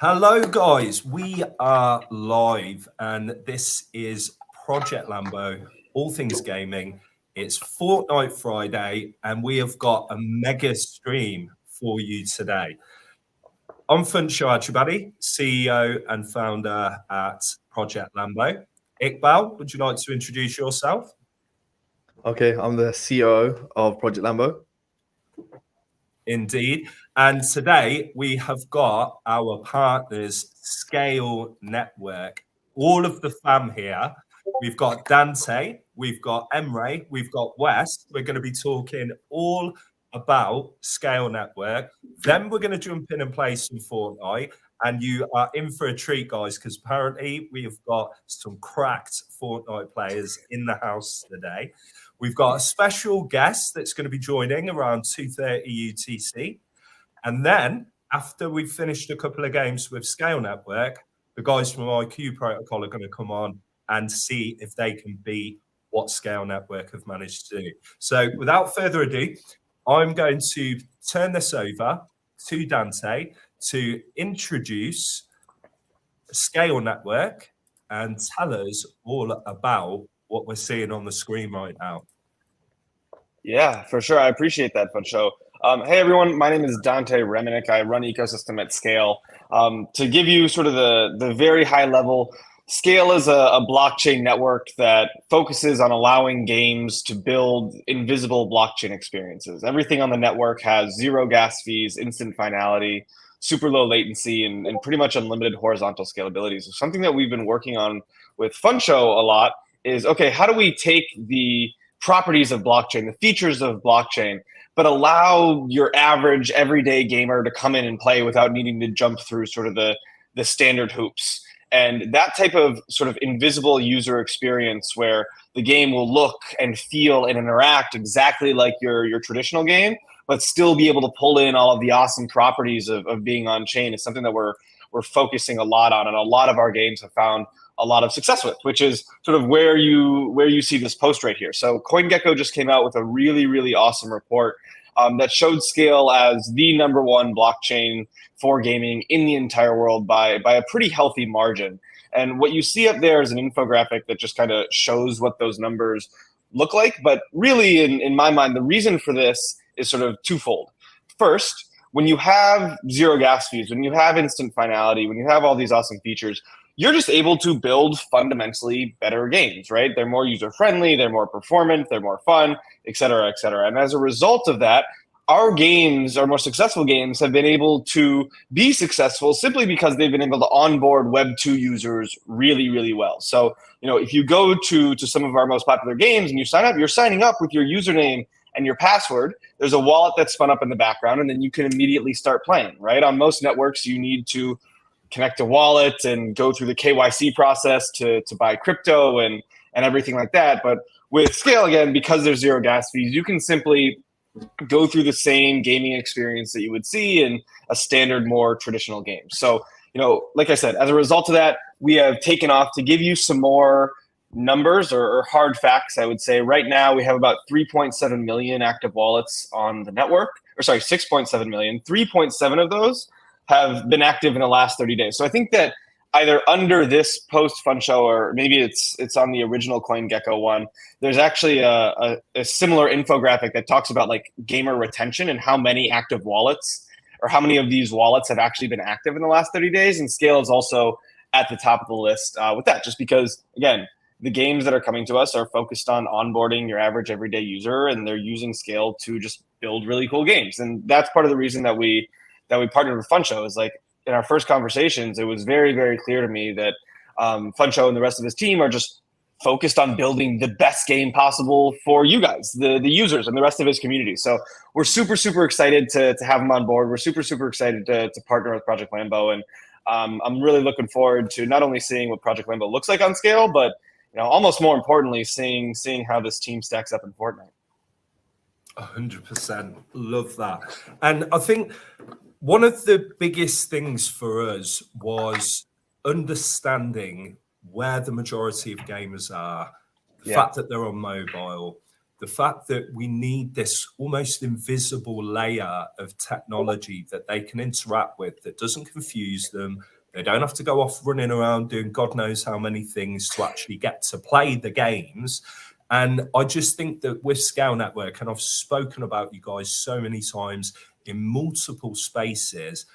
Hello, guys. We are live, and this is Project Lambo, all things gaming. It's Fortnite Friday, and we have got a mega stream for you today. I'm Funcho Achibadi, CEO and founder at Project Lambo. Iqbal, would you like to introduce yourself? Okay, I'm the CEO of Project Lambo. Indeed. And today we have got our partners, SKALE Network, all of the fam here. We've got Dante, we've got Emre, we've got Wes. We're going to be talking all about SKALE Network. Then we're going to jump in and play some Fortnite. And you are in for a treat, guys, because apparently we have got some cracked Fortnite players in the house today. We've got a special guest that's going to be joining around 2:30 UTC. And then after we've finished a couple of games with SKALE Network, the guys from IQ Protocol are going to come on and see if they can beat what SKALE Network have managed to do. So without further ado, I'm going to turn this over to Dante to introduce SKALE Network and tell us all about what we're seeing on the screen right now. Yeah, for sure. I appreciate that, Funcho. Hey, everyone. My name is Dante Reminick. I run ecosystem at SKALE. To give you sort of the very high level, SKALE is a blockchain network that focuses on allowing games to build invisible blockchain experiences. Everything on the network has zero gas fees, instant finality, super low latency, and pretty much unlimited horizontal scalability. So something that we've been working on with Funcho a lot is, okay, how do we take the properties of blockchain, the features of blockchain, but allow your average everyday gamer to come in and play without needing to jump through sort of the standard hoops. And that type of sort of invisible user experience where the game will look and feel and interact exactly like your traditional game, but still be able to pull in all of the awesome properties of being on chain is something that we're focusing a lot on, and a lot of our games have found a lot of success with, which is sort of where you see this post right here. So CoinGecko just came out with a really, really awesome report that showed SKALE as the #1 blockchain for gaming in the entire world by a pretty healthy margin. And what you see up there is an infographic that just kind of shows what those numbers look like. But really, in my mind, the reason for this is sort of twofold. First, when you have zero gas fees, when you have instant finality, when you have all these awesome features, you're just able to build fundamentally better games, right? They're more user-friendly, they're more performant, they're more fun, et cetera, et cetera. And as a result of that, our games, our more successful games, have been able to be successful simply because they've been able to onboard Web 2 users really, really well. So, if you go to some of our most popular games and you sign up, you're signing up with your username and your password. There's a wallet that's spun up in the background, and then you can immediately start playing, right? On most networks, you need to connect a wallet and go through the KYC process to buy crypto and everything like that. But with SKALE, again, because there's zero gas fees, you can simply go through the same gaming experience that you would see in a standard, more traditional game. So, like I said, as a result of that, we have taken off. To give you some more numbers or hard facts, I would say right now we have about 3.7 million active wallets on the network, or sorry, 6.7 million. 3.7 of those have been active in the last 30 days. So I think that either under this post Funcho or maybe it's on the original CoinGecko one, there's actually a similar infographic that talks about like gamer retention and how many active wallets or how many of these wallets have actually been active in the last 30 days. And SKALE is also at the top of the list with that, just because, again, the games that are coming to us are focused on onboarding your average everyday user, and they're using SKALE to just build really cool games. And that's part of the reason that we partnered with Funcho. Is like in our first conversations, it was very, very clear to me that Funcho and the rest of his team are just focused on building the best game possible for you guys, the users, and the rest of his community. So we're super, super excited to have him on board. We're super, super excited to partner with Project Lambo. And I'm really looking forward to not only seeing what Project Lambo looks like on SKALE, but almost more importantly, seeing how this team stacks up in Fortnite. 100%. Love that. And I think one of the biggest things for us was understanding where the majority of gamers are, the fact that they're on mobile, the fact that we need this almost invisible layer of technology that they can interact with that doesn't confuse them. They don't have to go off running around doing God knows how many things to actually get to play the games. And I just think that with Scale Network, and I've spoken about you guys so many times in multiple spaces,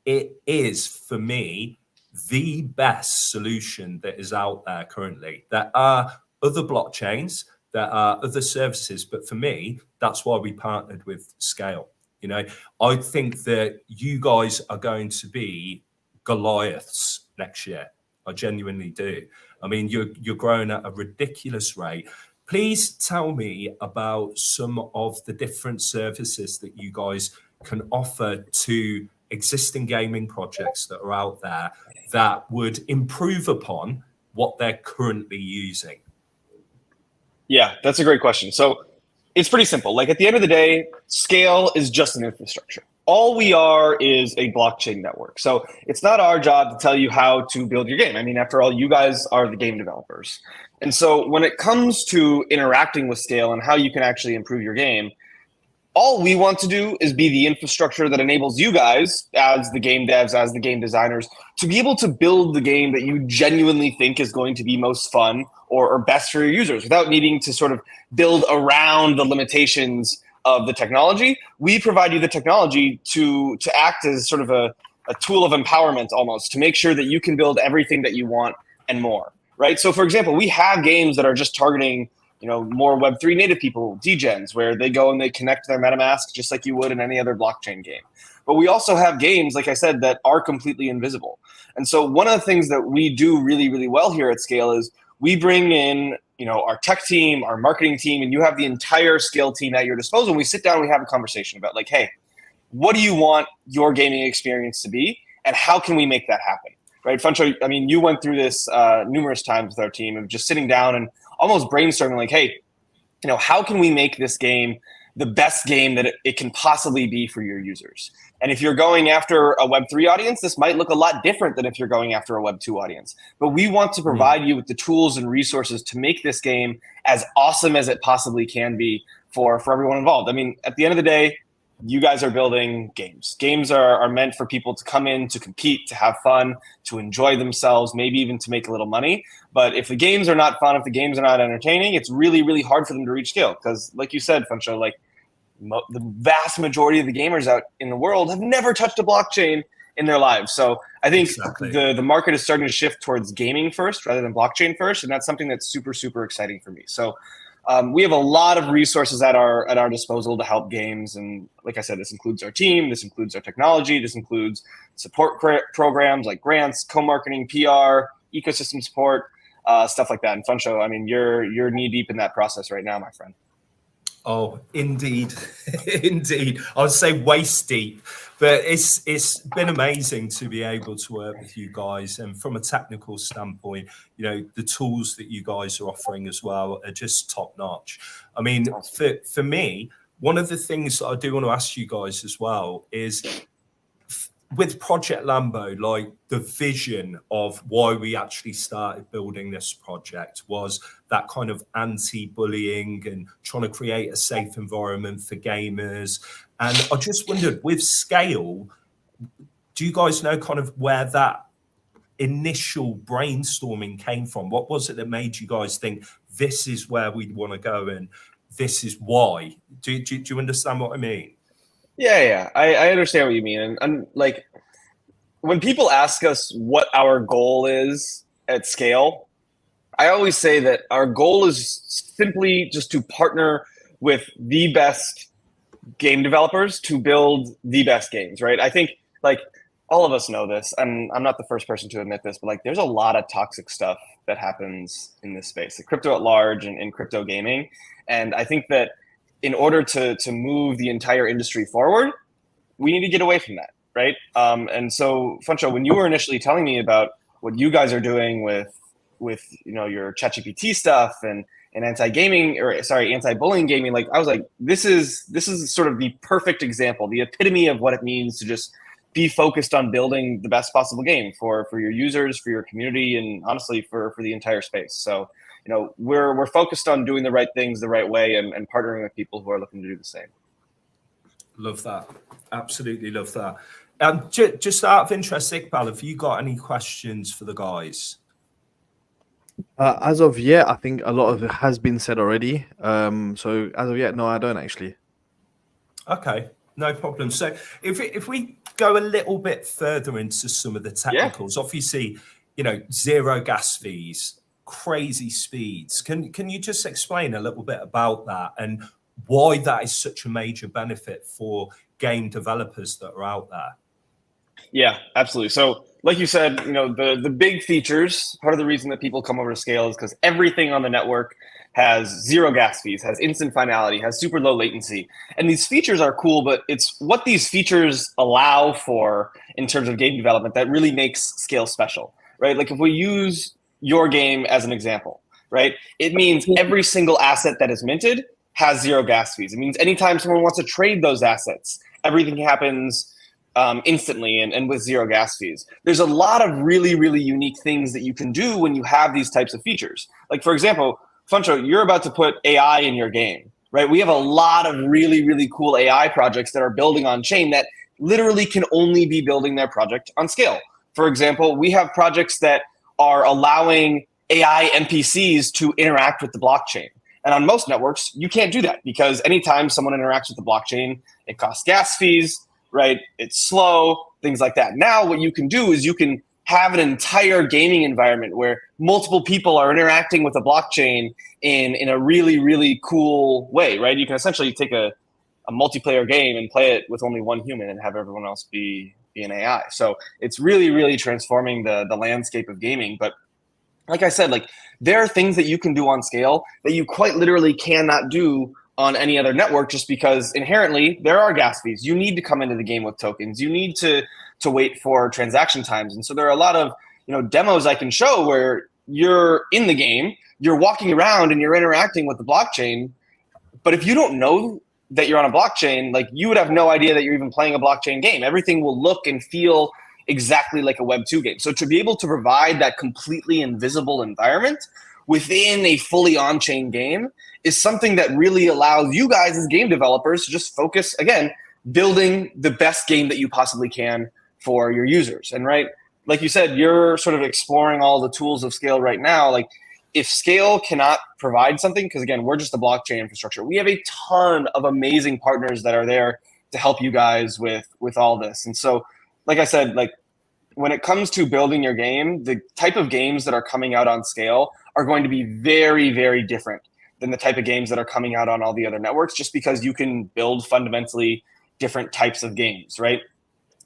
it is, for me, the best solution that is out there currently. There are other blockchains, there are other services, but for me, that's why we partnered with Scale. You know, I think that you guys are going to be Goliaths next year. I genuinely do. I mean, you're growing at a ridiculous rate. Please tell me about some of the different services that you guys can offer to existing gaming projects that are out there that would improve upon what they're currently using. Yeah, that's a great question. So it's pretty simple. Like at the end of the day, Scale is just an infrastructure. All we are is a blockchain network. So it's not our job to tell you how to build your game. I mean, after all, you guys are the game developers. And so when it comes to interacting with Scale and how you can actually improve your game, all we want to do is be the infrastructure that enables you guys, as the game devs, as the game designers, to be able to build the game that you genuinely think is going to be most fun or best for your users without needing to sort of build around the limitations of the technology. We provide you the technology to act as sort of a tool of empowerment almost, to make sure that you can build everything that you want and more, right? So for example, we have games that are just targeting more Web3 native people, degens, where they go and they connect their MetaMask just like you would in any other blockchain game. But we also have games, like I said, that are completely invisible. And so one of the things that we do really, really well here at Scale is we bring in, our tech team, our marketing team, and you have the entire Scale team at your disposal. And we sit down and we have a conversation about like, hey, what do you want your gaming experience to be? And how can we make that happen? Right, Funcho, I mean, you went through this numerous times with our team of just sitting down and almost brainstorming like, hey, how can we make this game the best game that it can possibly be for your users? And if you're going after a Web3 audience, this might look a lot different than if you're going after a Web2 audience. But we want to provide you with the tools and resources to make this game as awesome as it possibly can be for everyone involved. I mean, at the end of the day, you guys are building games. Games are meant for people to come in, to compete, to have fun, to enjoy themselves, maybe even to make a little money. But if the games are not fun, if the games are not entertaining, it's really, really hard for them to reach scale. Because like you said, Funcho, like the vast majority of the gamers out in the world have never touched a blockchain in their lives. So I think the market is starting to shift towards gaming first rather than blockchain first. And that's something that's super, super exciting for me. So we have a lot of resources at our disposal to help games. And like I said, this includes our team, this includes our technology, this includes support programs like grants, co-marketing, PR, ecosystem support, stuff like that. And Funcho, I mean, you're knee deep in that process right now, my friend. Oh, indeed. Indeed. I would say waist deep, but it's been amazing to be able to work with you guys. And from a technical standpoint, the tools that you guys are offering as well are just top notch. I mean, for me, one of the things that I do want to ask you guys as well is with Project Lambo, like the vision of why we actually started building this project was that kind of anti-bullying and trying to create a safe environment for gamers. And I just wondered, with Scale, do you guys know kind of where that initial brainstorming came from? What was it that made you guys think this is where we want to go and this is why? Do you understand what I mean? Yeah, I understand what you mean. And like when people ask us what our goal is at Scale, I always say that our goal is simply just to partner with the best game developers to build the best games, right? I think like all of us know this, and I'm not the first person to admit this, but like there's a lot of toxic stuff that happens in this space, like crypto at large and in crypto gaming. And I think that in order to move the entire industry forward, we need to get away from that, right? And so, Funcho, when you were initially telling me about what you guys are doing with your ChatGPT stuff and anti-bullying gaming, like I was like, this is sort of the perfect example, the epitome of what it means to just be focused on building the best possible game for your users, for your community, and honestly for the entire space. So we're focused on doing the right things the right way and partnering with people who are looking to do the same. Love that. Absolutely love that. Just out of interest, Iqbal, have you got any questions for the guys? As of yet, I think a lot of it has been said already. So as of yet, no, I don't actually. Okay, no problem. So if we go a little bit further into some of the technicals, obviously, zero gas fees, crazy speeds. Can you just explain a little bit about that and why that is such a major benefit for game developers that are out there? Yeah, absolutely. So like you said, the big features, part of the reason that people come over to Scale is because everything on the network has zero gas fees, has instant finality, has super low latency. And these features are cool, but it's what these features allow for in terms of game development that really makes Scale special, right? Like if we use your game as an example, right? It means every single asset that is minted has zero gas fees. It means anytime someone wants to trade those assets, everything happens instantly and with zero gas fees. There's a lot of really, really unique things that you can do when you have these types of features. Like, for example, Funcho, you're about to put AI in your game, right? We have a lot of really, really cool AI projects that are building on chain that literally can only be building their project on Scale. For example, we have projects that are allowing AI NPCs to interact with the blockchain. And on most networks, you can't do that because anytime someone interacts with the blockchain, it costs gas fees, right? It's slow, things like that. Now what you can do is you can have an entire gaming environment where multiple people are interacting with the blockchain in a really, really cool way, right? You can essentially take a multiplayer game and play it with only one human and have everyone else be an AI. So it's really, really transforming the landscape of gaming. But like I said, like there are things that you can do on Scale that you quite literally cannot do on any other network just because inherently there are gas fees. You need to come into the game with tokens. You need to wait for transaction times. And so there are a lot of demos I can show where you're in the game, you're walking around and you're interacting with the blockchain. But if you don't know that you're on a blockchain, like you would have no idea that you're even playing a blockchain game. Everything will look and feel exactly like a Web 2 game. So to be able to provide that completely invisible environment within a fully on-chain game is something that really allows you guys as game developers to just focus, again, building the best game that you possibly can for your users. And right, like you said, you're sort of exploring all the tools of Scale right now. Like if Scale cannot provide something, because again, we're just a blockchain infrastructure, we have a ton of amazing partners that are there to help you guys with all this. And so, like I said, like when it comes to building your game, the type of games that are coming out on Scale are going to be very, very different than the type of games that are coming out on all the other networks, just because you can build fundamentally different types of games, right?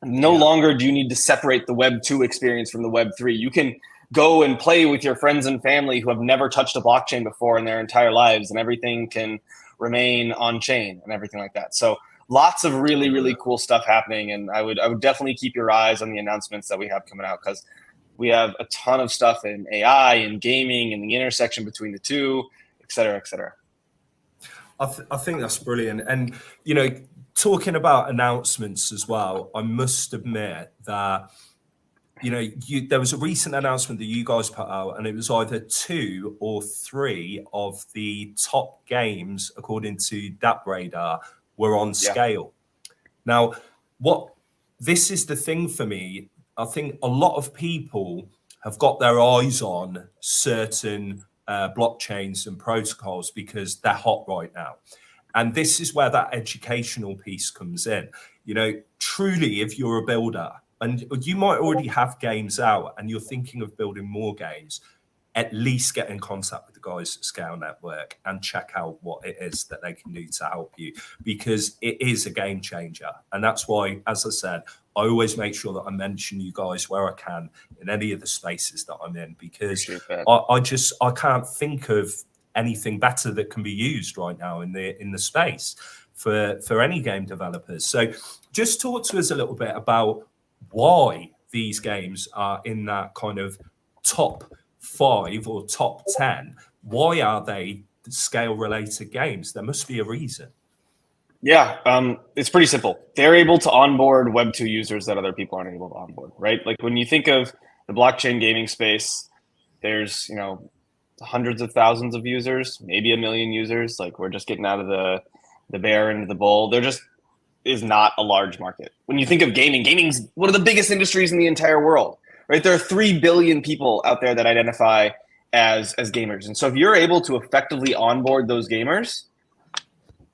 No longer do you need to separate the Web 2 experience from the Web 3. You can go and play with your friends and family who have never touched a blockchain before in their entire lives, and everything can remain on chain and everything like that. So lots of really, really cool stuff happening. And I would definitely keep your eyes on the announcements that we have coming out, because we have a ton of stuff in AI and gaming and the intersection between the two, et cetera, et cetera. I think that's brilliant. And, talking about announcements as well, I must admit that, there was a recent announcement that you guys put out, and it was either 2 or 3 of the top games, according to DappRadar, were on Scale. Now, this is the thing for me. I think a lot of people have got their eyes on certain blockchains and protocols because they're hot right now. And this is where that educational piece comes in. Truly, if you're a builder and you might already have games out and you're thinking of building more games, at least get in contact with the guys at Scale Network and check out what it is that they can do to help you, because it is a game changer. And that's why, as I said, I always make sure that I mention you guys where I can in any of the spaces that I'm in, because I can't think of anything better that can be used right now in the space for any game developers. So just talk to us a little bit about why these games are in that kind of top 5 or top 10. Why are they Scale related games? There must be a reason. Yeah, it's pretty simple. They're able to onboard Web 2 users that other people aren't able to onboard, right? Like when you think of the blockchain gaming space, there's, hundreds of thousands of users, maybe 1 million users. Like we're just getting out of the bear into the bull. There just is not a large market. When you think of gaming's one of the biggest industries in the entire world, right? There are 3 billion people out there that identify as gamers. And so if you're able to effectively onboard those gamers,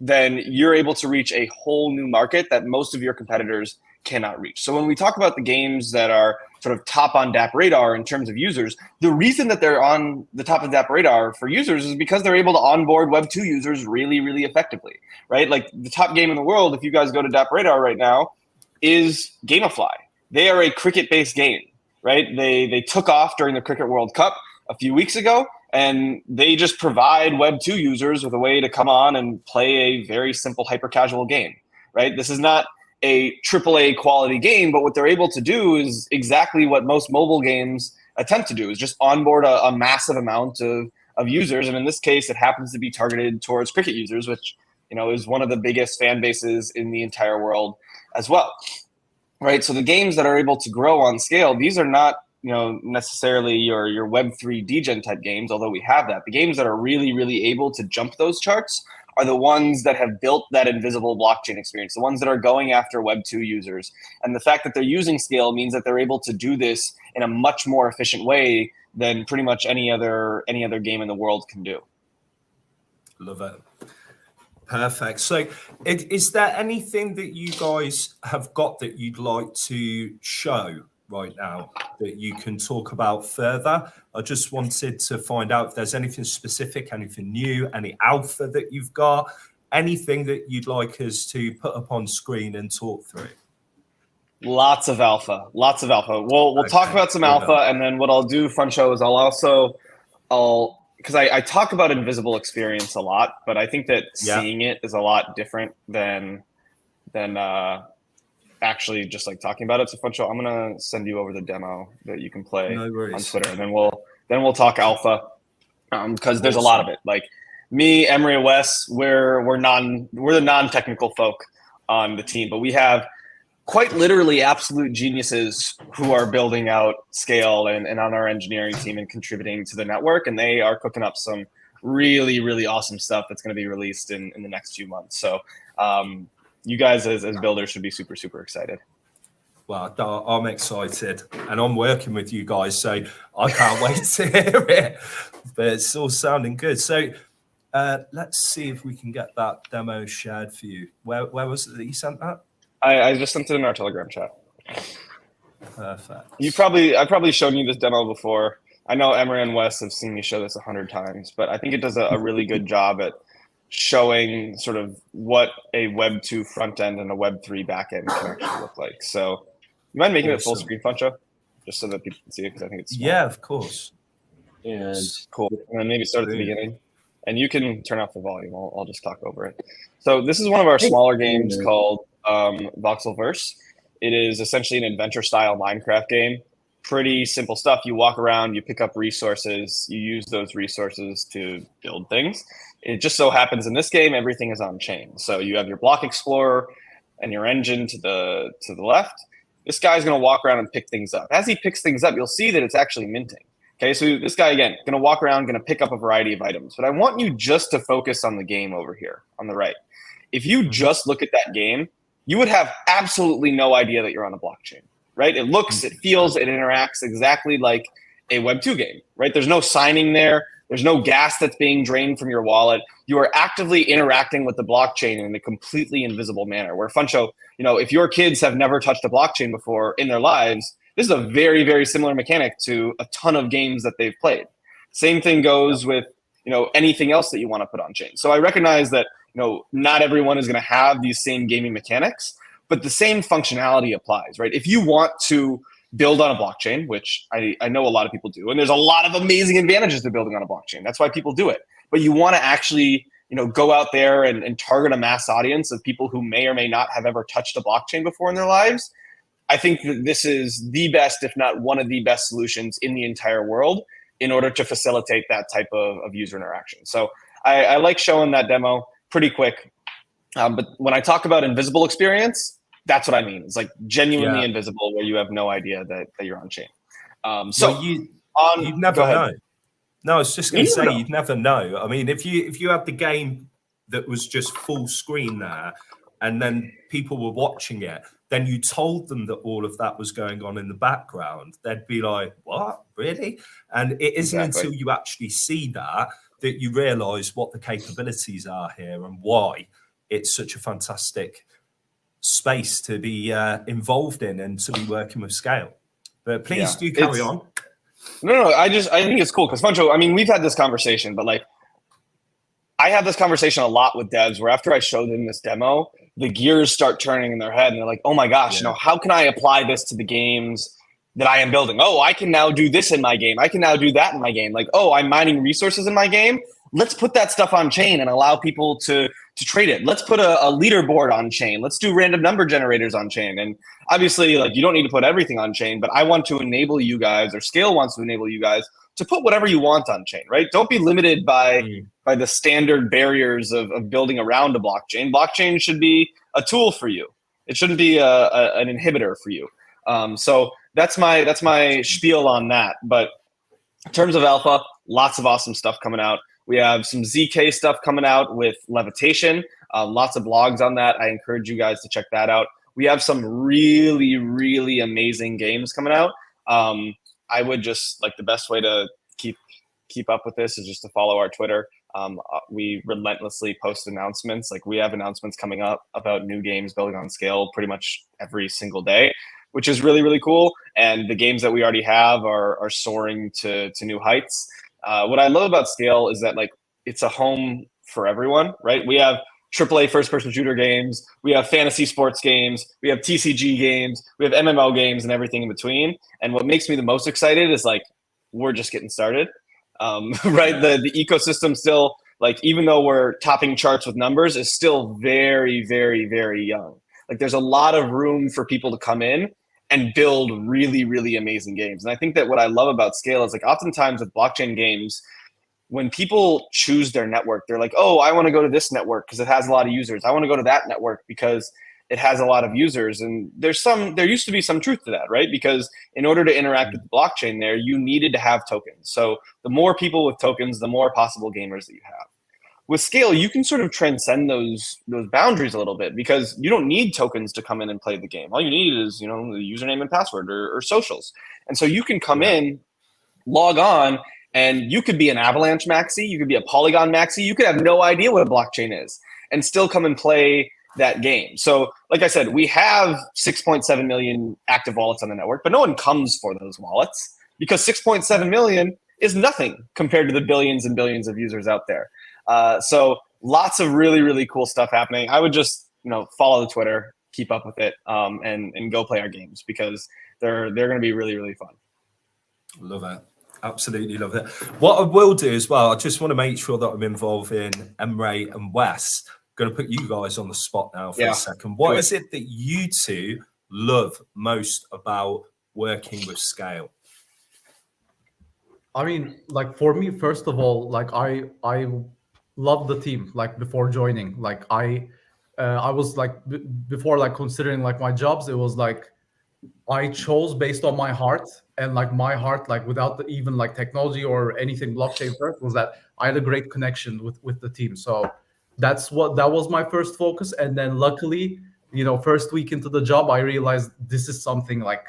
then you're able to reach a whole new market that most of your competitors cannot reach. So when we talk about the games that are sort of top on DApp radar in terms of users, the reason that they're on the top of DApp radar for users is because they're able to onboard Web 2 users really, really effectively, right? Like the top game in the world, if you guys go to DApp radar right now, is Gamefly. They are a cricket-based game, right? They took off during the Cricket World Cup a few weeks ago, and they just provide Web 2 users with a way to come on and play a very simple hyper-casual game, right? This is not a AAA quality game, but what they're able to do is exactly what most mobile games attempt to do, is just onboard a massive amount of users. And in this case, it happens to be targeted towards cricket users, which, you know, is one of the biggest fan bases in the entire world as well, right? So the games that are able to grow on scale, these are not, you know, necessarily your Web3 degen type games, although we have that. The games that are really, really able to jump those charts are the ones that have built that invisible blockchain experience, the ones that are going after Web 2 users. And the fact that they're using Scale means that they're able to do this in a much more efficient way than pretty much any other game in the world can do. Love it. Perfect. So is there anything that you guys have got that you'd like to show right now that you can talk about further? I just wanted to find out if there's anything specific, anything new, any alpha that you've got, anything that you'd like us to put up on screen and talk through. Lots of alpha. We'll talk about some alpha, and then what I'll do, Funcho, is because I talk about invisible experience a lot, but I think that seeing it is a lot different than actually just like talking about it. So Funcho, I'm gonna send you over the demo that you can play on Twitter, and then we'll talk alpha, because there's a lot of it. Like me, Emery, and Wes, we're the non-technical folk on the team, but we have quite literally absolute geniuses who are building out Scale and on our engineering team and contributing to the network, and they are cooking up some really, really awesome stuff that's going to be released in the next few months. So you guys as builders should be super, super excited. Well, I'm excited, and I'm working with you guys, so I can't wait to hear it. But it's all sounding good. So let's see if we can get that demo shared for you. Where was it that you sent that? I just sent it in our Telegram chat. Perfect. I've probably shown you this demo before. I know Emery and Wes have seen me show this 100 times, but I think it does a really good job at showing sort of what a Web 2 front end and a Web 3 back end can actually look like. So you mind making it full screen, Funcho? Just so that people can see it, because I think it's small. Yeah, of course. And cool. And then maybe start at the beginning. And you can turn off the volume. I'll just talk over it. So this is one of our smaller games called Voxelverse. It is essentially an adventure-style Minecraft game. Pretty simple stuff. You walk around, you pick up resources, you use those resources to build things. It just so happens in this game, everything is on chain. So you have your block explorer and your engine to the left. This guy's going to walk around and pick things up. As he picks things up, you'll see that it's actually minting. Okay, so this guy, again, going to walk around, going to pick up a variety of items. But I want you just to focus on the game over here on the right. If you just look at that game, you would have absolutely no idea that you're on a blockchain, right? It looks, it feels, it interacts exactly like a Web 2 game, right? There's no signing there. There's no gas that's being drained from your wallet. You are actively interacting with the blockchain in a completely invisible manner. Where Funcho, you know, if your kids have never touched a blockchain before in their lives, this is a very, very similar mechanic to a ton of games that they've played. Same thing goes with, you know, anything else that you want to put on chain. So I recognize that, you know, not everyone is going to have these same gaming mechanics, but the same functionality applies, right? If you want to build on a blockchain, which I know a lot of people do, and there's a lot of amazing advantages to building on a blockchain. That's why people do it. But you want to actually, you know, go out there and target a mass audience of people who may or may not have ever touched a blockchain before in their lives. I think that this is the best, if not one of the best solutions in the entire world in order to facilitate that type of user interaction. So I like showing that demo pretty quick. But when I talk about invisible experience, that's what I mean. It's like genuinely invisible, where you have no idea that you're on chain. So you'd never know. No, I was just going to say, know. you'd never know. I mean, if you had the game that was just full screen there, and then people were watching it, then you told them that all of that was going on in the background, they'd be like, what, really? And it isn't until you actually see that you realize what the capabilities are here and why it's such a fantastic space to be involved in and to be working with Scale. But please do carry on. No, I think it's cool because Funcho, I mean, we've had this conversation, but like, I have this conversation a lot with devs where after I show them this demo, the gears start turning in their head and they're like, oh my gosh, how can I apply this to the games that I am building? Oh, I can now do this in my game. I can now do that in my game. Like, oh, I'm mining resources in my game. Let's put that stuff on chain and allow people to trade it. Let's put a leaderboard on chain. Let's do random number generators on chain. And obviously, like, you don't need to put everything on chain, but I want to enable you guys, or Scale wants to enable you guys to put whatever you want on chain, right? Don't be limited by the standard barriers of building around a blockchain. Blockchain should be a tool for you. It shouldn't be an inhibitor for you. So that's my spiel on that. But in terms of alpha, lots of awesome stuff coming out. We have some ZK stuff coming out with levitation. Lots of blogs on that. I encourage you guys to check that out. We have some really, really amazing games coming out. I would just, like, the best way to keep up with this is just to follow our Twitter. We relentlessly post announcements. Like, we have announcements coming up about new games building on Scale pretty much every single day, which is really, really cool. And the games that we already have are soaring to new heights. What I love about Scale is that, like, it's a home for everyone, right? We have AAA first-person shooter games, we have fantasy sports games, we have TCG games, we have MMO games, and everything in between. And what makes me the most excited is, like, we're just getting started, right? The ecosystem still, like, even though we're topping charts with numbers, is still very, very, very young. Like, there's a lot of room for people to come in and build really, really amazing games. And I think that what I love about Scale is, like, oftentimes with blockchain games, when people choose their network, they're like, oh, I want to go to this network because it has a lot of users. I want to go to that network because it has a lot of users. And there used to be some truth to that, right? Because in order to interact with the blockchain there, you needed to have tokens. So the more people with tokens, the more possible gamers that you have. With Scale, you can sort of transcend those boundaries a little bit because you don't need tokens to come in and play the game. All you need is, the username and password or socials. And so you can come in, log on, and you could be an Avalanche maxi, you could be a Polygon maxi, you could have no idea what a blockchain is and still come and play that game. So, like I said, we have 6.7 million active wallets on the network, but no one comes for those wallets because 6.7 million is nothing compared to the billions and billions of users out there. So lots of really, really cool stuff happening. I would just, follow the Twitter, keep up with it, and go play our games because they're going to be really, really fun. Love it. Absolutely love it. What I will do as well, I just want to make sure that I'm involving Emre and Wes. I'm going to put you guys on the spot now for a second. What is it that you two love most about working with Scale? I mean, like, for me, first of all, like, I love the team. Like, before joining, like, I was like, before, like, considering, like, my jobs, it was like I chose based on my heart, and, like, my heart, like, without even like technology or anything blockchain first, was that I had a great connection with the team. So that was my first focus. And then luckily, first week into the job, I realized this is something like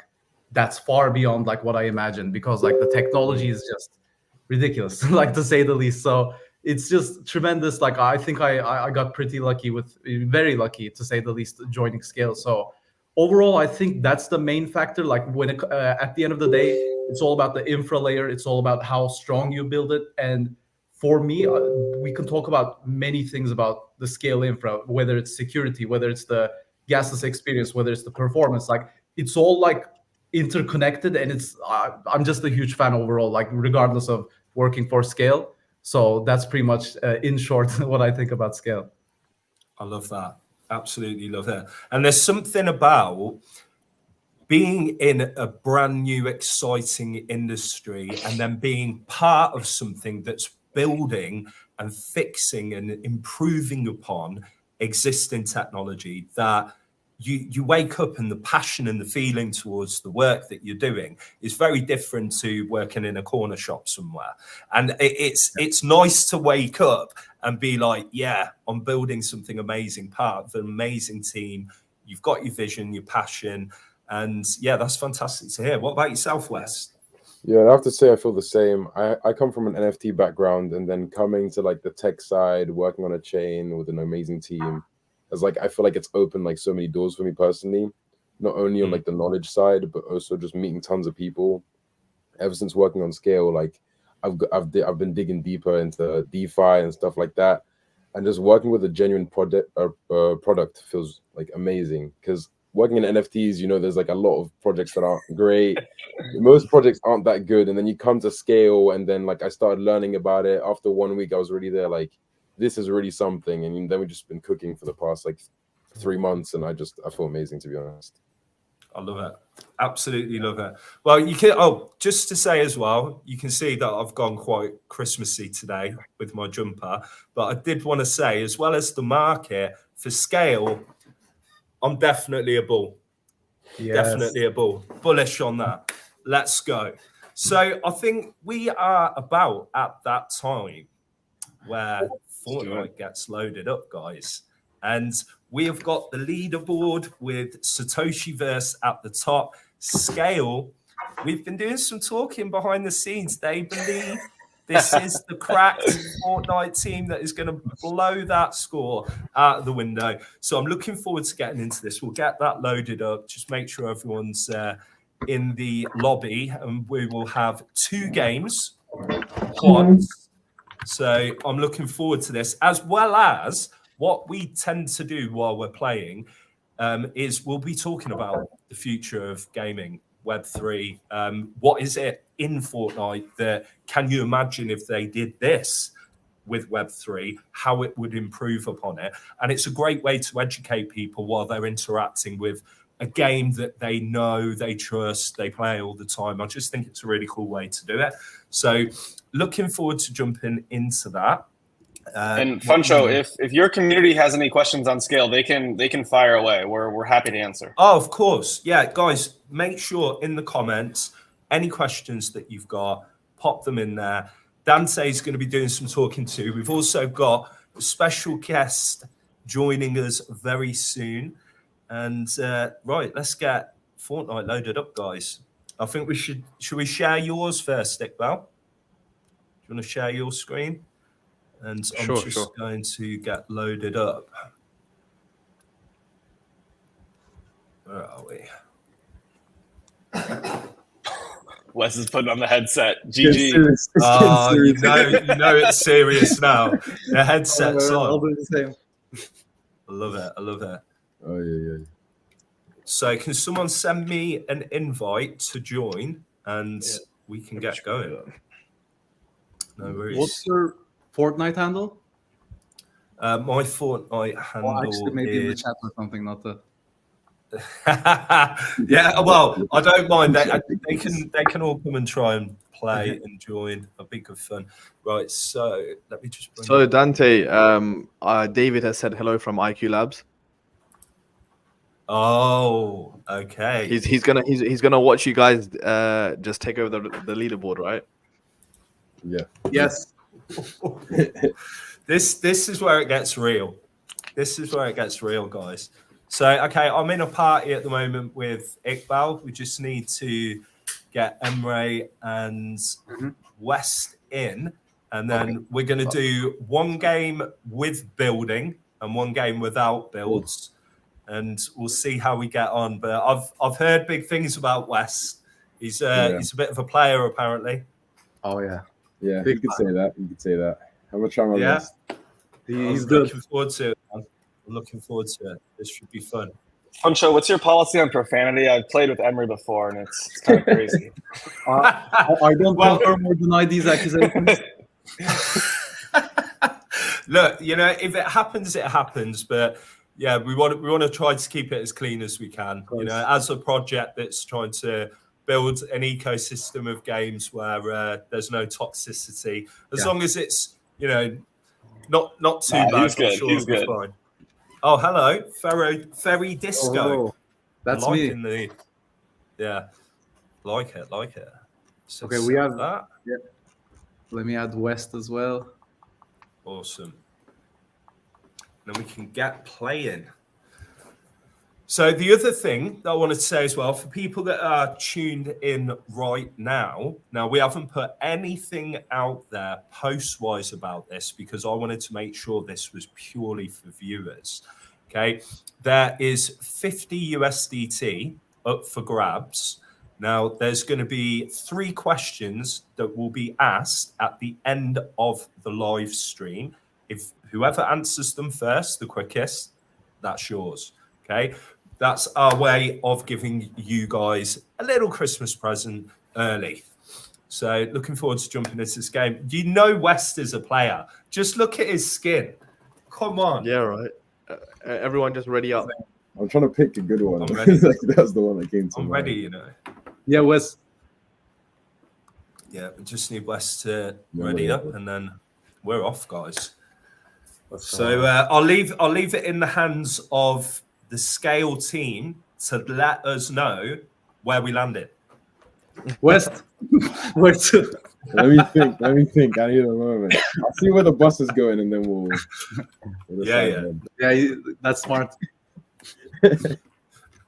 that's far beyond like what I imagined, because like the technology is just ridiculous, like, to say the least. So it's just tremendous. Like, I think I got pretty lucky, very lucky to say the least, joining Scale. So overall, I think that's the main factor. Like, when at the end of the day, it's all about the infra layer. It's all about how strong you build it. And for me, we can talk about many things about the Scale infra, whether it's security, whether it's the gasless experience, whether it's the performance. Like, it's all like interconnected, and it's I'm just a huge fan overall, like, regardless of working for Scale. So that's pretty much in short what I think about Scale. I love that. Absolutely love it. And there's something about being in a brand new, exciting industry and then being part of something that's building and fixing and improving upon existing technology that you wake up and the passion and the feeling towards the work that you're doing is very different to working in a corner shop somewhere. And it's nice to wake up and be like, yeah, I'm building something amazing, part of an amazing team. You've got your vision, your passion, and yeah, that's fantastic to hear. What about yourself, Wes? Yeah, I have to say I feel the same. I come from an NFT background, and then coming to like the tech side, working on a chain with an amazing team, as like I feel like it's opened like so many doors for me personally, not only on like the knowledge side, but also just meeting tons of people. Ever since working on Scale, like I've been digging deeper into DeFi and stuff like that, and just working with a genuine product feels like amazing. Because working in NFTs, you know, there's like a lot of projects that aren't great. Most projects aren't that good, and then you come to Scale, and then like I started learning about it. After 1 week, I was really there. Like, this is really something. And then we've just been cooking for the past like 3 months, and I feel amazing, to be honest. I love it. Absolutely love it. Well, you can, just to say as well, you can see that I've gone quite Christmassy today with my jumper, but I did want to say, as well as the market for Scale, I'm definitely a bull. Yes. Definitely a bull. Bullish on that. Let's go. So I think we are about at that time where Fortnite gets loaded up, guys. And we have got the leaderboard with Satoshiverse at the top. Scale, we've been doing some talking behind the scenes. They believe this is the cracked Fortnite team that is going to blow that score out of the window. So I'm looking forward to getting into this. We'll get that loaded up. Just make sure everyone's in the lobby, and we will have 2 games. So I'm looking forward to this, as well as what we tend to do while we're playing is we'll be talking about the future of gaming, Web3. What is it in Fortnite that, can you imagine if they did this with Web3, how it would improve upon it? And it's a great way to educate people while they're interacting with a game that they know, they trust, they play all the time. I just think it's a really cool way to do it. So looking forward to jumping into that. And Funcho, if your community has any questions on Scale, they can fire away. We're happy to answer. Oh, of course. Yeah, guys, make sure in the comments, any questions that you've got, pop them in there. Dante is going to be doing some talking too. We've also got a special guest joining us very soon. And right, let's get Fortnite loaded up, guys. I think we should we share yours first, Iqbal? Do you want to share your screen? And I'm just going to get loaded up. Where are we? Wes is putting on the headset. GG. You know it's serious now. The headset's on. I'll do the same. I love it. I love it. Oh, yeah. So can someone send me an invite to join, and we can get going? No worries. What's your Fortnite handle? My Fortnite handle actually, maybe is... in the chat or something, not the... Yeah, well, I don't mind. They can all come and try and play and join. It'll be good fun. Right, so let me just bring So Dante, David has said hello from IQ Labs. Oh, okay. He's gonna watch you guys just take over the leaderboard, right? Yeah. Yes. This is where it gets real. This is where it gets real, guys. So, okay, I'm in a party at the moment with Iqbal. We just need to get Emre and West in, and then we're going to do 1 game with building and 1 game without builds, and we'll see how we get on. But I've heard big things about West. He's a bit of a player, apparently. Oh yeah. Yeah, you could say that. You could say that. I'm gonna try my best. He's good. Looking forward to it. I'm looking forward to it. This should be fun. Funcho, what's your policy on profanity? I've played with Emery before, and it's kind of crazy. I don't confirm or deny these accusations. Look, you know, if it happens, it happens. But yeah, we want to try to keep it as clean as we can. You know, as a project that's trying to build an ecosystem of games where there's no toxicity, as long as it's, you know, not too bad. He's good. Sure He's good. Fine. Oh, hello, Ferry Disco. Oh, that's me. Liking the, yeah, like it. So Okay, we have that. Yeah. Let me add West as well. Awesome. Then we can get playing. So the other thing that I wanted to say as well, for people that are tuned in right now, we haven't put anything out there post-wise about this because I wanted to make sure this was purely for viewers. Okay, there is 50 USDT up for grabs. Now, there's going to be 3 questions that will be asked at the end of the live stream. If whoever answers them first, the quickest, that's yours. Okay, that's our way of giving you guys a little Christmas present early. So looking forward to jumping into this game. You know West is a player. Just look at his skin. Come on. Yeah, right. Everyone just ready up. I'm trying to pick a good one. I'm ready. That's the one that came to I'm mind. ready, you know. Yeah, Wes. Yeah, we just need West to Yeah, ready yeah. up, and then we're off, guys. Let's So I'll leave it in the hands of the SKALE team to let us know where we landed. West. West. Let me think. I need a moment. I'll see where the bus is going, and then we'll decide. Yeah, that's smart.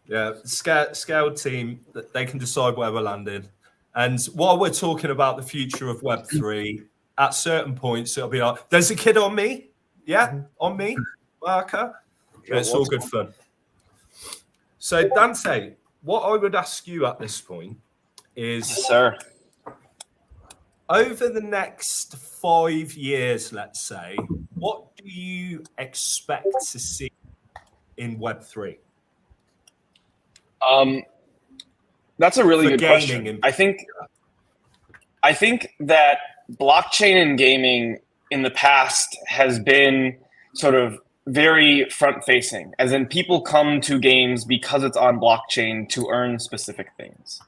Yeah, SKALE team, they can decide where we're landing. And while we're talking about the future of Web3, at certain points, it'll be like, there's a kid on me. Yeah, on me, marker. Yeah, it's all good fun. So, Dante, what I would ask you at this point is, Yes, sir. over the next 5 years, let's say, what do you expect to see in Web3? That's a really For good question. gaming I think that blockchain and gaming in the past has been sort of very front-facing, as in people come to games because it's on blockchain to earn specific things.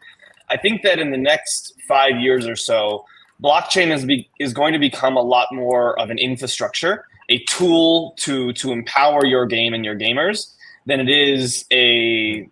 I think that in the next 5 years or so, blockchain is going to become a lot more of an infrastructure, a tool to empower your game and your gamers, than it is a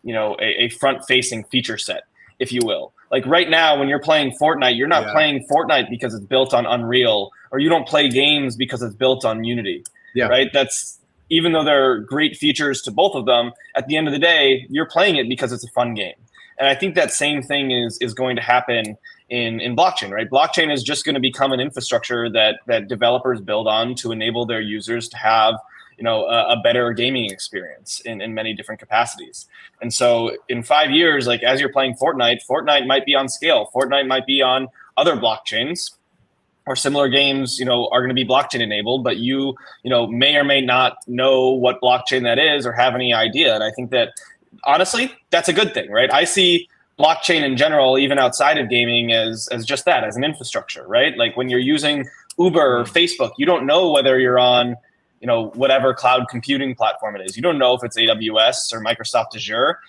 front-facing feature set, if you will. Like right now, when you're playing Fortnite, you're not playing Fortnite because it's built on Unreal, or you don't play games because it's built on Unity. Yeah. Right? That's, even though there are great features to both of them, at the end of the day, you're playing it because it's a fun game. And I think that same thing is going to happen in blockchain, right? Blockchain is just going to become an infrastructure that developers build on to enable their users to have a better gaming experience in many different capacities. And so in 5 years, like as you're playing Fortnite might be on SKALE, Fortnite might be on other blockchains, or similar games, are going to be blockchain enabled, but you may or may not know what blockchain that is or have any idea. And I think that honestly, that's a good thing, right? I see blockchain in general, even outside of gaming, as just that, as an infrastructure, right? Like when you're using Uber or Facebook, you don't know whether you're on whatever cloud computing platform it is. You don't know if it's AWS or Microsoft Azure.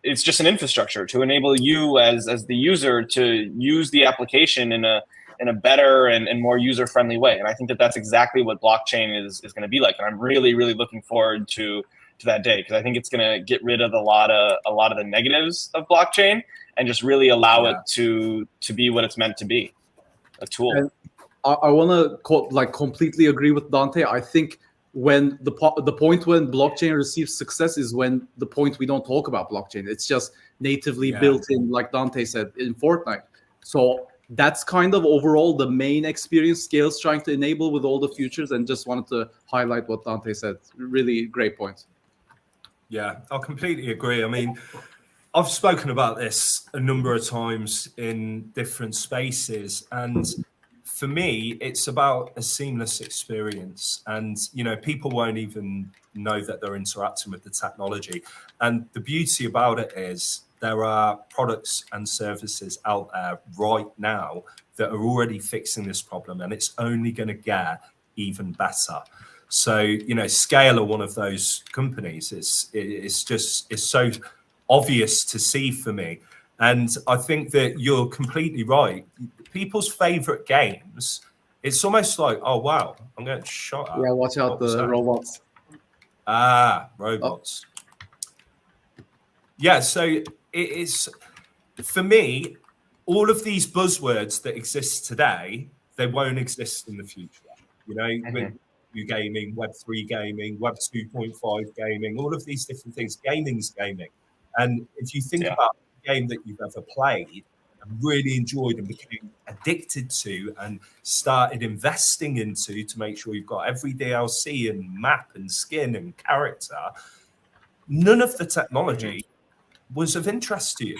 It's just an infrastructure to enable you as the user to use the application in a better and more user-friendly way. And I think that that's exactly what blockchain is going to be like. And I'm really, really looking forward to that day, because I think it's going to get rid of a lot of the negatives of blockchain and just really allow it to be what it's meant to be, a tool. And I want to completely agree with Dante. I think when the point when blockchain receives success is when the point we don't talk about blockchain. It's just natively built in, like Dante said, in Fortnite. So that's kind of overall the main experience SKALE's trying to enable with all the futures, and just wanted to highlight what Dante said. Really great points. Yeah, I completely agree. I mean, I've spoken about this a number of times in different spaces, and for me, it's about a seamless experience. And, people won't even know that they're interacting with the technology. And the beauty about it is there are products and services out there right now that are already fixing this problem, and it's only going to get even better. So, SKALE are one of those companies. It's so obvious to see for me. And I think that you're completely right. People's favorite games, it's almost like, oh, wow, I'm getting shot at. Yeah, watch out the robots. Robots. Yeah, so it is, for me, all of these buzzwords that exist today, they won't exist in the future. You know, with new gaming, Web3 gaming, Web 2.5 gaming, all of these different things. Gaming's gaming. And if you think about a game that you've ever played and really enjoyed and became addicted to and started investing into to make sure you've got every DLC and map and skin and character, none of the technology was of interest to you.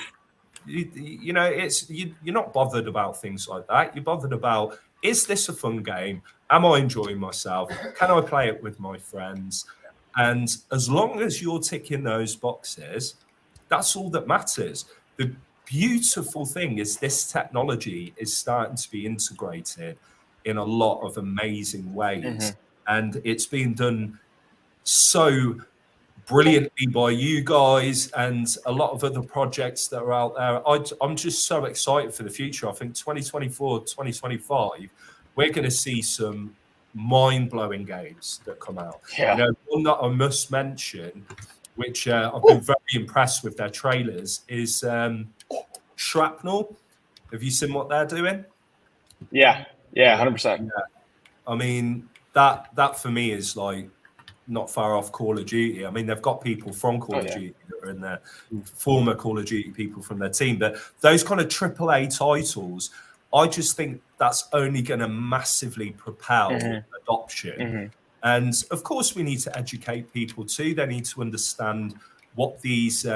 You know, you're not bothered about things like that. You're bothered about, is this a fun game? Am I enjoying myself? Can I play it with my friends? And as long as you're ticking those boxes, that's all that matters. The beautiful thing is this technology is starting to be integrated in a lot of amazing ways. And it's being done so brilliantly by you guys and a lot of other projects that are out there. I'm just so excited for the future. I think 2024, 2025, we're going to see some mind-blowing games that come out. You know, one that I must mention, which I've been very impressed with their trailers, is Shrapnel. Have you seen what they're doing? Yeah, 100%. Yeah. I mean, that for me is like not far off Call of Duty. I mean, they've got people from Call of Duty that are in there, former Call of Duty people from their team, but those kind of AAA titles, I just think that's only going to massively propel adoption. And of course, we need to educate people too. They need to understand what these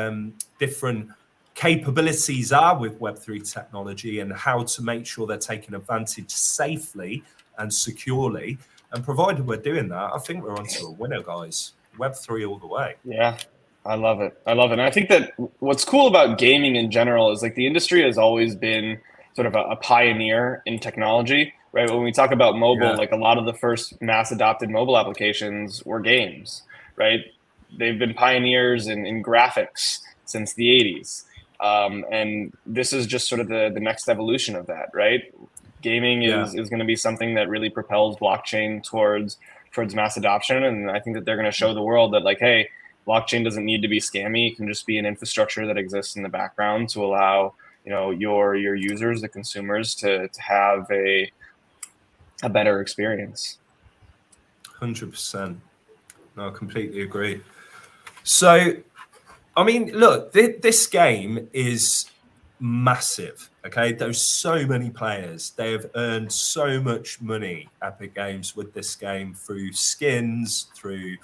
different capabilities are with Web3 technology and how to make sure they're taking advantage safely and securely. And provided we're doing that, I think we're onto a winner, guys. Web3 all the way. Yeah, I love it. And I think that what's cool about gaming in general is like the industry has always been sort of a pioneer in technology, right? When we talk about mobile, like a lot of the first mass adopted mobile applications were games, right? They've been pioneers in graphics since the 80s. And this is just sort of the next evolution of that, right? Gaming is going to be something that really propels blockchain towards mass adoption. And I think that they're going to show the world that like, hey, blockchain doesn't need to be scammy. It can just be an infrastructure that exists in the background to allow, you know, your users, the consumers to have a better experience. 100%. No, I completely agree. So, I mean, look, this game is massive. Okay, there's so many players. They have earned so much money, Epic Games, with this game through skins, through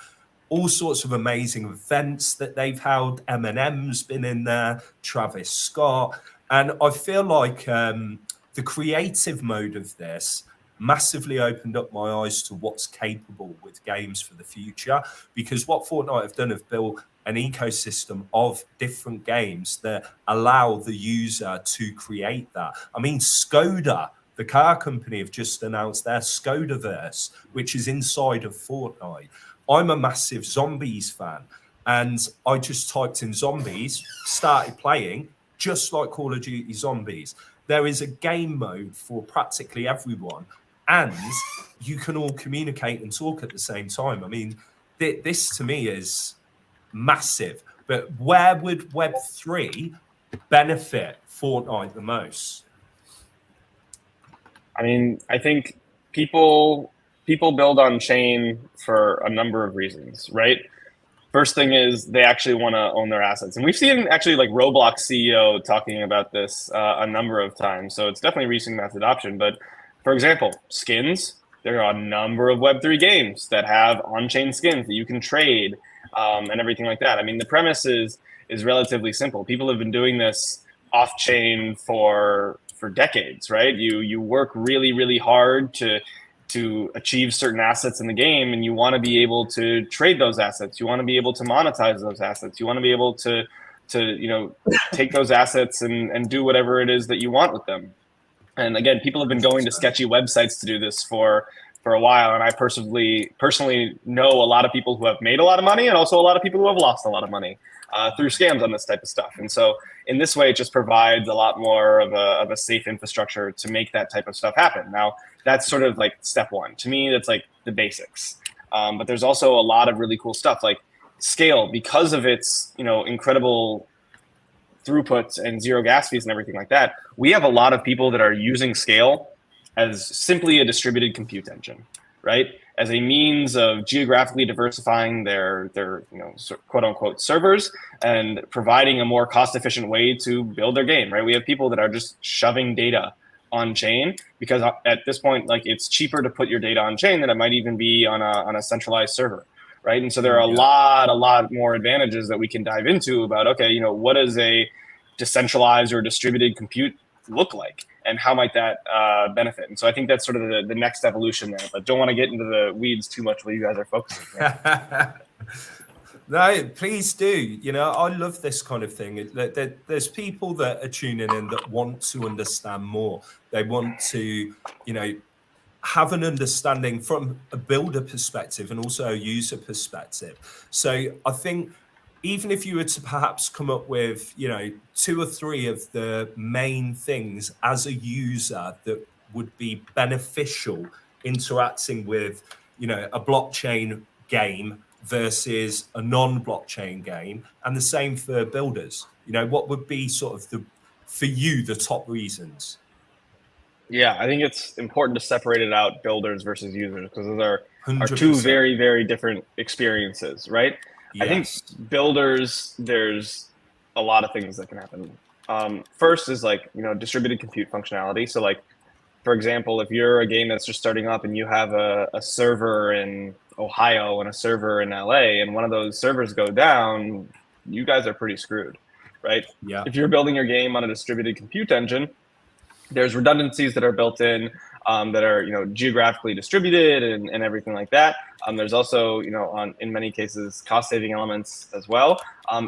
all sorts of amazing events that they've held. Eminem's been in there, Travis Scott. And I feel like the creative mode of this massively opened up my eyes to what's capable with games for the future. Because what Fortnite have done, have built an ecosystem of different games that allow the user to create that. I mean, Skoda, the car company, have just announced their Skodaverse, which is inside of Fortnite. I'm a massive Zombies fan, and I just typed in Zombies, started playing, just like Call of Duty Zombies. There is a game mode for practically everyone, and you can all communicate and talk at the same time. I mean, this to me is massive. But where would Web3 benefit Fortnite the most? I mean, I think people build on chain for a number of reasons, right? First thing is they actually want to own their assets. And we've seen actually like Roblox CEO talking about this a number of times. So it's definitely reaching mass adoption. But for example, skins, there are a number of Web3 games that have on-chain skins that you can trade and everything like that. I mean, the premise is relatively simple. People have been doing this off-chain for decades, right? You work really, really hard to achieve certain assets in the game, and you want to be able to trade those assets. You want to be able to monetize those assets. You want to be able to you know, take those assets and do whatever it is that you want with them. And again, people have been going to sketchy websites to do this for a while. And I personally know a lot of people who have made a lot of money, and also a lot of people who have lost a lot of money through scams on this type of stuff. And so in this way, it just provides a lot more of a safe infrastructure to make that type of stuff happen. Now, that's sort of like step one. To me, that's like the basics. But there's also a lot of really cool stuff like SKALE, because of its incredible throughputs and zero gas fees and everything like that. We have a lot of people that are using SKALE as simply a distributed compute engine, right? As a means of geographically diversifying their quote unquote servers and providing a more cost efficient way to build their game, right? We have people that are just shoving data on chain because at this point, like, it's cheaper to put your data on chain than it might even be on a centralized server, right? And so there are a lot more advantages that we can dive into about, okay, what does a decentralized or distributed compute look like, and how might that benefit? And so I think that's sort of the next evolution there, but don't want to get into the weeds too much while you guys are focusing. Right? No, please do. I love this kind of thing. There's people that are tuning in that want to understand more. They want to, have an understanding from a builder perspective and also a user perspective. So I think even if you were to perhaps come up with, 2 or 3 of the main things as a user that would be beneficial interacting with, a blockchain game versus a non-blockchain game, and the same for builders, what would be sort of for you, the top reasons? Yeah, I think it's important to separate it out, builders versus users, because those are 100%. 2 very, very different experiences, right? Yes. I think builders, there's a lot of things that can happen. First is distributed compute functionality. So for example, if you're a game that's just starting up and you have a server in Ohio and a server in LA, and one of those servers go down, you guys are pretty screwed, right? Yeah. If you're building your game on a distributed compute engine, there's redundancies that are built in that are geographically distributed and everything like that. There's also in many cases cost saving elements as well.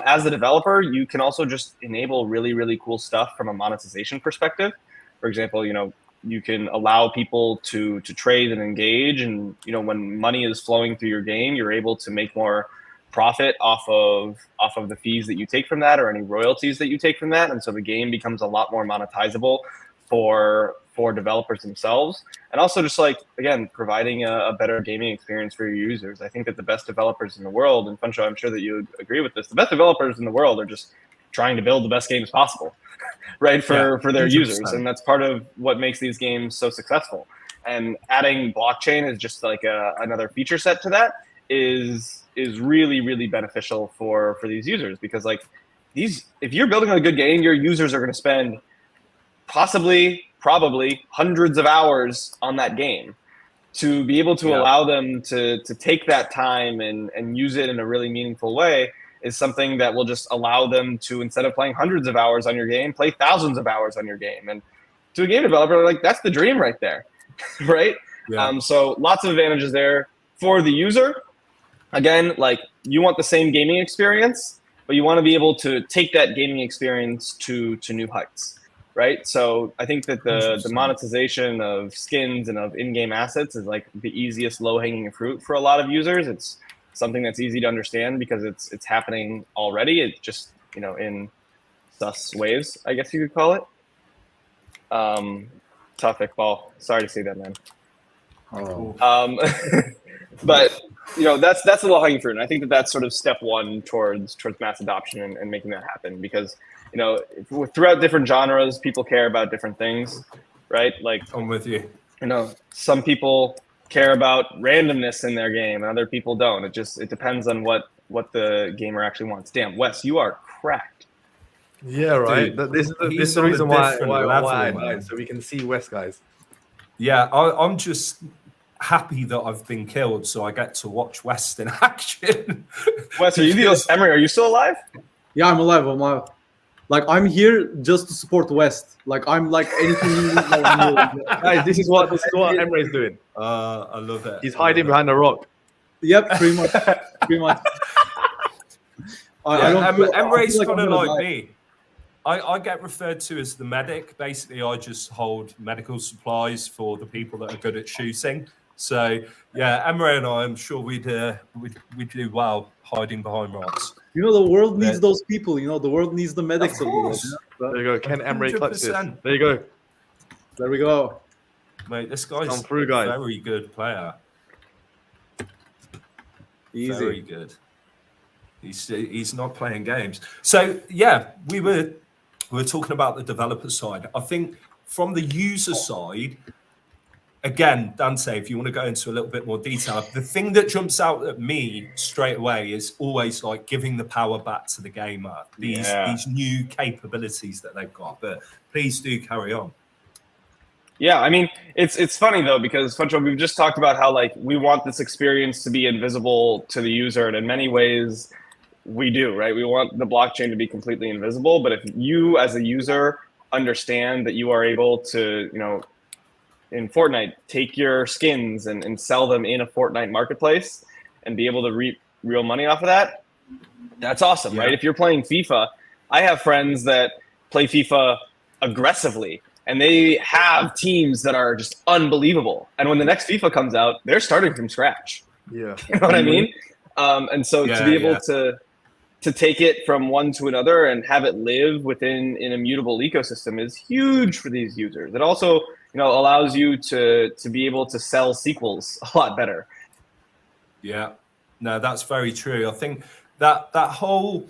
As a developer, you can also just enable really, really cool stuff from a monetization perspective. For example, you can allow people to trade and engage, and when money is flowing through your game, you're able to make more profit off of the fees that you take from that or any royalties that you take from that, and so the game becomes a lot more monetizable for developers themselves, and also just again, providing a better gaming experience for your users. I think that the best developers in the world, and Funcho, I'm sure that you agree with this, the best developers in the world are just trying to build the best games possible, right, for their 100%. Users, and that's part of what makes these games so successful. And adding blockchain is just another feature set to that is really, really beneficial for these users, because if you're building a good game, your users are going to spend probably hundreds of hours on that game. To be able to allow them to take that time and use it in a really meaningful way is something that will just allow them to, instead of playing hundreds of hours on your game, play thousands of hours on your game. And to a game developer, that's the dream right there, right? Yeah. So lots of advantages there for the user. Again, you want the same gaming experience, but you want to be able to take that gaming experience to new heights. Right. So I think that the monetization of skins and of in-game assets is the easiest low-hanging fruit for a lot of users. It's something that's easy to understand because it's happening already. It's just, in sus waves, I guess you could call it. Tough Iqbal. Sorry to see that, man. But that's the low-hanging fruit. And I think that that's sort of step 1 towards mass adoption and making that happen, because throughout different genres, people care about different things, right? I'm with you. Some people care about randomness in their game, and other people don't. It depends on what the gamer actually wants. Damn, Wes, you are cracked. Yeah, right. Dude, this is the reason why I died, so we can see Wes, guys. Yeah, I'm just happy that I've been killed, so I get to watch West in action. Wes, Emery, are you still alive? Yeah, I'm alive. I'm here just to support West. I'm anything you need. Guys, this is what Emre is doing. I love it. He's hiding behind a rock. Yep, pretty much. Emre's kind of like me. I get referred to as the medic. Basically, I just hold medical supplies for the people that are good at shooting. So yeah, Emre and I'm sure we'd do well hiding behind rocks. The world needs those people. The world needs the medics. Of course. There you go. Can Emre clutch this? 100%. There you go. There we go. Mate, this guy's Come through, guys. a very good player. Easy. Very good. He's not playing games. So yeah, we were talking about the developer side. I think from the user side, again, Dante, if you want to go into a little bit more detail, the thing that jumps out at me straight away is always like giving the power back to the gamer. These new capabilities that they've got. But please do carry on. Yeah, I mean, it's funny though, because Funcho, we've just talked about how like we want this experience to be invisible to the user, and in many ways we do, right? We want the blockchain to be completely invisible, but if you as a user understand that you are able to, you know, in Fortnite, take your skins and sell them in a Fortnite marketplace and be able to reap real money off of that, that's awesome, right? If you're playing FIFA, I have friends that play FIFA aggressively, and they have teams that are just unbelievable. And when the next FIFA comes out, they're starting from scratch. Yeah. You know what I mean? And so to be able to take it from one to another and have it live within an immutable ecosystem is huge for these users. It also, you know, allows you to be able to sell sequels a lot better. Yeah, no, that's very true. I think that whole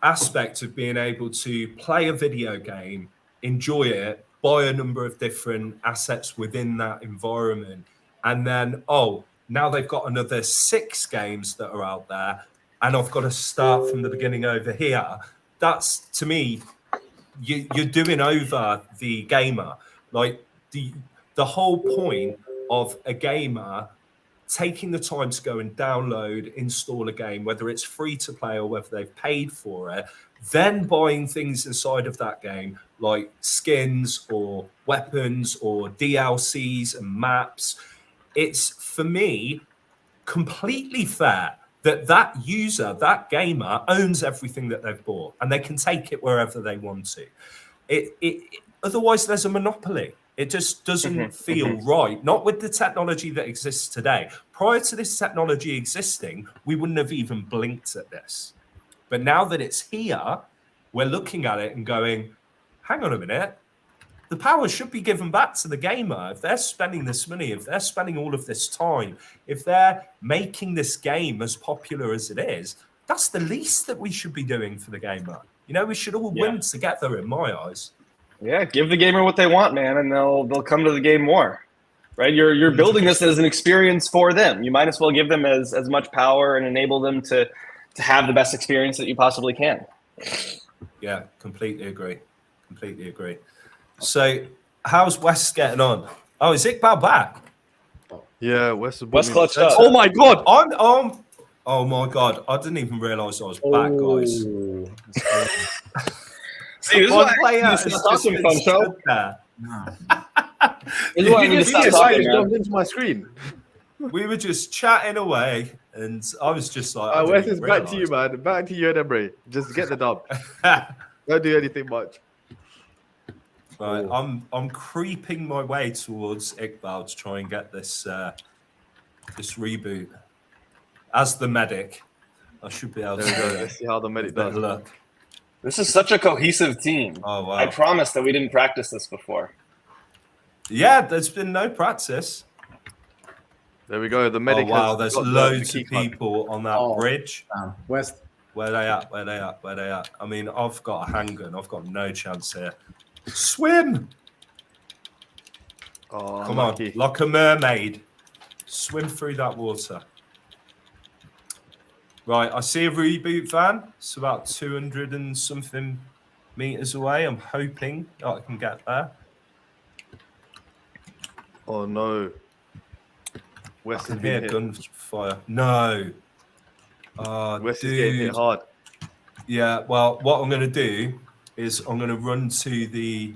aspect of being able to play a video game, enjoy it, buy a number of different assets within that environment, and then, oh, now they've got another 6 games that are out there, and I've got to start from the beginning over here. That's, to me, you're doing over the gamer. Like the whole point of a gamer taking the time to go and download, install a game, whether it's free to play or whether they've paid for it, then buying things inside of that game like skins or weapons or DLCs and maps. It's, for me, completely fair that user, that gamer, owns everything that they've bought and they can take it wherever they want to. Otherwise, there's a monopoly. It just doesn't feel right. Not with the technology that exists today. Prior to this technology existing, we wouldn't have even blinked at this. But now that it's here, we're looking at it and going, hang on a minute. The power should be given back to the gamer. If they're spending this money, if they're spending all of this time, if they're making this game as popular as it is, that's the least that we should be doing for the gamer. You know, we should all win together in my eyes. Yeah, give the gamer what they want, man, and they'll come to the game more. Right? You're building this as an experience for them. You might as well give them as much power and enable them to have the best experience that you possibly can. Yeah, completely agree. Completely agree. So, how's Wes getting on? Oh, is Iqbal back? Yeah, Wes clutched up. Oh my god! Oh my god! I didn't even realise I was back, guys. See, this is why I need to stop talking, Funcho. This is why I need to stop talking, man. Into my screen. We were just chatting away, and I was just like, Wes is back to you, man. Back to you and Emre. Just get the dub. Don't do anything much. Right, I'm creeping my way towards Iqbal to try and get this this reboot. As the medic, I should be able to go. Let's see how the medic does. Look. This is such a cohesive team. Oh wow! I promise that we didn't practice this before. Yeah, there's been no practice. There we go. The medic. Oh wow! There's loads of people on that bridge. West. Where they at? Where they at? Where they at? I mean, I've got a handgun. I've got no chance here. Swim! Oh, come on, like a mermaid. Swim through that water. Right, I see a reboot van. It's about 200 and something meters away. I'm hoping that I can get there. Oh no. I can hear gunfire. No. West is getting hit hard. Yeah, well, what I'm going to do is I'm going to run to the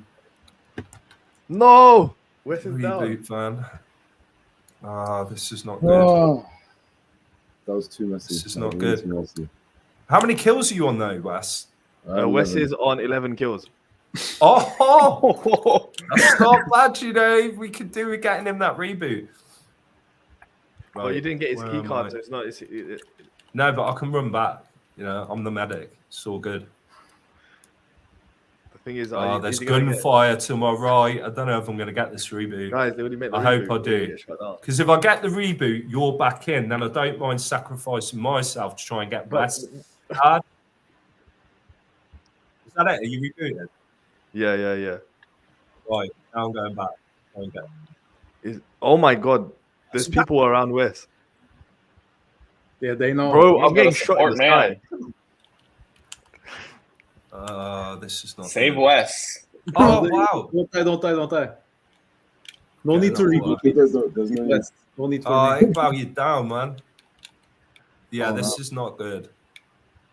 No! West is reboot down. van. This is not good. That was too messy. This is not good. How many kills are you on though, Wes? Wes is on 11 kills. Oh, that's not bad, you know. We could do with getting him that reboot. Right. Well, you didn't get his key card, so it's not. No, but I can run back. You know, I'm the medic. It's all good. The thing is, There's gunfire to my right. I don't know if I'm going to get this reboot. Guys, they already made the I reboot. hope I do. Because if I get the reboot, you're back in, then I don't mind sacrificing myself to try and get West. Is that it? Are you rebooting? Yeah. Right, now I'm going back. Okay. Oh my god, there's people around West. Yeah, they know. Bro, I'm getting shot in the sky. This is not Save good. Wes. Oh wow! Don't die. No Yeah, need to not reboot. There's no need. No need for Oh, reboot. it bow you down, man. Yeah, Oh, this no. is not good.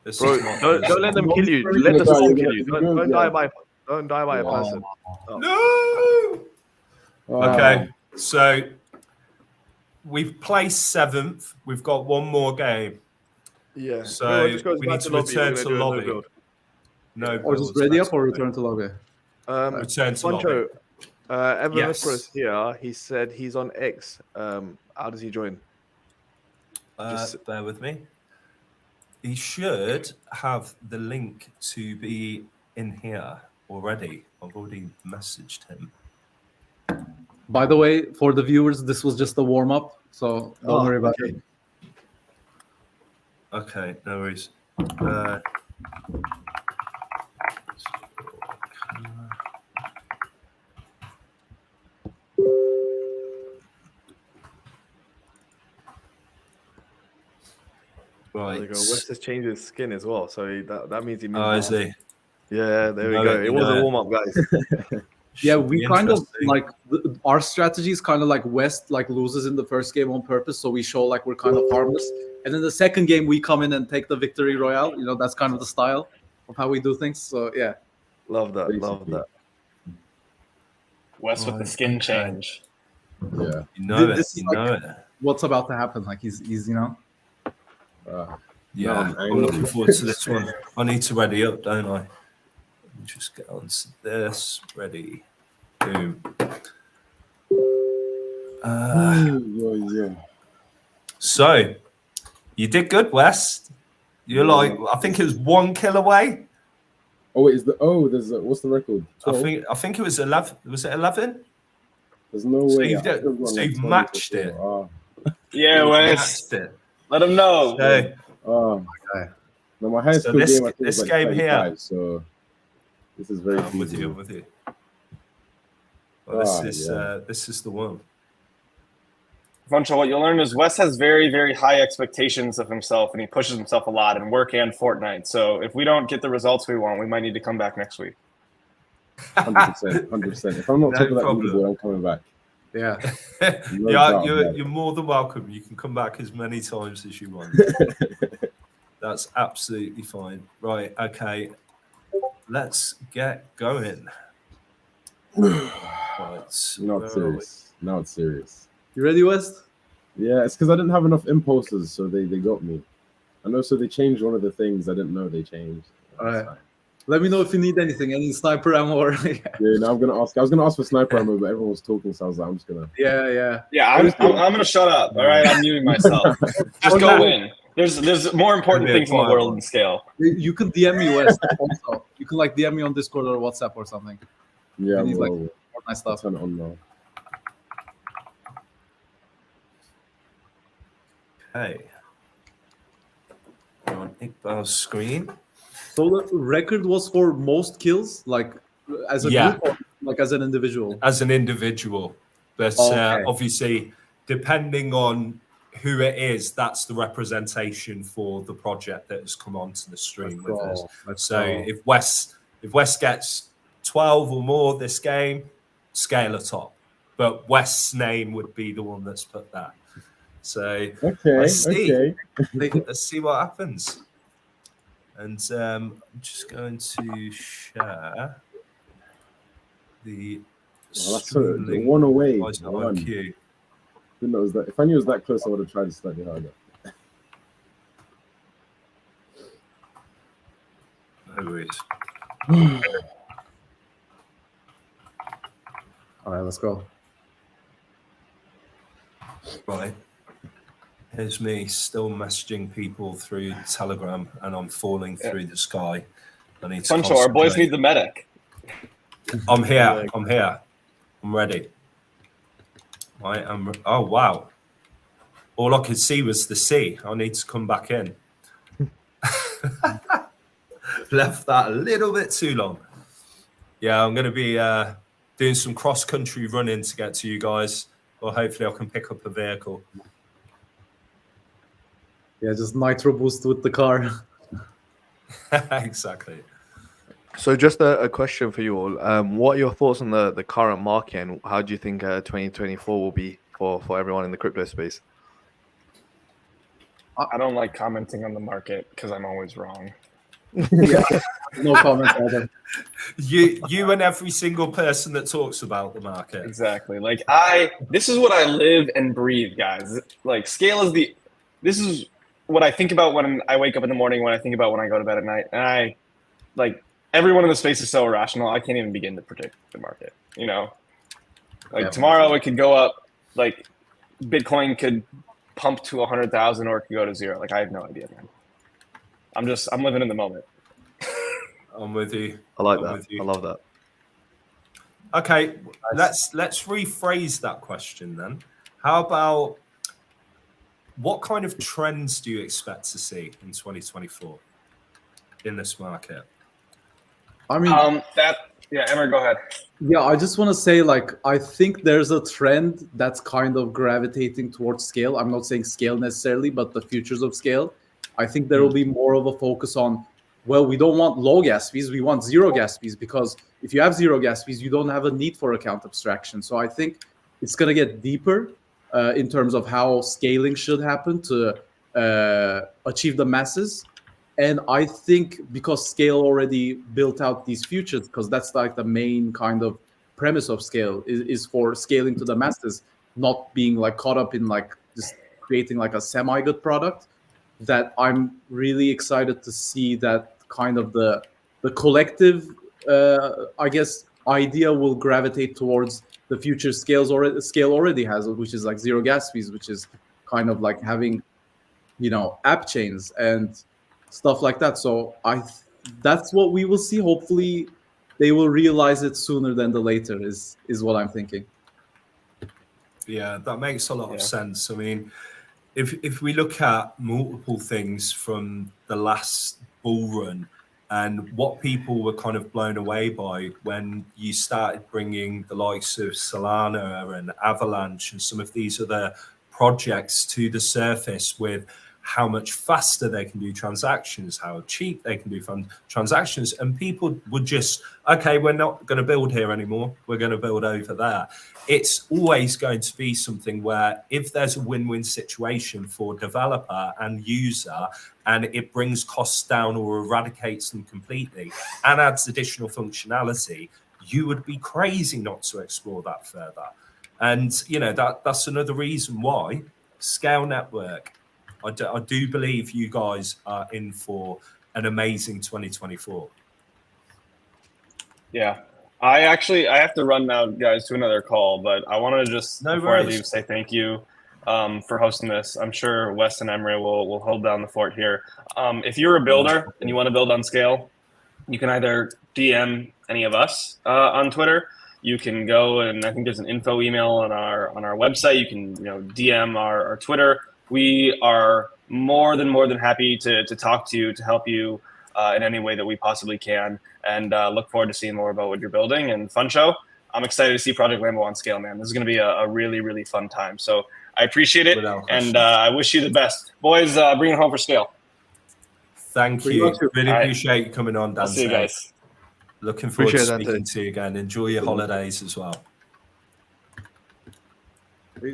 This Bro, is not good. don't let them kill you. You're Let the gonna storm die, kill you're you. gonna- Don't die by a Yeah. person. No. Ah, Okay, so we've placed 7th. We've got one more game. Yeah. So Everyone just goes we back need to to lobby. We're return gonna to do a no lobby. build. No, Or just builds, ready that's up or great. return to lobby. Return to lobby. Poncho, Evan Yes. Whisperers here. He said he's on X. How does he join? Bear with me. He should have the link to be in here already. I've already messaged him. By the way, for the viewers, this was just a warm up, so don't worry about it. Okay, no worries. There Right. we go. West has changed his skin as well, so that means he moved. Oh, is he? Yeah, there we No, go. you It was know a it. warm up, guys. Yeah, Should we be kind of interesting. like our strategy is kind of like West like loses in the first game on purpose, so we show like we're kind of harmless, and then the second game we come in and take the victory royale. You know, that's kind of the style of how we do things. So yeah, Love that. Love Basically. that. Wes with the skin change. yeah. You know This it. is You know it. what's about to happen? Like he's you know. Yeah, I'm I'm angry. looking forward to this one. I need to ready up, don't I? Let me just get on to this. Ready. Boom. Yeah. So, you did good, West. You're like, I think it was 1 kill away. Oh wait, there's what's the record? 12? I think it was 11. Was it 11? There's no So way. you've I could've gone, so like, you've 20 matched for it. sure. Yeah, You Wes. matched it. Let him know. So, No, my highest So score this- game I think this was like game here- 35, so this is very I'm with you. feasible. I'm with you. Well, this is the one. Funcho, what you'll learn is Wes has very, very high expectations of himself, and he pushes himself a lot in work and Fortnite. So if we don't get the results we want, we might need to come back next week. 100%, 100%. If I'm not No top of that problem. leaderboard, I'm coming back. Yeah, No Yeah, doubt about you're more than welcome. You can come back as many times as you want. That's absolutely fine. Right, okay. Let's get going. Right. Now it's where are we? serious. Now it's serious. you ready, West? Yeah, it's because I didn't have enough impulses, so they got me. I know, so they changed one of the things I didn't know they changed. All right. Let me know if you need anything, any sniper ammo or Yeah, now I'm gonna ask. I was gonna ask for sniper ammo, but everyone was talking, so I was like, I'm just gonna. yeah. Yeah, I'm gonna shut up. All right, I'm muting myself. Just go in. There's more important Maybe a things in the quiet world one. than scale. You can DM me, West. Also, you can like DM me on Discord or WhatsApp or something. Yeah, You need, like, well, More nice I'll stuff. turn it on now. Okay. On Iqbal's screen. So the record was for most kills, like as a Yeah. group, or like as an individual. As an individual. But Okay. obviously, depending on who it is, that's the representation for the project that has come onto the stream with us. So if West gets 12 or more this game, scale a top. But West's name would be the one that's put that. So Okay, Let's see. okay. let's see what happens. And I'm just going to share the Well, that's stream the link. one away. Why is it on One. queue? Didn't know it was that. If I knew it was that close, I would have tried to slightly harder. No worries. All right, let's go. Right. Here's me still messaging people through Telegram, and I'm falling through the sky. I need to Funcho, our boys concentrate. need the medic. I'm here. I'm here. I'm ready. I am. Oh wow! All I could see was the sea. I need to come back in. Left that a little bit too long. Yeah, I'm going to be doing some cross-country running to get to you guys, or hopefully I can pick up a vehicle. Yeah, just nitro boost with the car. Exactly. So just a question for you all. What are your thoughts on the current market, and how do you think 2024 will be for everyone in the crypto space? I don't like commenting on the market because I'm always wrong. Yeah, no comments either. You and every single person that talks about the market. Exactly. Like this is what I live and breathe, guys. Like Scale is this is what I think about when I wake up in the morning, when I think about when I go to bed at night. And everyone in the space is so irrational. I can't even begin to predict the market. Tomorrow it could go up, like Bitcoin could pump to 100,000 or it could go to zero. Like I have no idea, man. I'm living in the moment. I'm with you. I like that. I love that. Okay, let's rephrase that question then. How about what kind of trends do you expect to see in 2024 in this market? I mean, Emmer, go ahead. yeah, I just want to say, I think there's a trend that's kind of gravitating towards Scale. I'm not saying Scale necessarily, but the futures of Scale. I think there will be more of a focus on, well, we don't want low gas fees, we want zero gas fees, because if you have zero gas fees, you don't have a need for account abstraction. So I think it's going to get deeper in terms of how scaling should happen to achieve the masses. And I think because Scale already built out these futures, because that's like the main kind of premise of Scale is for scaling to the masses, not being like caught up in like just creating like a semi-good product, that I'm really excited to see that kind of the collective, I guess, idea will gravitate towards the future Scale already has, which is like zero gas fees, which is kind of like having, app chains and stuff like that. So that's what we will see. Hopefully they will realize it sooner than the later is what I'm thinking. Yeah, that makes a lot of sense. I mean, if we look at multiple things from the last bull run and what people were kind of blown away by when you started bringing the likes of Solana and Avalanche and some of these other projects to the surface with how much faster they can do transactions, how cheap they can do transactions. And people would just, okay, we're not going to build here anymore. We're going to build over there. It's always going to be something where if there's a win-win situation for developer and user, and it brings costs down or eradicates them completely and adds additional functionality, you would be crazy not to explore that further. And, that's another reason why Scale Network, I do believe you guys are in for an amazing 2024. Yeah. I have to run now, guys, to another call, but I want to just, before I leave, say thank you for hosting this. I'm sure Wes and Emre will hold down the fort here. If you're a builder and you want to build on Scale, you can either DM any of us on Twitter. You can go, and I think there's an info email on our website. You can DM our Twitter. We are more than happy to talk to you, to help you in any way that we possibly can, and look forward to seeing more about what you're building. And fun show. I'm excited to see Project Lambo on Scale, man. This is going to be a really, really fun time. So I appreciate it, and I wish you the best. Boys, bring it home for Scale. Thank you. Really appreciate you coming on, Dante. I'll see you guys. Looking forward to speaking to you again. Enjoy your holidays as well.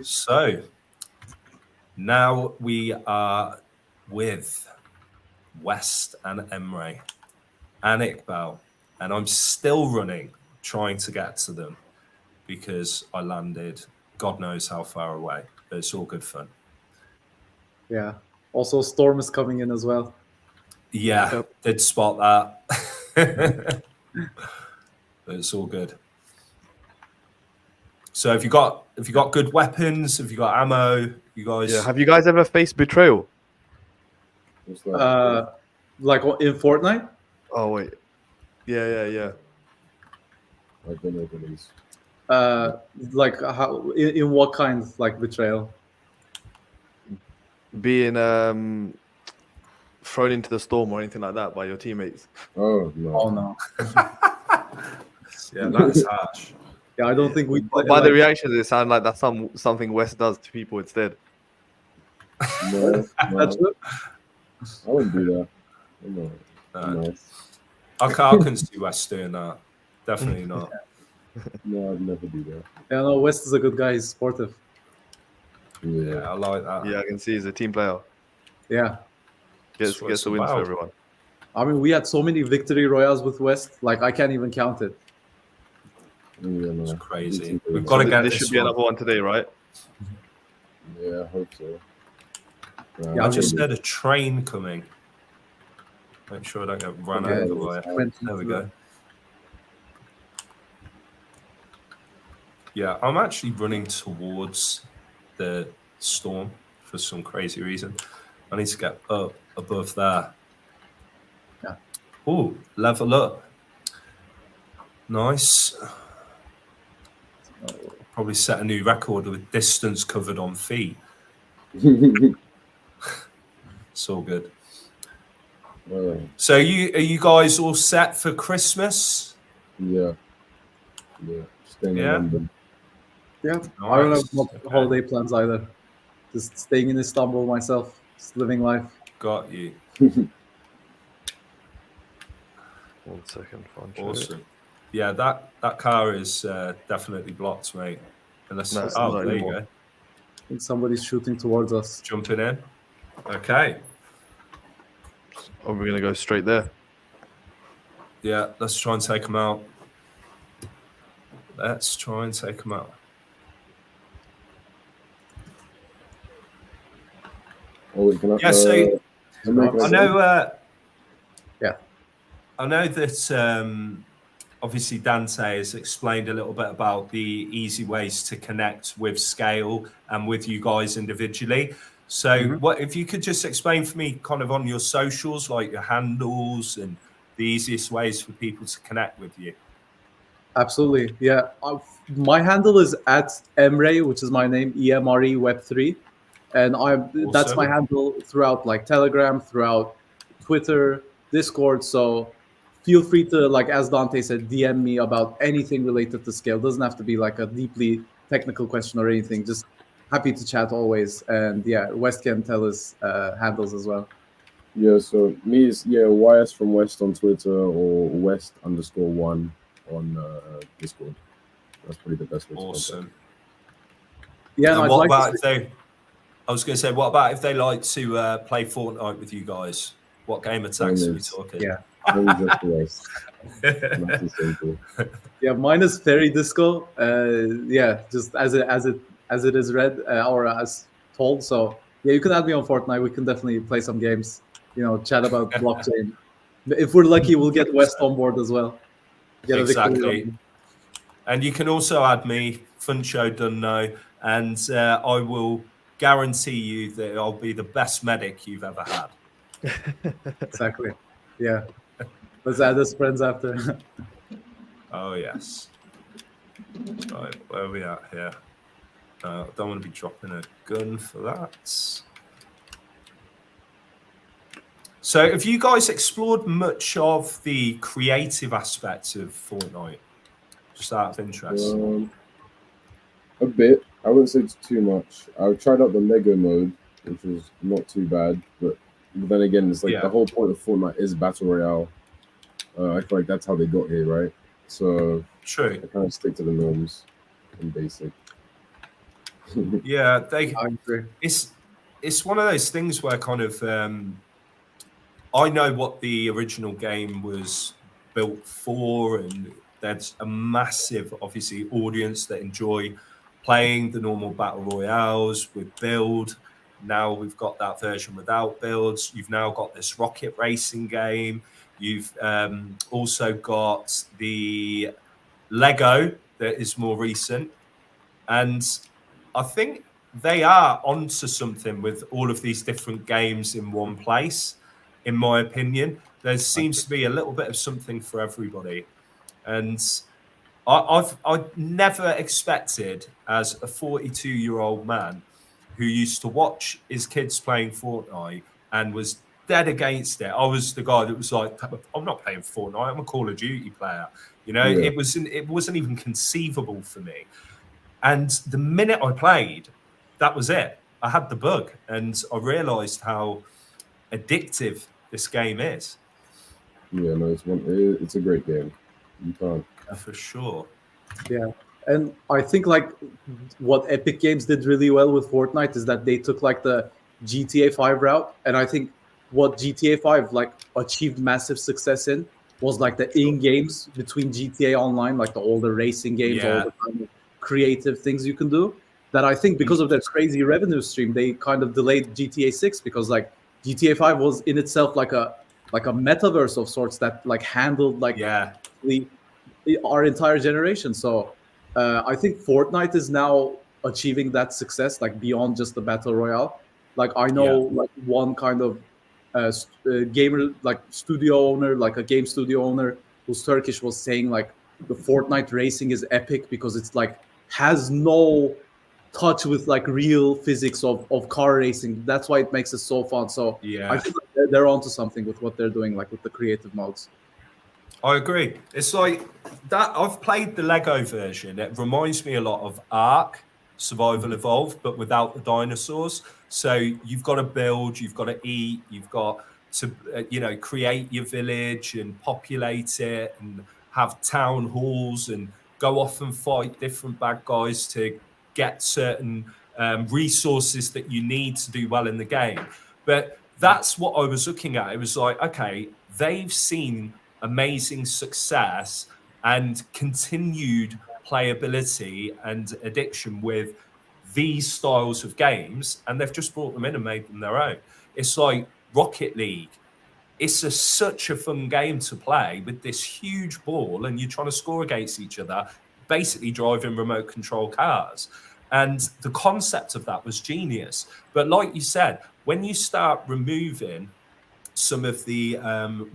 So now we are with West and Emre and Iqbal, and I'm still running, trying to get to them because I landed God knows how far away, but it's all good fun. Yeah. Also, storm is coming in as well. Yeah, did spot that. But it's all good. So have you got good weapons? Have you got ammo? You guys? Yeah. Have you guys ever faced betrayal? Like in Fortnite? Oh wait. Yeah. I don't know what it is. Like how in what kind like betrayal? Being thrown into the storm or anything like that by your teammates. Oh no. Oh no. Yeah, that's harsh. Yeah, I don't think we. But by the reactions, it sounds like that's something West does to people instead. No, That's no, it. I wouldn't do that. No, No. nice. I couldn't see West doing that. Definitely not. No, I'd never do that. Yeah, no, West is a good guy. He's supportive. Yeah, Yeah. I like that. Yeah, I can see he's a team player. Yeah. Gets what it's the wins for about. everyone. I mean, we had so many victory royales with West. Like I can't even count it. Yeah, no. It's crazy. It's We've got to So get this this should be one. another one today, right? Yeah, I hope so. Yeah, I just heard a train coming. Make sure I don't get run Okay. over by it. There we go. Yeah, I'm actually running towards the storm for some crazy reason. I need to get up above there. Yeah. Oh, level up. Nice. Probably set a new record with distance covered on feet. It's all good. So are you guys all set for Christmas? Yeah. Staying in Yeah? London. Yeah. I don't have Nice. holiday plans either. Just staying in Istanbul myself, just living life. Got you. 1 second. Awesome. Yeah, that car is definitely blocked, mate. Unless No, it's oh, not there anymore. you go. I think somebody's shooting towards us. Jumping in. Okay. Are we gonna go straight there? Yeah, let's try and take them out. Let's try and take them out. Oh, wait, can I? Yeah, so I know. Yeah. I know that obviously Dante has explained a little bit about the easy ways to connect with SKALE and with you guys individually. So, what if you could just explain for me, kind of on your socials, like your handles and the easiest ways for people to connect with you? Absolutely. Yeah. My handle is at Emre, which is my name, EMRE Web3. And that's my handle throughout like Telegram, throughout Twitter, Discord. So feel free to, like as Dante said, DM me about anything related to SKALE. Doesn't have to be like a deeply technical question or anything. Just happy to chat always. And yeah, West can tell his handles as well. Yeah, so me is YS from West on Twitter or West_1 on Discord. That's probably the best way to contact. Awesome. Yeah, And I'd what like about to if they? I was going to say, what about if they like to play Fortnite with you guys? What game attacks are we talking? Yeah. Only just West. Nice and simple. Yeah, mine is Fairy Disco. Yeah, just as it is read or as told. So yeah, you can add me on Fortnite. We can definitely play some games. You know, chat about blockchain. If we're lucky, we'll get West on board as well. Get a victory Exactly. run. And you can also add me, Funcho Dunno, and I will guarantee you that I'll be the best medic you've ever had. Exactly. Yeah. Let's add as friends after. Oh, yes. Right, where are we at here? I don't want to be dropping a gun for that. So have you guys explored much of the creative aspects of Fortnite? Just out of interest. A bit. I wouldn't say it's too much. I tried out the Lego mode, which was not too bad, but then again, it's like the whole point of Fortnite is Battle Royale. I feel like that's how they got here, right? So true. I kind of stick to the norms and basic. Yeah, I agree. it's one of those things where kind of I know what the original game was built for, and there's a massive, obviously, audience that enjoy playing the normal battle royales with build. Now we've got that version without builds. You've now got this rocket racing game. You've also got the Lego that is more recent. And I think they are onto something with all of these different games in one place, in my opinion. There seems to be a little bit of something for everybody. And I never expected, as a 42-year-old man who used to watch his kids playing Fortnite and was dead against it. I was the guy that was like, I'm not playing Fortnite. I'm a Call of Duty player. You know, Yeah. it wasn't even conceivable for me. And the minute I played, that was it. I had the bug, and I realised how addictive this game is. Yeah, no, it's a great game. You can't. For sure. Yeah, and I think like what Epic Games did really well with Fortnite is that they took like the GTA 5 route, and I think what GTA 5 like achieved massive success in was like the in games between GTA Online, like all the racing games, all Yeah. the kind of creative things you can do. That I think because of their crazy revenue stream, they kind of delayed GTA 6 because like GTA 5 was in itself like a metaverse of sorts that like handled like Yeah. our entire generation. So I think Fortnite is now achieving that success, like beyond just the battle royale. Like I know, like one kind of gamer, like studio owner, like a game studio owner who's Turkish, was saying like the Fortnite racing is epic because it's like has no touch with like real physics of car racing. That's why it makes it so fun. So Yeah. I think they're onto something with what they're doing, like with the creative modes. I agree. It's like that. I've played the Lego version. It reminds me a lot of Ark, Survival Evolved, but without the dinosaurs. So you've got to build, you've got to eat, you've got to, create your village and populate it and have town halls and go off and fight different bad guys to get certain resources that you need to do well in the game. But that's what I was looking at. It was like, okay, they've seen amazing success and continued playability and addiction with these styles of games, and they've just brought them in and made them their own. It's like Rocket League. It's such a fun game to play with this huge ball, and you're trying to score against each other, basically driving remote control cars. And the concept of that was genius. But like you said, when you start removing some of the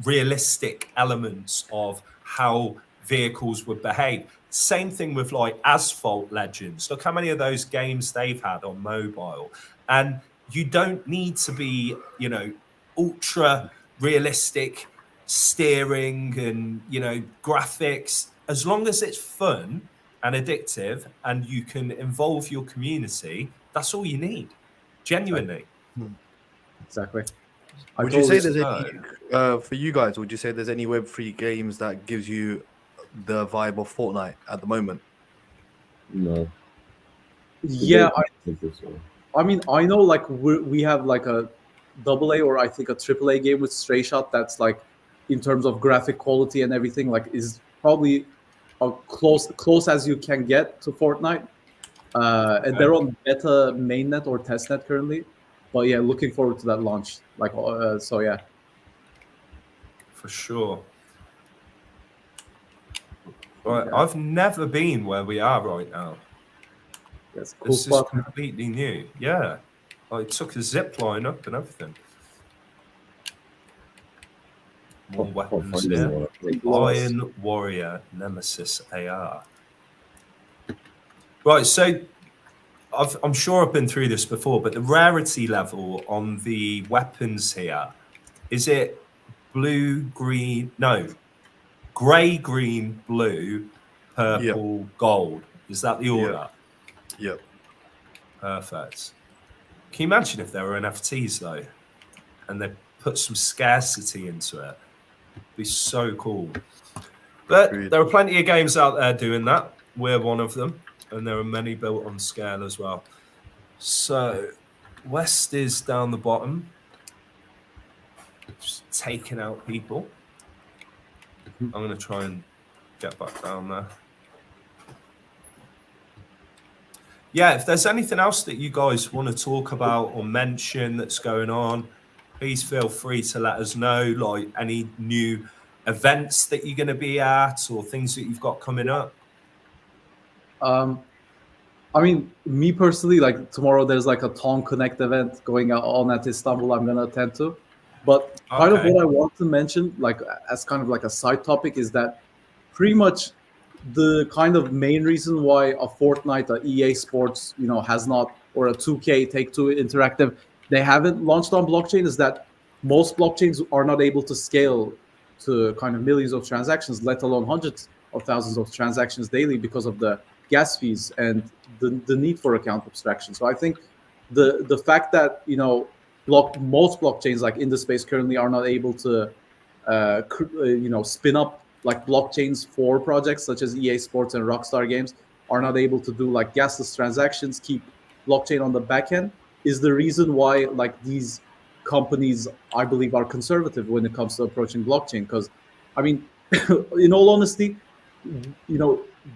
realistic elements of how vehicles would behave. Same thing with like Asphalt Legends. Look how many of those games they've had on mobile. And you don't need to be, ultra realistic steering and, graphics. As long as it's fun and addictive and you can involve your community, that's all you need. Genuinely. Exactly. Would you say there's any, for you guys, would you say there's any Web3 games that gives you the vibe of Fortnite at the moment? No. Yeah, I mean, I know like we have like a AA or I think a AAA game with Stray Shot that's like, in terms of graphic quality and everything, like is probably close as you can get to Fortnite. And they're on beta mainnet or testnet currently. But yeah, looking forward to that launch. Like, so yeah. For sure. Right, okay. I've never been where we are right now. That's cool. This is completely new. Yeah, I took a zip line up and everything. More weapons here. Iron Warrior Nemesis AR. Right, so I'm sure I've been through this before, but the rarity level on the weapons here, is it blue, green? No, gray, green, blue, purple, gold. Is that the order? Yep. Perfect. Can you imagine if there were NFTs though, and they put some scarcity into it? It'd be so cool. But there are plenty of games out there doing that. We're one of them. And there are many built on Scale as well. So West is down the bottom, just taking out people. I'm going to try and get back down there. Yeah, if there's anything else that you guys want to talk about or mention that's going on, please feel free to let us know, like any new events that you're going to be at or things that you've got coming up. I mean, me personally, like tomorrow there's like a Town Connect event going on at Istanbul I'm going to attend to. But kind of what I want to mention, like as kind of like a side topic, is that pretty much the kind of main reason why a Fortnite, a EA Sports, has not, or a 2K, Take-Two Interactive, they haven't launched on blockchain is that most blockchains are not able to scale to kind of millions of transactions, let alone hundreds of thousands of transactions daily because of the gas fees and the need for account abstraction. So I think the fact that most blockchains like in the space currently are not able to spin up like blockchains for projects such as EA Sports and Rockstar Games are not able to do like gasless transactions, keep blockchain on the back end, is the reason why like these companies, I believe, are conservative when it comes to approaching blockchain. Because, I mean, in all honesty,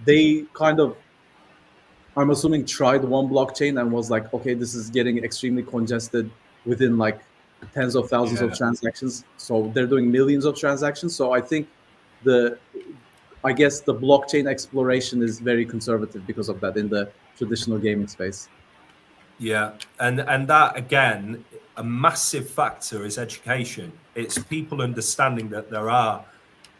they kind of, I'm assuming, tried one blockchain and was like, okay, this is getting extremely congested within like tens of thousands of transactions. So they're doing millions of transactions. So I think I guess the blockchain exploration is very conservative because of that in the traditional gaming space. Yeah, and that again, a massive factor is education. It's people understanding that there are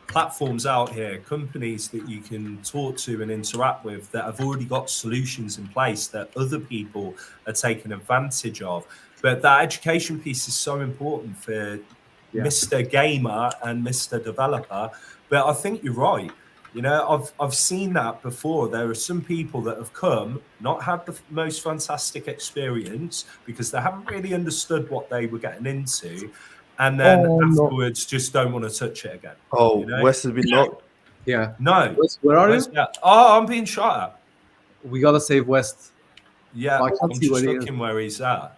platforms out here, companies that you can talk to and interact with that have already got solutions in place that other people are taking advantage of. But that education piece is so important for Mr. Gamer and Mr. Developer. But I think you're right. I've seen that before. There are some people that have come, not had the most fantastic experience because they haven't really understood what they were getting into, and then afterwards just don't want to touch it again. Oh, West has been knocked. Yeah. No. West, where are you? Yeah. Oh, I'm being shot at. We gotta save West. Yeah, I can't I'm see just where he looking is. where he's at.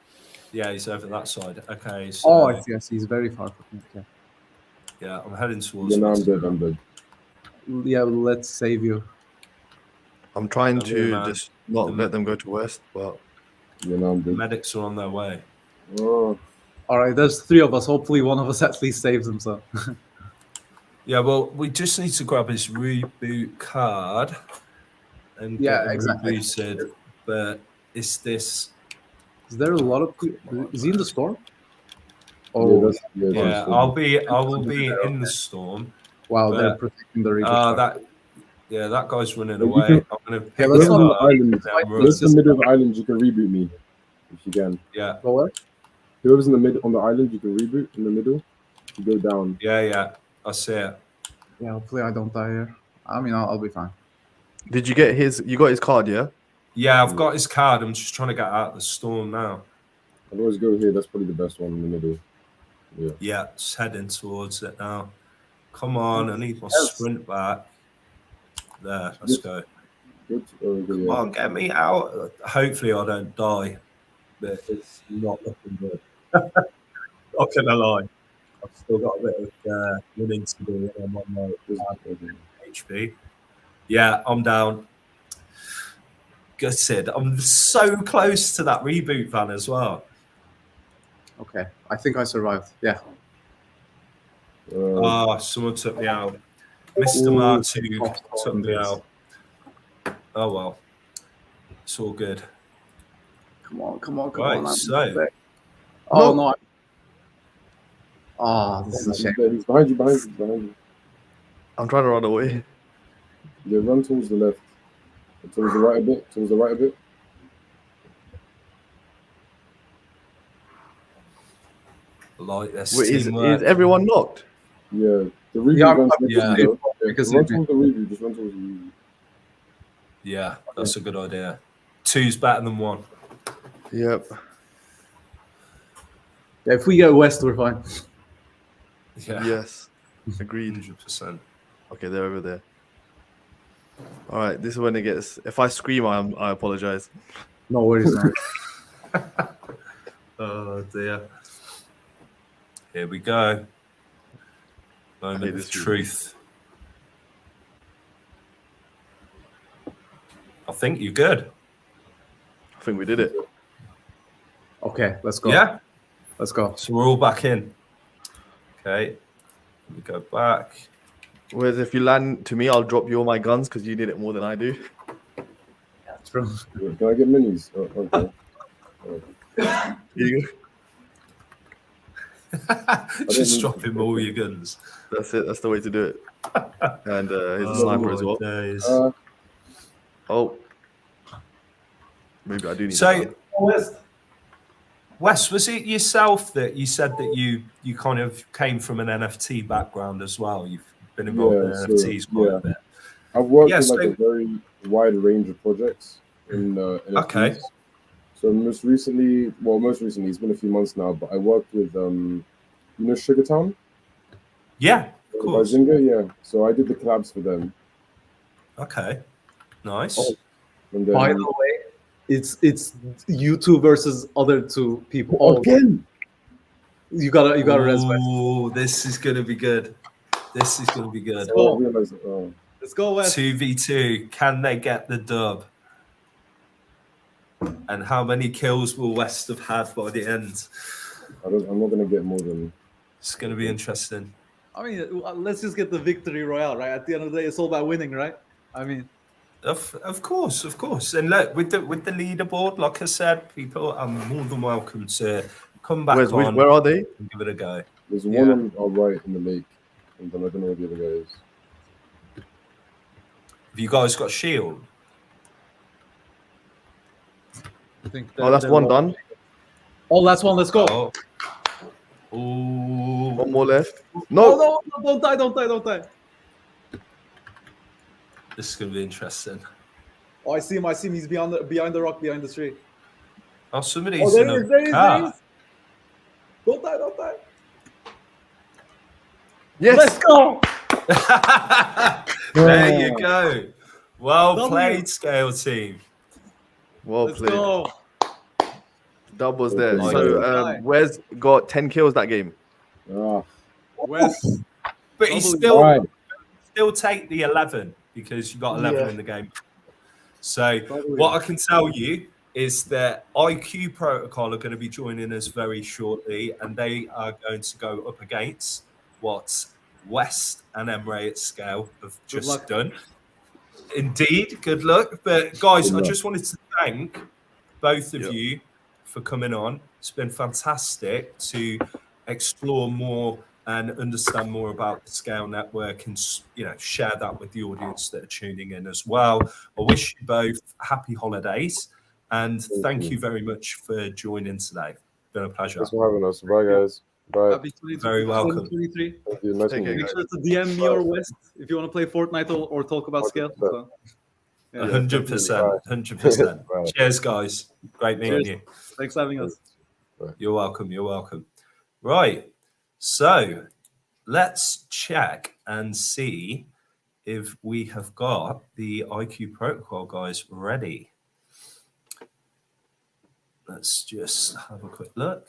Yeah, he's over that side. Okay. So, Oh, I see. He's very far from me. Okay. Yeah, I'm heading towards. Yeah, no, West. I'm dead. Yeah, let's save you. I'm trying Come here, to man. just not let them go to West, but Yeah, no, I'm dead. Medics are on their way. Oh, All right, there's three of us. Hopefully, one of us at least saves himself. Yeah, well, we just need to grab his reboot card and get him exactly. rebooted. But it's this. Is there a lot of people? Is he in the storm? yeah, Oh, Yeah, I will be in the storm. wow, but- they're protecting the reboot card. that guy's running you away. can- I'm gonna pick Yeah, him let's up on the and island. then run. Whoever's in the middle of the island, you can reboot me if you can. Yeah, Go where? Whoever's in the mid on the island, you can reboot in the middle. You go down. yeah. I see it. Yeah, hopefully I don't die here. I mean, I'll be fine. did you get his? You got his card, yeah? Yeah, I've got his card. I'm just trying to get out of the storm now. I'd always go here. That's probably the best one in the middle. Yeah. Yeah, just heading towards it now. Come on, I need my Yes. sprint back. There, let's go. Good. Good, Come yeah. on, get me out. Hopefully I don't die, but it's not looking good. Not gonna lie. I've still got a bit of running to do. I'm on my HP. Yeah, I'm down. Gutted. I'm so close to that reboot van as well. Okay, I think I survived. Yeah. Someone took me out. Mr. Ooh, Martu took me out. Oh well. It's all good. Come on. Right, I'm so- back. Oh no. This is a shame. He's behind you. I'm trying to run away. Yeah, run towards the left. Towards the right a bit. Like this. Wait, is teamwork. everyone knocked? Yeah. The reboot Yeah, runs yeah. next to you, though. Because Run towards the reboot. Just run towards the reboot. Yeah, that's a good idea. Two's better than one. Yep. Yeah, if we go west, we're fine. Yeah, Yes. Agreed. 100%. Okay, they're over there. All right, this is when it gets. If I scream, I apologize. No worries, man. Oh dear. Here we go. Moment of this truth. I think you're good. I think we did it. Okay, let's go. Yeah. Let's go. So we're all back in. Okay. Let me go back. Whereas if you land to me, I'll drop you all my guns because you did it more than I do. True. Can I get minis? Oh, okay. Here you go. Just drop him all your guns. That's it. That's the way to do it. And his sniper as well. Days. Oh, maybe I do need. So, Wes, was it yourself that you said that you kind of came from an NFT background as well? You've been involved in NFTs quite a bit. I've worked with like a very wide range of projects in NFTs. Okay. So most recently, it's been a few months now, but I worked with you know Sugartown? Yeah, of course. Yeah. So I did the collabs for them. Okay. Nice. And then, By the way, it's you two versus other two people. Again. You gotta res. Oh, this is gonna be good. This is gonna be good. Oh, I realized, Let's go, West. 2v2. Can they get the dub? And how many kills will West have had by the end? I'm not gonna get more than. It's gonna be interesting. I mean, let's just get the victory royale, right? At the end of the day, it's all about winning, right? I mean, of course. And look, with the leaderboard, like I said, people are more than welcome to come back on. Where are they? And give it a go. There's one on our right in the lake, and then I don't know where the other guy is. Have you guys got shield? I think that's one done. Oh, last one. Let's go. Oh. Ooh. One more left. No. No, don't die. This is gonna be interesting. Oh, I see him. He's behind the rock, behind the tree. Oh, somebody's Oh, in there he a car. is. Don't die. Yes. Let's go. There you go. Well W. played, Scale team. Well Let's played. go. Doubles there. Nice. So Wes got 10 kills that game. West. But he Double. still take the 11 because you got 11 Yeah. in the game. So what I can tell you is that IQ Protocol are going to be joining us very shortly, and they are going to go up against what West and Emre at Scale have just done. Indeed, good luck. But guys, I just wanted to thank both of you for coming on. It's been fantastic to explore more and understand more about the Scale Network, and share that with the audience that are tuning in as well. I wish you both happy holidays, and thank you very much for joining today. It's been a pleasure. Thanks for having us. Bye, guys. Bye. Happy 2023. Very welcome. 2023. Thank you. Nice meeting you. Make sure to DM me or West if you want to play Fortnite or talk about Scale. So, 100%. 100%. Right. Cheers, guys. Great meeting you. Thanks for having us. You're welcome. Right. So let's check and see if we have got the IQ Protocol guys ready. Let's just have a quick look.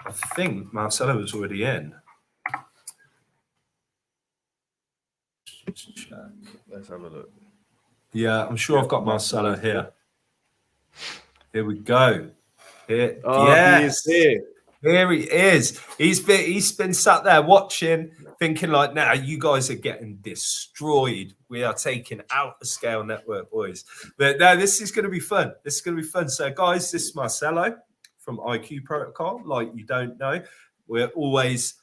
I think Marcelo was already in. Check. Let's have a look. Yeah, I'm sure I've got Marcelo here. Here we go. Here, Yes. he is here he is. He's been sat there watching, thinking like, "Now you guys are getting destroyed. We are taking out the Scale Network, boys." But no, this is going to be fun. So, guys, this is Marcelo from IQ Protocol. Like you don't know, we're always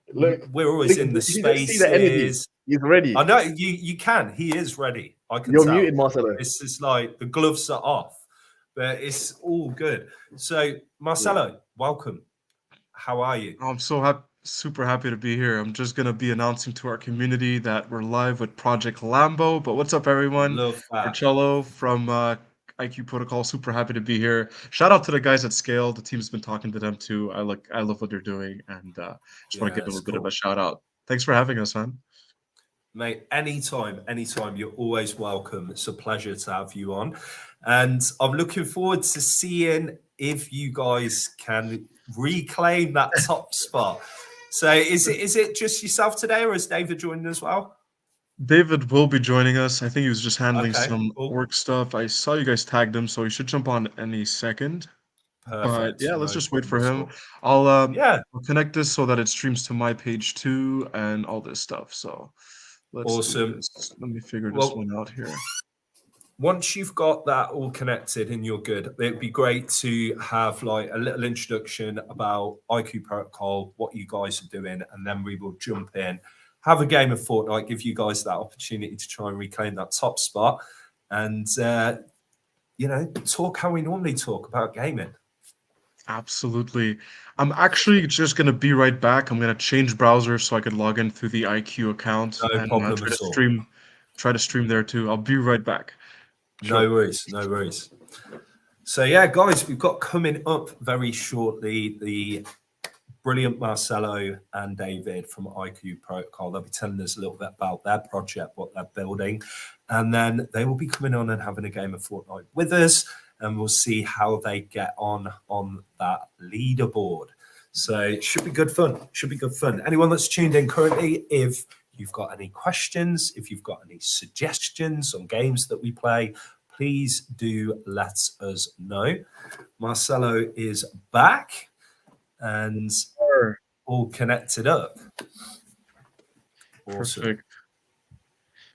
in the spaces. He's ready. I know you can. He is ready. I can. You're tell. muted, Marcelo. This is like the gloves are off, but it's all good. So, Marcelo, welcome. How are you? I'm super happy to be here. I'm just gonna be announcing to our community that we're live with Project Lambo. But what's up, everyone? Love that. Marcello from IQ Protocol. Super happy to be here. Shout out to the guys at Scale. The team's been talking to them too. I love what they're doing, and just want to give them a bit of a shout out. Thanks for having us, man. Mate, anytime, you're always welcome. It's a pleasure to have you on. And I'm looking forward to seeing if you guys can reclaim that top spot. So is it just yourself today, or is David joining as well? David will be joining us. I think he was just handling some cool. work stuff. I saw you guys tagged him, so he should jump on any second. Perfect. But yeah, let's No just wait for problem him. at all. I'll connect this so that it streams to my page too and all this stuff. So let's do Awesome. this. Let me figure this one out here. once you've got that all connected and you're good, it'd be great to have like a little introduction about IQ Protocol, what you guys are doing, and then we will jump in, have a game of Fortnite, give you guys that opportunity to try and reclaim that top spot, and talk how we normally talk about gaming. Absolutely. I'm actually just going to be right back. I'm going to change browser so I could log in through the IQ account No and problem try at to all. try to stream there too. I'll be right back. No worries, no worries. So yeah, guys, we've got coming up very shortly the brilliant Marcelo and David from IQ Protocol. They'll be telling us a little bit about their project, what they're building, and then they will be coming on and having a game of Fortnite with us, and we'll see how they get on that leaderboard. So it should be good fun. Should be good fun. Anyone that's tuned in currently, if you've got any questions, if you've got any suggestions on games that we play, please do let us know. Marcelo is back and all connected up. Awesome. Perfect.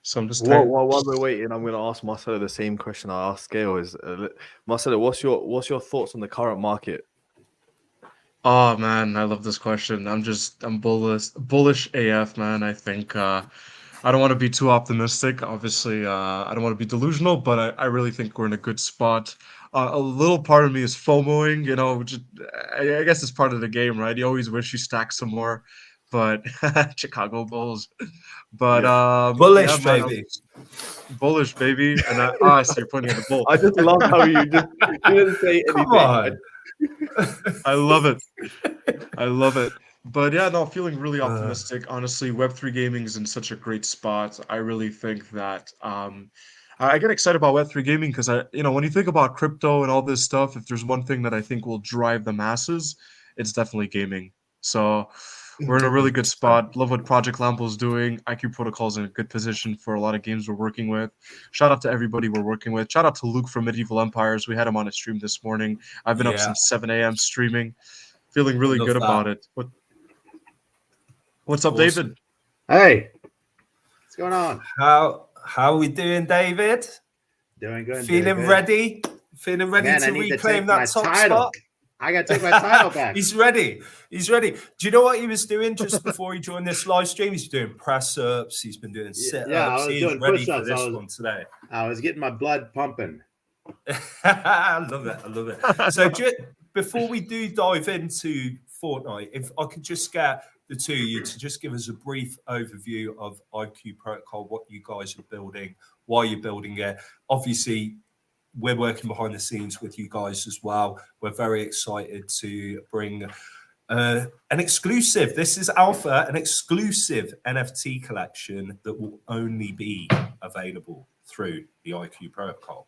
So I'm just while we're waiting, I'm going to ask Marcelo the same question I asked Scale. Is Marcelo, what's your thoughts on the current market? Oh man, I love this question. I'm bullish AF, man. I think I don't want to be too optimistic. Obviously, I don't want to be delusional, but I really think we're in a good spot. A little part of me is FOMOing, I guess it's part of the game, right? You always wish you stacked some more, but Chicago Bulls. But bullish, yeah, man, baby. Bullish, baby. And I see you're pointing at the bull. I just love how you didn't say anything. Come on. I love it. I love it. But yeah, no, feeling really optimistic. Honestly, Web3 gaming is in such a great spot. I really think that I get excited about Web3 gaming because when you think about crypto and all this stuff, if there's one thing that I think will drive the masses, it's definitely gaming. So we're in a really good spot. Love what Project Lambo is doing. IQ Protocol is in a good position for a lot of games we're working with. Shout out to everybody we're working with. Shout out to Luke from Medieval Empires. We had him on a stream this morning. I've been up since 7 a.m. streaming. Feeling really good about it. What's up, David? Hey, what's going on? How are we doing, David? Doing good. Feeling ready? Feeling ready to reclaim that top spot? I got to take my title back. He's ready. He's ready. Do you know what he was doing just before he joined this live stream? He's doing press ups. He's been doing sit ups. Yeah, I was He's doing ready push-ups. for this one today. I was getting my blood pumping. I love it. I love it. So before we do dive into Fortnite, if I could just get the two of you to just give us a brief overview of IQ Protocol, what you guys are building, why you're building it. Obviously, we're working behind the scenes with you guys as well. We're very excited to bring an exclusive. This is Alpha, an exclusive NFT collection that will only be available through the IQ Protocol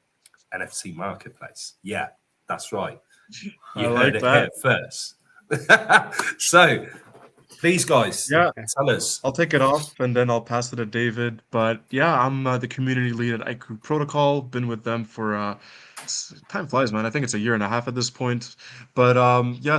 NFT marketplace. Yeah, that's right. You heard it here first. So, please, guys, tell us. I'll take it off and then I'll pass it to David. But yeah, I'm the community lead at IQ Protocol. Been with them for time flies, man. I think it's a year and a half at this point. But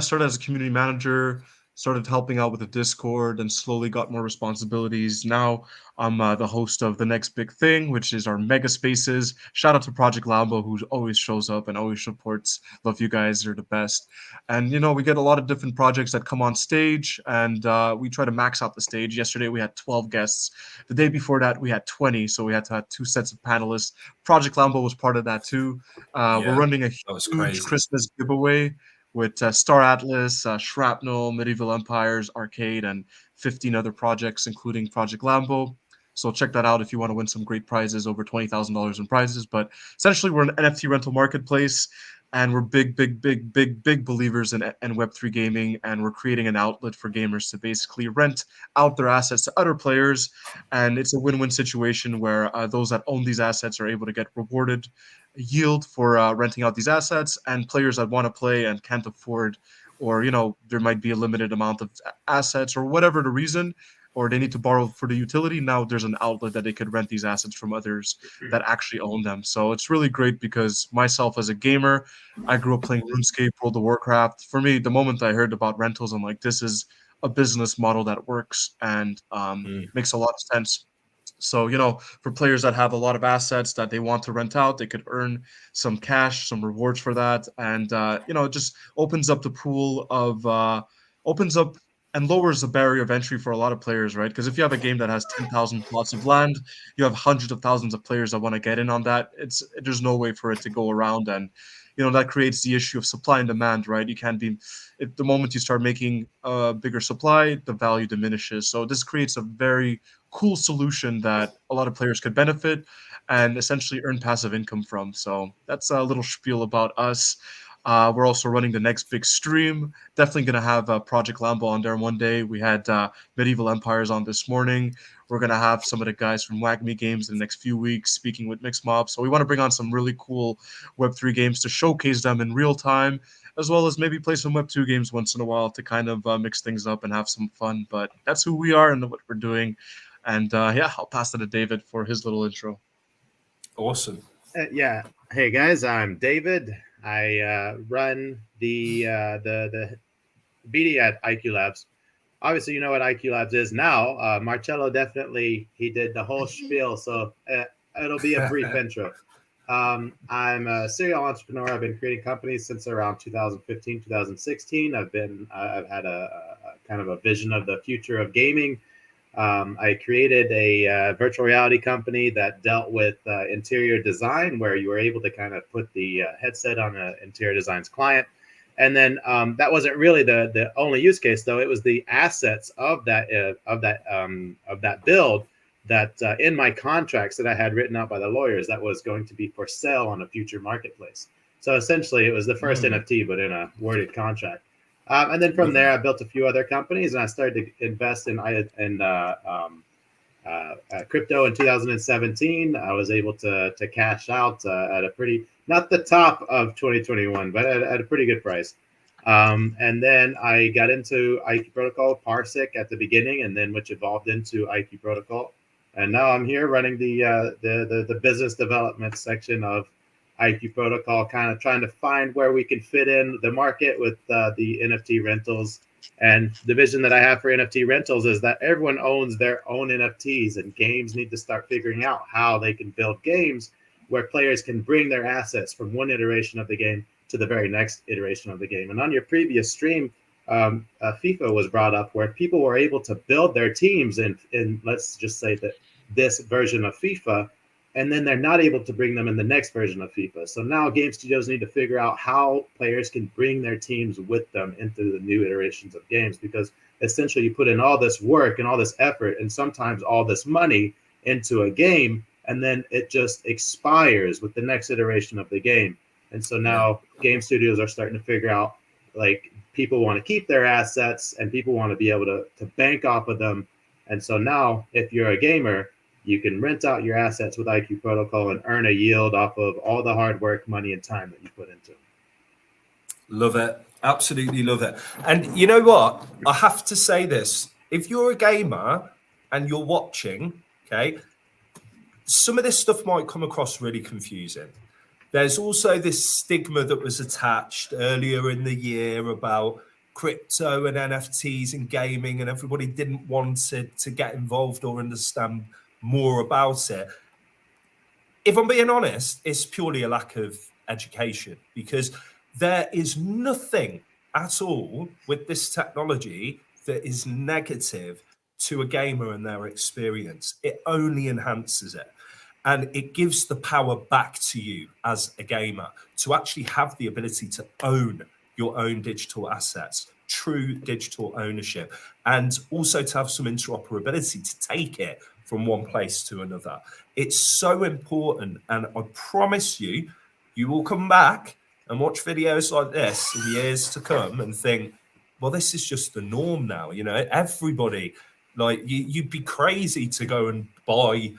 started as a community manager, started helping out with the Discord, and slowly got more responsibilities. Now I'm the host of the next big thing, which is our mega spaces. Shout out to Project Lambo, who always shows up and always supports. Love you guys, you're the best. And we get a lot of different projects that come on stage, and we try to max out the stage. Yesterday we had 12 guests. The day before that we had 20, so we had to have 2 sets of panelists. Project Lambo was part of that too. We're running a huge Christmas giveaway with Star Atlas, Shrapnel, Medieval Empires, Arcade, and 15 other projects, including Project Lambo. So check that out if you want to win some great prizes, over $20,000 in prizes. But essentially, we're an NFT rental marketplace, and we're big believers in Web3 gaming, and we're creating an outlet for gamers to basically rent out their assets to other players. And it's a win-win situation where those that own these assets are able to get rewarded yield for renting out these assets, and players that want to play and can't afford, or there might be a limited amount of assets or whatever the reason, or they need to borrow for the utility. Now there's an outlet that they could rent these assets from others that actually own them. So it's really great because myself as a gamer, I grew up playing RuneScape, World of Warcraft. For me, the moment I heard about rentals, I'm like, this is a business model that works and makes a lot of sense. So, for players that have a lot of assets that they want to rent out, they could earn some cash, some rewards for that. And, it just opens up the pool of, opens up and lowers the barrier of entry for a lot of players, right? Because if you have a game that has 10,000 plots of land, you have hundreds of thousands of players that want to get in on that. There's no way for it to go around. And, that creates the issue of supply and demand, right? You can't be, if the moment you start making a bigger supply, the value diminishes. So this creates a very cool solution that a lot of players could benefit and essentially earn passive income from. So that's a little spiel about us. We're also running the next big stream. Definitely going to have Project Lambo on there one day. We had Medieval Empires on this morning. We're going to have some of the guys from WAGMI Games in the next few weeks speaking with Mixed Mob. So we want to bring on some really cool Web3 games to showcase them in real time, as well as maybe play some Web2 games once in a while to kind of mix things up and have some fun. But that's who we are and what we're doing. And I'll pass it to David for his little intro. Awesome. Yeah. Hey guys, I'm David. I run the BD at IQ Labs. Obviously, you know what IQ Labs is now. Marcello definitely, he did the whole spiel, so it'll be a brief intro. I'm a serial entrepreneur. I've been creating companies since around 2015, 2016. I've had a kind of a vision of the future of gaming. I created a virtual reality company that dealt with interior design, where you were able to kind of put the headset on an interior designs client. And then that wasn't really the only use case, though. It was the assets of that build that in my contracts that I had written out by the lawyers that was going to be for sale on a future marketplace. So essentially, it was the first NFT, but in a worded contract. And then from there, I built a few other companies, and I started to invest in crypto in 2017. I was able to cash out at a pretty, not the top of 2021, but at a pretty good price. And then I got into IQ Protocol, Parsec at the beginning, and then which evolved into IQ Protocol. And now I'm here running the business development section of IQ Protocol, kind of trying to find where we can fit in the market with the NFT rentals. And the vision that I have for NFT rentals is that everyone owns their own NFTs, and games need to start figuring out how they can build games where players can bring their assets from one iteration of the game to the very next iteration of the game. And on your previous stream, FIFA was brought up, where people were able to build their teams in let's just say that this version of FIFA, and then they're not able to bring them in the next version of FIFA. So now game studios need to figure out how players can bring their teams with them into the new iterations of games, because essentially you put in all this work and all this effort and sometimes all this money into a game, and then it just expires with the next iteration of the game. And so now game studios are starting to figure out, like, people want to keep their assets and people want to be able to bank off of them. And so now if you're a gamer, you can rent out your assets with IQ Protocol and earn a yield off of all the hard work, money, and time that you put into it. Love it. Absolutely love it. And you know what? I have to say this. If you're a gamer and you're watching, okay, some of this stuff might come across really confusing. There's also this stigma that was attached earlier in the year about crypto and NFTs and gaming, and everybody didn't want to get involved or understand more about it. If I'm being honest, it's purely a lack of education, because there is nothing at all with this technology that is negative to a gamer and their experience. It only enhances it. And it gives the power back to you as a gamer to actually have the ability to own your own digital assets, true digital ownership, and also to have some interoperability to take it from one place to another. It's so important. And I promise you, you will come back and watch videos like this in years to come and think, well, this is just the norm now. You know, everybody, like, you'd be crazy to go and buy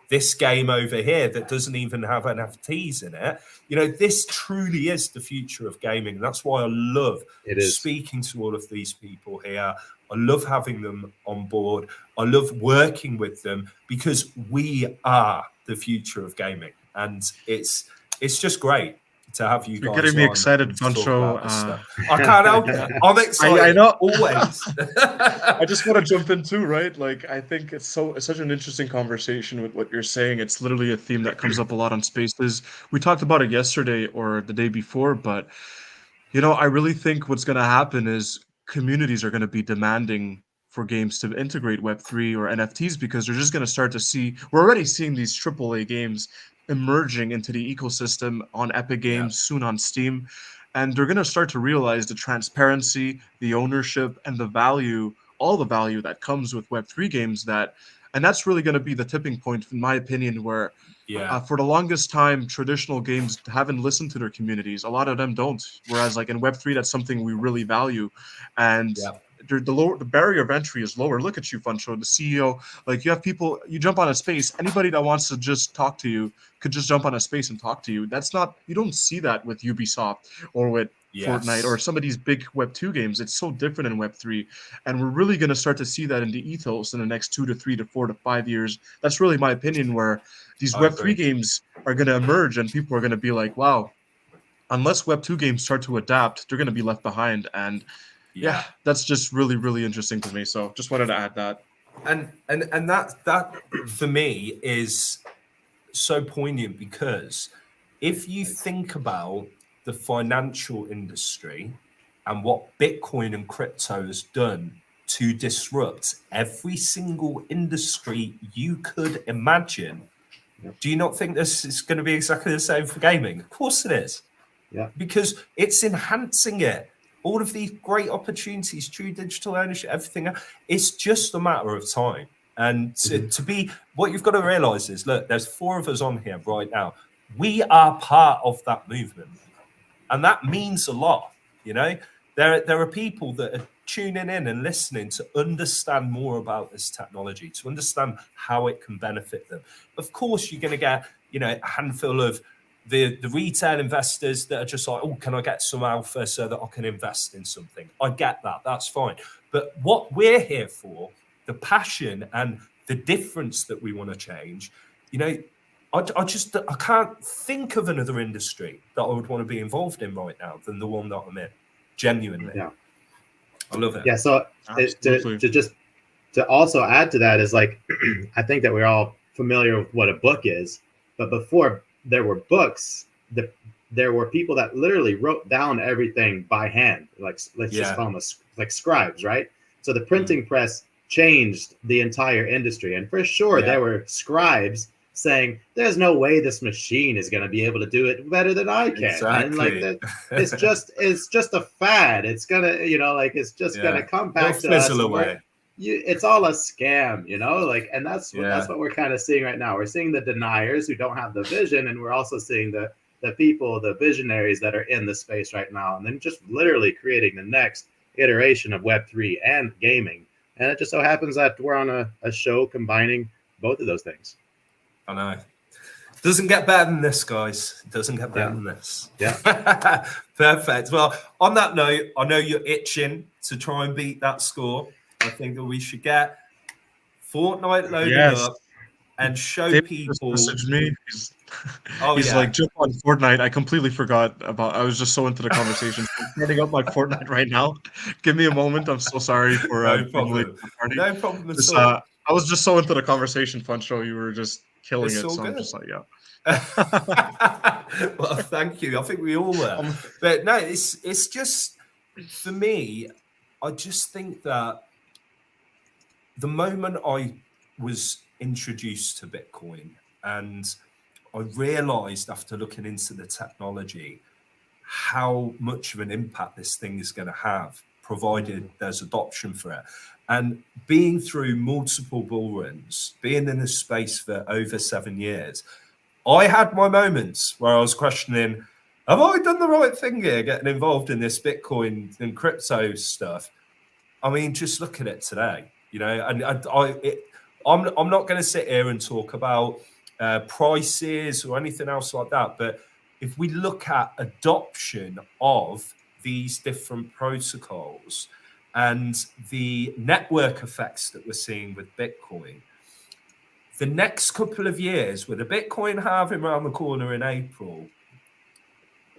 this game over here that doesn't even have NFTs in it. You know, this truly is the future of gaming. That's why I love speaking to all of these people here. I love having them on board. I love working with them, because we are the future of gaming. And it's just great to have you You're guys getting me on excited, and talk Fancho. about this stuff. I can't help it. I'm excited. I know. Always. I just want to jump in too, right? Like, I think it's such an interesting conversation with what you're saying. It's literally a theme that comes up a lot on Spaces. We talked about it yesterday or the day before, but I really think what's going to happen is communities are going to be demanding for games to integrate Web3 or NFTs because they're just going to start to see. We're already seeing these AAA games emerging into the ecosystem on Epic Games, soon on Steam. And they're going to start to realize the transparency, the ownership, and the value, all the value that comes with Web3 games. And that's really going to be the tipping point, in my opinion, where for the longest time, traditional games haven't listened to their communities. A lot of them don't. Whereas like in Web3, that's something we really value. And the barrier of entry is lower. Look at you, Funcho, the CEO. Like you have people, you jump on a space. Anybody that wants to just talk to you could just jump on a space and talk to you. You don't see that with Ubisoft or with Fortnite or some of these big Web2 games. It's so different in Web3. And we're really going to start to see that in the ethos in the next 2 to 3 to 4 to 5 years. That's really my opinion, where these Web3 games are going to emerge and people are going to be like, wow, unless Web2 games start to adapt, they're going to be left behind. And that's just really, really interesting to me. So just wanted to add that. And that for me is so poignant, because if you think about the financial industry and what Bitcoin and crypto has done to disrupt every single industry you could imagine, do you not think this is going to be exactly the same for gaming? Of course it is. Yeah. Because it's enhancing it. All of these great opportunities, true digital ownership, everything, it's just a matter of time. And to be, what you've got to realize is, look, there's 4 of us on here right now. We are part of that movement. And that means a lot, There are people that are tuning in and listening to understand more about this technology, to understand how it can benefit them. Of course, you're going to get, a handful of the retail investors that are just like, oh, can I get some alpha so that I can invest in something? I get that. That's fine. But what we're here for, the passion and the difference that we want to change, I can't think of another industry that I would want to be involved in right now than the one that I'm in. Genuinely. Yeah. I love it. Yeah. So to also add to that is like, I think that we're all familiar with what a book is, but before there were books, there were people that literally wrote down everything by hand. Like, let's just call them like scribes, right? So the printing press changed the entire industry. And for sure, there were scribes saying, there's no way this machine is going to be able to do it better than I can. Exactly. And like it's just a fad. It's gonna, it's just gonna come back to us. Away. It's all a scam, and that's what we're kind of seeing right now. We're seeing the deniers who don't have the vision, and we're also seeing the people, the visionaries that are in the space right now, and then just literally creating the next iteration of Web3 and gaming. And it just so happens that we're on a show combining both of those things. I know. Doesn't get better than this, guys. It doesn't get better than this. Yeah. Perfect. Well, on that note, I know you're itching to try and beat that score. I think that we should get Fortnite loaded up and show people. Message me. He's like, jump on Fortnite. I completely forgot about. I was just so into the conversation. I'm starting up my Fortnite right now. Give me a moment. I'm so sorry for no problem. No problem at all. I was just so into the conversation, Funcho. You were just killing it. So I'm just like, Well, thank you. I think we all were. But no, it's just, for me, I just think that the moment I was introduced to Bitcoin and I realized after looking into the technology how much of an impact this thing is going to have, provided there's adoption for it. And being through multiple bull runs, being in this space for over 7 years, I had my moments where I was questioning, have I done the right thing here, getting involved in this Bitcoin and crypto stuff? I mean, just look at it today, and I'm not going to sit here and talk about prices or anything else like that. But if we look at adoption of these different protocols and the network effects that we're seeing with Bitcoin, the next couple of years, with the Bitcoin halving around the corner in April,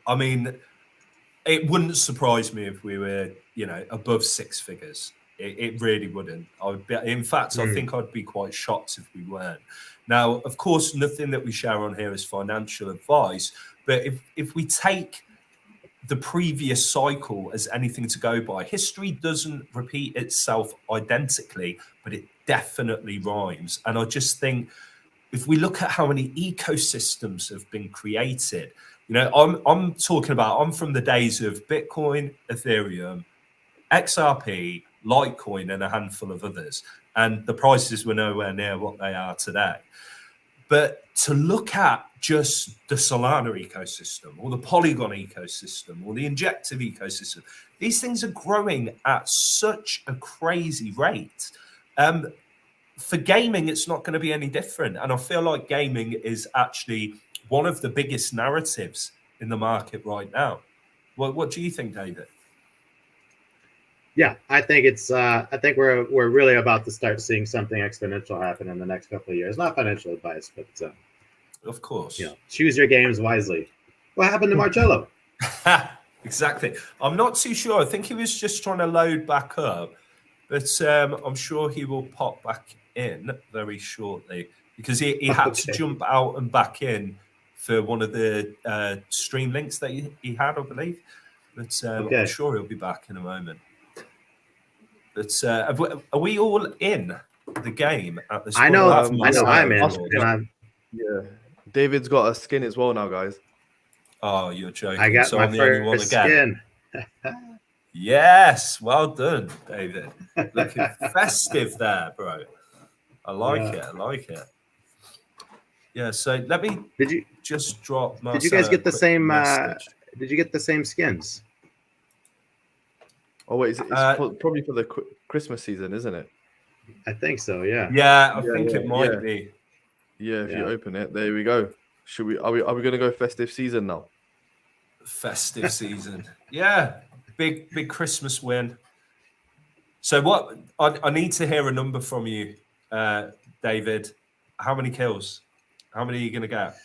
I mean, it wouldn't surprise me if we were, above six figures. It really wouldn't. I would be, in fact, I think I'd be quite shocked if we weren't. Now, of course, nothing that we share on here is financial advice, but if we take the previous cycle as anything to go by, history doesn't repeat itself identically, but it definitely rhymes. And I just think if we look at how many ecosystems have been created, I'm talking about, I'm from the days of Bitcoin, Ethereum, XRP, Litecoin, and a handful of others. And the prices were nowhere near what they are today. But to look at just the Solana ecosystem or the Polygon ecosystem or the injective ecosystem, these things are growing at such a crazy rate. For gaming, it's not going to be any different. And I feel like gaming is actually one of the biggest narratives in the market right now. What do you think, David? Yeah, I think it's. I think we're really about to start seeing something exponential happen in the next couple of years. Not financial advice, but of course, choose your games wisely. What happened to Marcello? Exactly. I'm not too sure. I think he was just trying to load back up, but I'm sure he will pop back in very shortly because he had to jump out and back in for one of the stream links that he had, I believe. But I'm sure he'll be back in a moment. But are we all in the game at this point? I know I'm in. Yeah. David's got a skin as well now, guys. Oh, you're joking. I got my first skin. Yes, well done, David. Looking festive there, bro. I like it. Yeah, so let me just drop my. Did you guys get the same did you get the same skins? Oh wait, it's probably for the Christmas season, isn't it? I think so. Yeah. Yeah, I think it might be. Yeah, if you open it, there we go. Should we? Are we going to go festive season now? Festive season. Yeah, big Christmas win. So what? I need to hear a number from you, David. How many kills? How many are you going to get?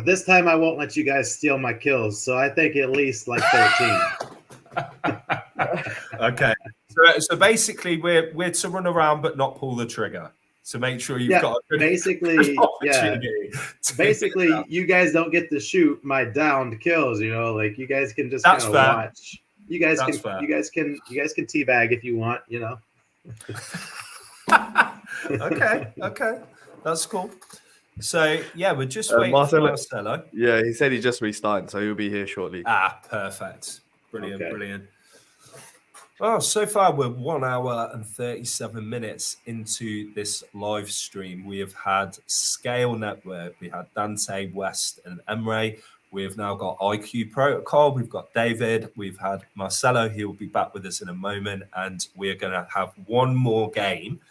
This time I won't let you guys steal my kills, so I think at least like 13. Okay, so basically we're to run around but not pull the trigger. So make sure you've got a good basically you guys don't get to shoot my downed kills. Like you guys can just kind of watch. You guys can teabag if you want. Okay, that's cool. So yeah, we're just waiting for Marcello. Yeah, he said he's just restarting, so he'll be here shortly. Perfect. Brilliant. Oh, so far we're 1 hour and 37 minutes into this live stream. We have had SKALE Network, we had Dante, West, and Emre. We have now got IQ Protocol. We've got David. We've had Marcello. He'll be back with us in a moment, and we're going to have one more game,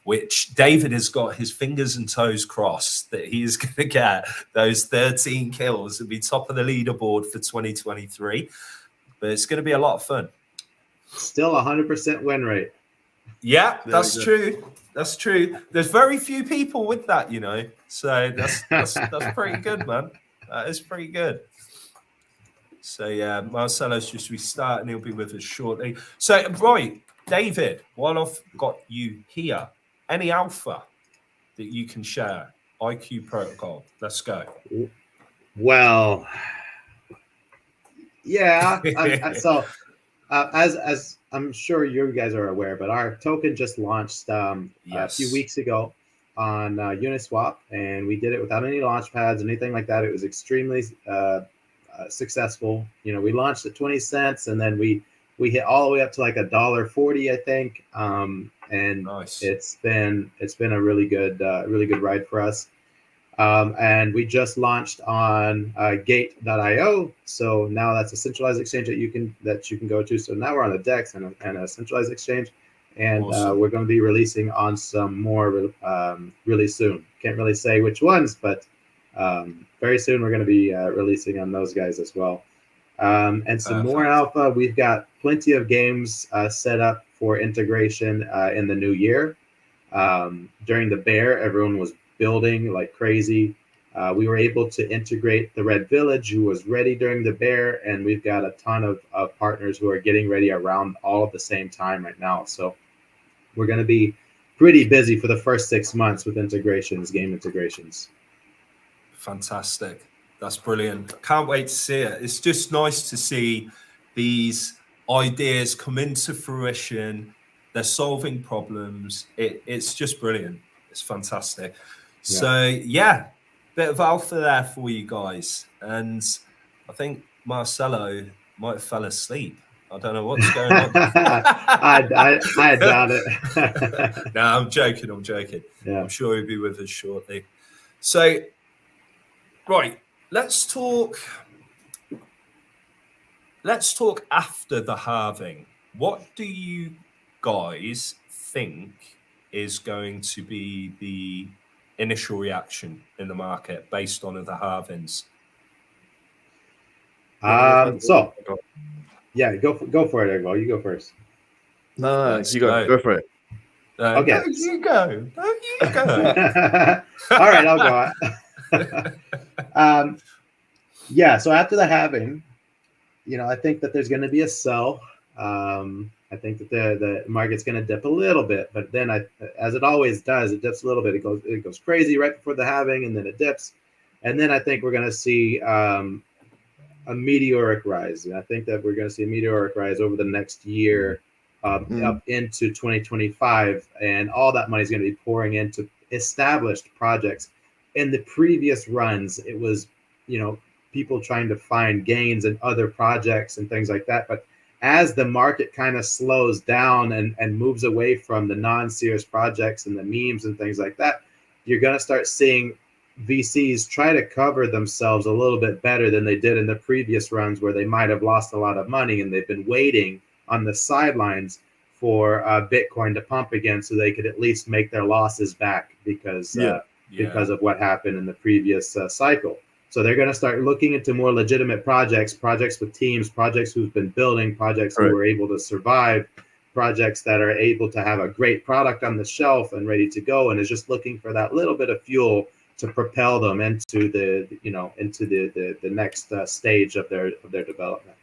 which David has got his fingers and toes crossed that he is going to get those 13 kills and be top of the leaderboard for 2023. But it's going to be a lot of fun. Still 100% win rate. Yeah, that's true. That's true. There's very few people with that, So that's pretty good, man. That is pretty good. So yeah, Marcello's just restarting. He'll be with us shortly. So right, David, while I've got you here, any alpha that you can share? IQ Protocol. Let's go. Well, yeah. So as I'm sure you guys are aware, but our token just launched a few weeks ago on Uniswap, and we did it without any launch pads, anything like that. It was extremely successful. We launched at 20 cents, and then we hit all the way up to like $1.40, I think. And nice. It's been a really good ride for us. And we just launched on Gate.io. So now that's a centralized exchange that you can go to. So now we're on a DEX and a centralized exchange, and awesome. We're going to be releasing on some more really soon. Can't really say which ones, but very soon we're going to be releasing on those guys as well. And some more alpha. We've got plenty of games set up for integration in the new year. During the bear, everyone was building like crazy. We were able to integrate the Red Village, who was ready during the bear, and we've got a ton of partners who are getting ready around all at the same time right now. So we're going to be pretty busy for the first 6 months with integrations, game integrations. Fantastic. That's brilliant. Can't wait to see it. It's just nice to see these ideas come into fruition. They're solving problems. It's just brilliant. It's fantastic. Yeah. So yeah, bit of alpha there for you guys. And I think Marcelo might have fell asleep. I don't know what's going on. I doubt it. No, I'm joking. I'm joking. Yeah. I'm sure he'll be with us shortly. So, right, let's talk after the halving. What do you guys think is going to be the initial reaction in the market based on the halvings? So yeah, go for it, Egbo. You go first. No, you go for it. Okay. No, you go. No, you go. All right, I'll go. Yeah, so after the halving, I think that there's going to be a sell. I think that the market's going to dip a little bit, but then as it always does, it dips a little bit. It goes crazy right before the halving, and then it dips, and then I think we're going to see a meteoric rise. And I think that we're going to see a meteoric rise over the next year, up into 2025, and all that money is going to be pouring into established projects. In the previous runs, it was people trying to find gains in other projects and things like that, but as the market kind of slows down and moves away from the non-serious projects and the memes and things like that, you're going to start seeing VCs try to cover themselves a little bit better than they did in the previous runs, where they might have lost a lot of money and they've been waiting on the sidelines for Bitcoin to pump again so they could at least make their losses back because of what happened in the previous cycle. So they're going to start looking into more legitimate projects with teams, projects who've been building, projects who are able to survive, projects that are able to have a great product on the shelf and ready to go, and is just looking for that little bit of fuel to propel them into the next stage of their development.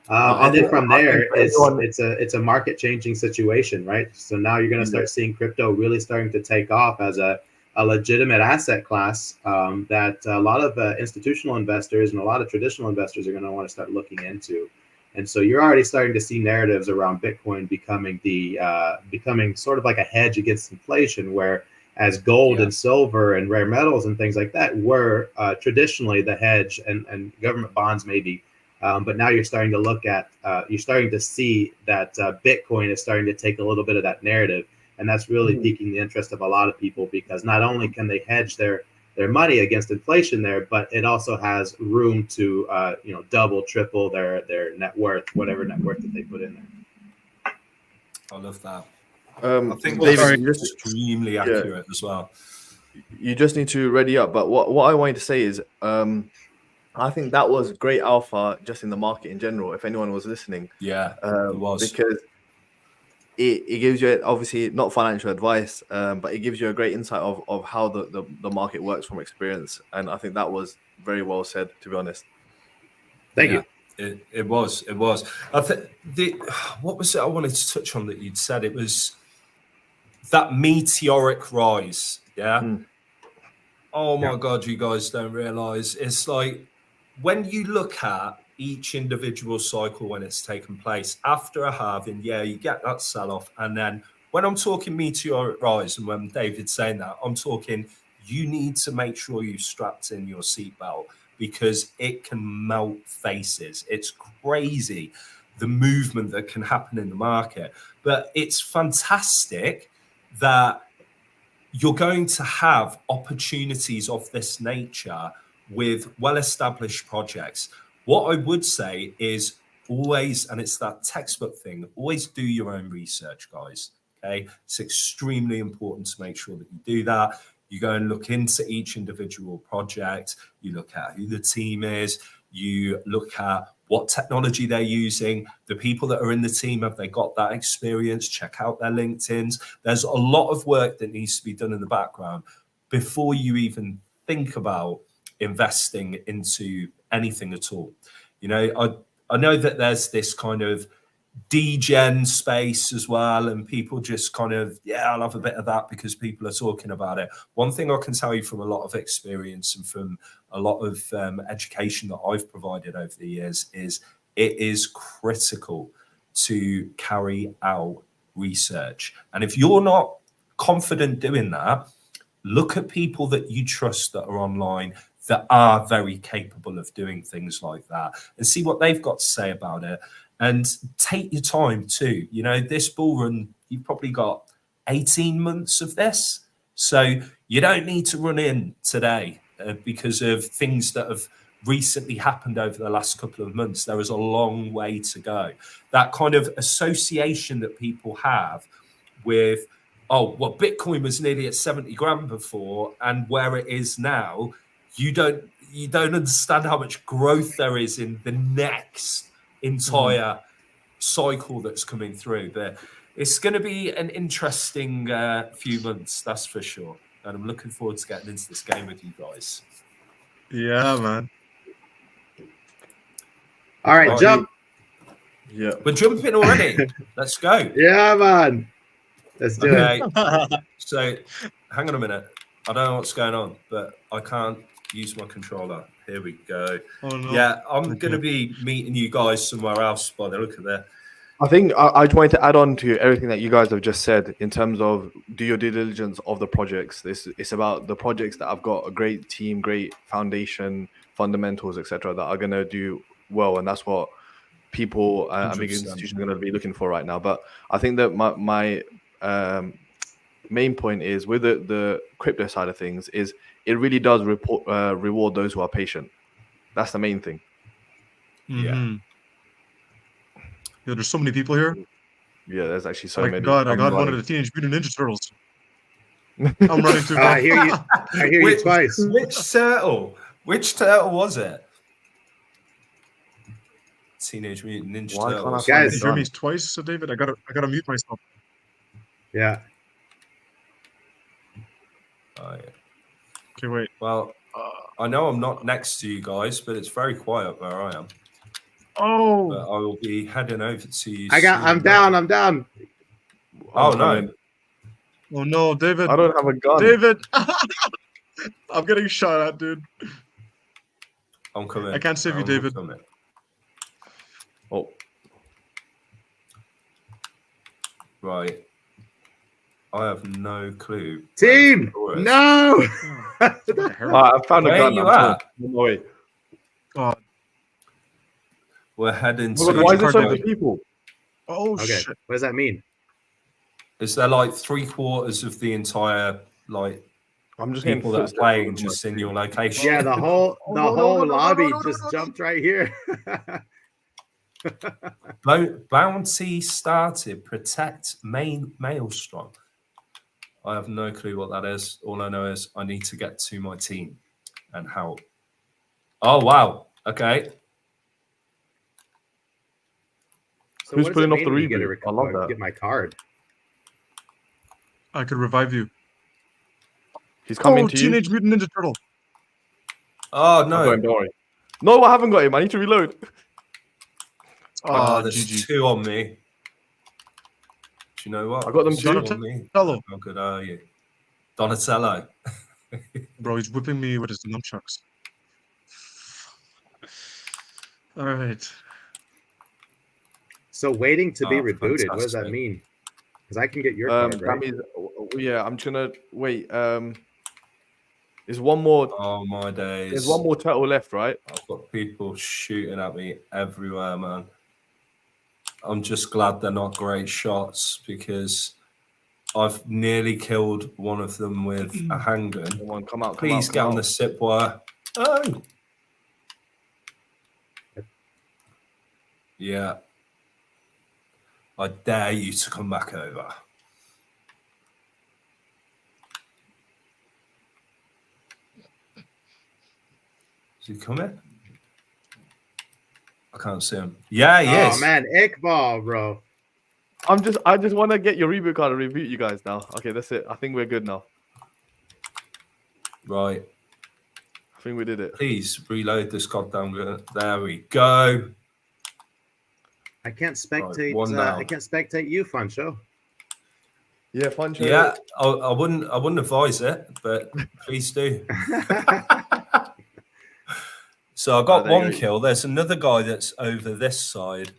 And then from there, it's a market changing situation, right? So now you're going to start seeing crypto really starting to take off as a legitimate asset class that a lot of institutional investors and a lot of traditional investors are going to want to start looking into. And so you're already starting to see narratives around Bitcoin becoming sort of like a hedge against inflation, where as gold and silver and rare metals and things like that were traditionally the hedge, and government bonds maybe. But now you're starting to see that Bitcoin is starting to take a little bit of that narrative. And that's really piquing the interest of a lot of people, because not only can they hedge their money against inflation there, but it also has room to double, triple their net worth, whatever net worth that they put in there. I love that. I think David, that's extremely accurate as well. You just need to ready up. But what I wanted to say is, I think that was great alpha just in the market in general. If anyone was listening, it was, because it gives you, obviously not financial advice, but it gives you a great insight of how the market works from experience. And I think that was very well said, to be honest. Thank you. It was. I think what was it I wanted to touch on that you'd said? It was that meteoric rise. Yeah. Oh my God, you guys don't realize. It's like when you look at each individual cycle when it's taken place after a halving, you get that sell-off. And then when I'm talking meteoric rise, and when David's saying that, I'm talking you need to make sure you've strapped in your seatbelt, because it can melt faces. It's crazy, the movement that can happen in the market. But it's fantastic that you're going to have opportunities of this nature with well-established projects. What I would say is always, and it's that textbook thing, always do your own research, guys. Okay, it's extremely important to make sure that you do that. You go and look into each individual project. You look at who the team is. You look at what technology they're using. The people that are in the team, have they got that experience? Check out their LinkedIns. There's a lot of work that needs to be done in the background before you even think about investing into anything at all. You know, I know that there's this kind of degen space as well, and people just kind of, yeah, I'll have a bit of that because people are talking about it. One thing I can tell you from a lot of experience and from a lot of education that I've provided over the years is it is critical to carry out research. And if you're not confident doing that, look at people that you trust that are online that are very capable of doing things like that and see what they've got to say about it. And take your time too. You know, this bull run, you've probably got 18 months of this. So you don't need to run in today because of things that have recently happened over the last couple of months. There is a long way to go. That kind of association that people have with, oh, well, Bitcoin was nearly at 70 grand before, and where it is now, you don't understand how much growth there is in the next entire cycle that's coming through. But it's going to be an interesting few months, that's for sure. And I'm looking forward to getting into this game with you guys. Yeah, man. All right, jump. Yeah. We're jumping already. Let's go. Yeah, man. Let's do it. So hang on a minute. I don't know what's going on, but I can't use my controller. Here we go. Oh, no. Yeah, I'm going to be meeting you guys somewhere else by the look of that. I think I just wanted to add on to everything that you guys have just said in terms of do your due diligence of the projects. It's about the projects that have got a great team, great foundation, fundamentals, etc., that are going to do well, and that's what people and big institutions are going to be looking for right now. But I think that my main point is with the crypto side of things is it really does reward those who are patient. That's the main thing. Yeah. Yeah, there's so many people here. Yeah, there's actually so my many. God, I got one of the Teenage Mutant Ninja Turtles. I'm running too. I hear you. I hear you twice. Which turtle? Which turtle was it? Teenage Mutant Ninja Turtles. Guys, you hear me twice, so David? I gotta mute myself. Yeah. Oh, yeah. Okay, wait. Well, I know I'm not next to you guys, but it's very quiet where I am. Oh. But I will be heading over to you. I'm down. I'm down. Oh, no. Oh, no, David. I don't have a gun. David. I'm getting shot at, dude. I'm coming. I can't save you, David. Coming. Oh. Right. I have no clue. Team! No! I found a Where gun. Are you at? Wait. God. We're heading to... Why is there so many people? Oh, Okay. shit. What does that mean? Is there like 3/4 of the entire, like, I'm just people that are playing just in your location? Yeah, the whole lobby just jumped right here. Bounty started. Protect Maelstrom. I have no clue what that is. All I know is I need to get to my team and help. Oh, wow. Okay. So Who's what does putting it off mean the when you reboot? get I love that. Get my card. I could revive you. He's coming Oh, to you. Teenage Mutant Ninja Turtle. Oh, I've got no. him, don't worry. No, I haven't got him. I need to reload. Oh, there's GG. 2 on me. Do you know what? I got them There's 2 too. on me. Donatello. How good are you? Donatello. Bro, he's whipping me with his nunchucks. All right. So waiting to be Oh, rebooted. What does that fantastic. mean? Because I can get your card, That right? means, yeah, I'm just gonna wait. There's one more. Oh, my days. There's one more turtle left, right? I've got people shooting at me everywhere, man. I'm just glad they're not great shots because I've nearly killed one of them with a handgun. Come on, come out. Please get on the sip wire. Oh! Yeah. I dare you to come back over. Is he coming? I can't see him. Yeah, he is. Oh man, Iqbal, bro. I just want to get your reboot card and reboot you guys now. Okay, that's it. I think we're good now. Right. think we did it. Please reload this goddamn gun. There we go. I can't spectate. one down. I can't spectate you, Funcho. Yeah, Funcho. Yeah, I wouldn't advise it, but please do. So I got one kill. There's another guy that's over this side.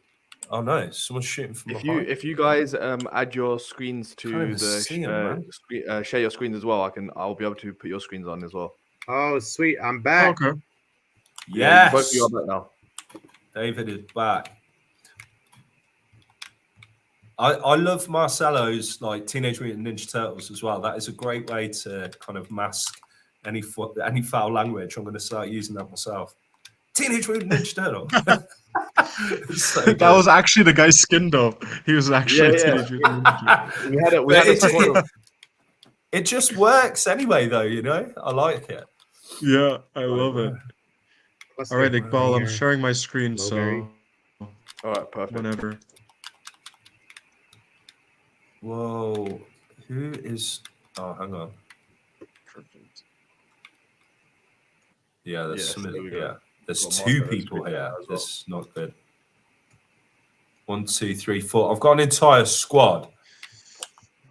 Oh no, someone's shooting from behind. If you guys add your screens to the share your screens as well, I'll be able to put your screens on as well. Oh sweet, I'm back. Okay. Yes, both of you are back now. David is back. I love Marcelo's like Teenage Mutant Ninja Turtles as well. That is a great way to kind of mask any foul language. I'm going to start using that myself. Teenage Mutant Ninja Turtle. So that was actually the guy's skin, though. He was actually Teenage Mutant Ninja. It just works anyway, though. You know, I like it. Yeah, I love it. All right, Iqbal, I'm sharing my screen, so all right, perfect. Whenever. Whoa, who is? Oh, hang on. Perfect. Yeah, there's somebody here. There's got two Marco people here. as well. This is not good. 1, 2, 3, 4. I've got an entire squad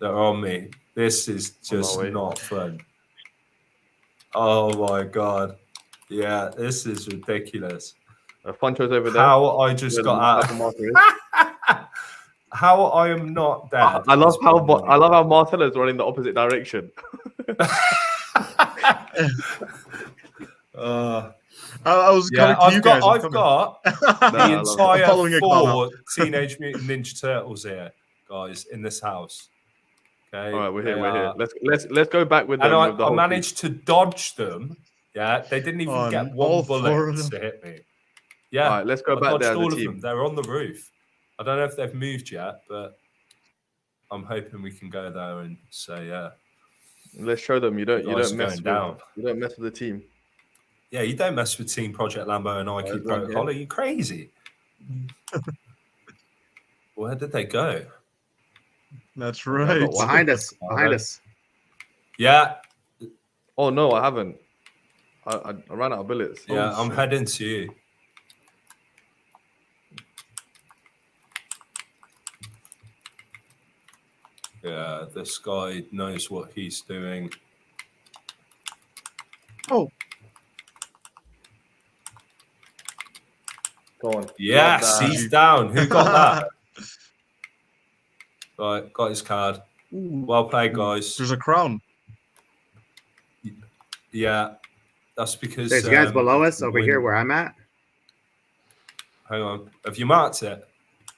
that are on me. This is just not fun. Oh my god. Yeah, this is ridiculous. Funcho's over there. How I just got out. How I am not dead. I love how Marcelo's running the opposite direction. I was coming to you guys. I've got the entire 4 Teenage Mutant Ninja Turtles here, guys, in this house. Okay. All right, we're here. Let's go back with them. And I managed to dodge them. Yeah, they didn't even get one bullet to hit me. Yeah. All right, let's go back there as a team. They're on the roof. I don't know if they've moved yet, but I'm hoping we can go there and say, yeah. Let's show them you don't mess with the team. Yeah, you don't mess with Team Project Lambo and IQ Protocol. Are you crazy? Where did they go? That's right. Behind us. Yeah. Oh no, I haven't. I ran out of bullets. Yeah, I'm heading to you. Yeah, this guy knows what he's doing. Oh. Go on. Yes, he's down. Who got that? Right, got his card. Well played, guys. There's a crown. Yeah, that's because there's guys below us over here where I'm at. Hang on. Have you marked it?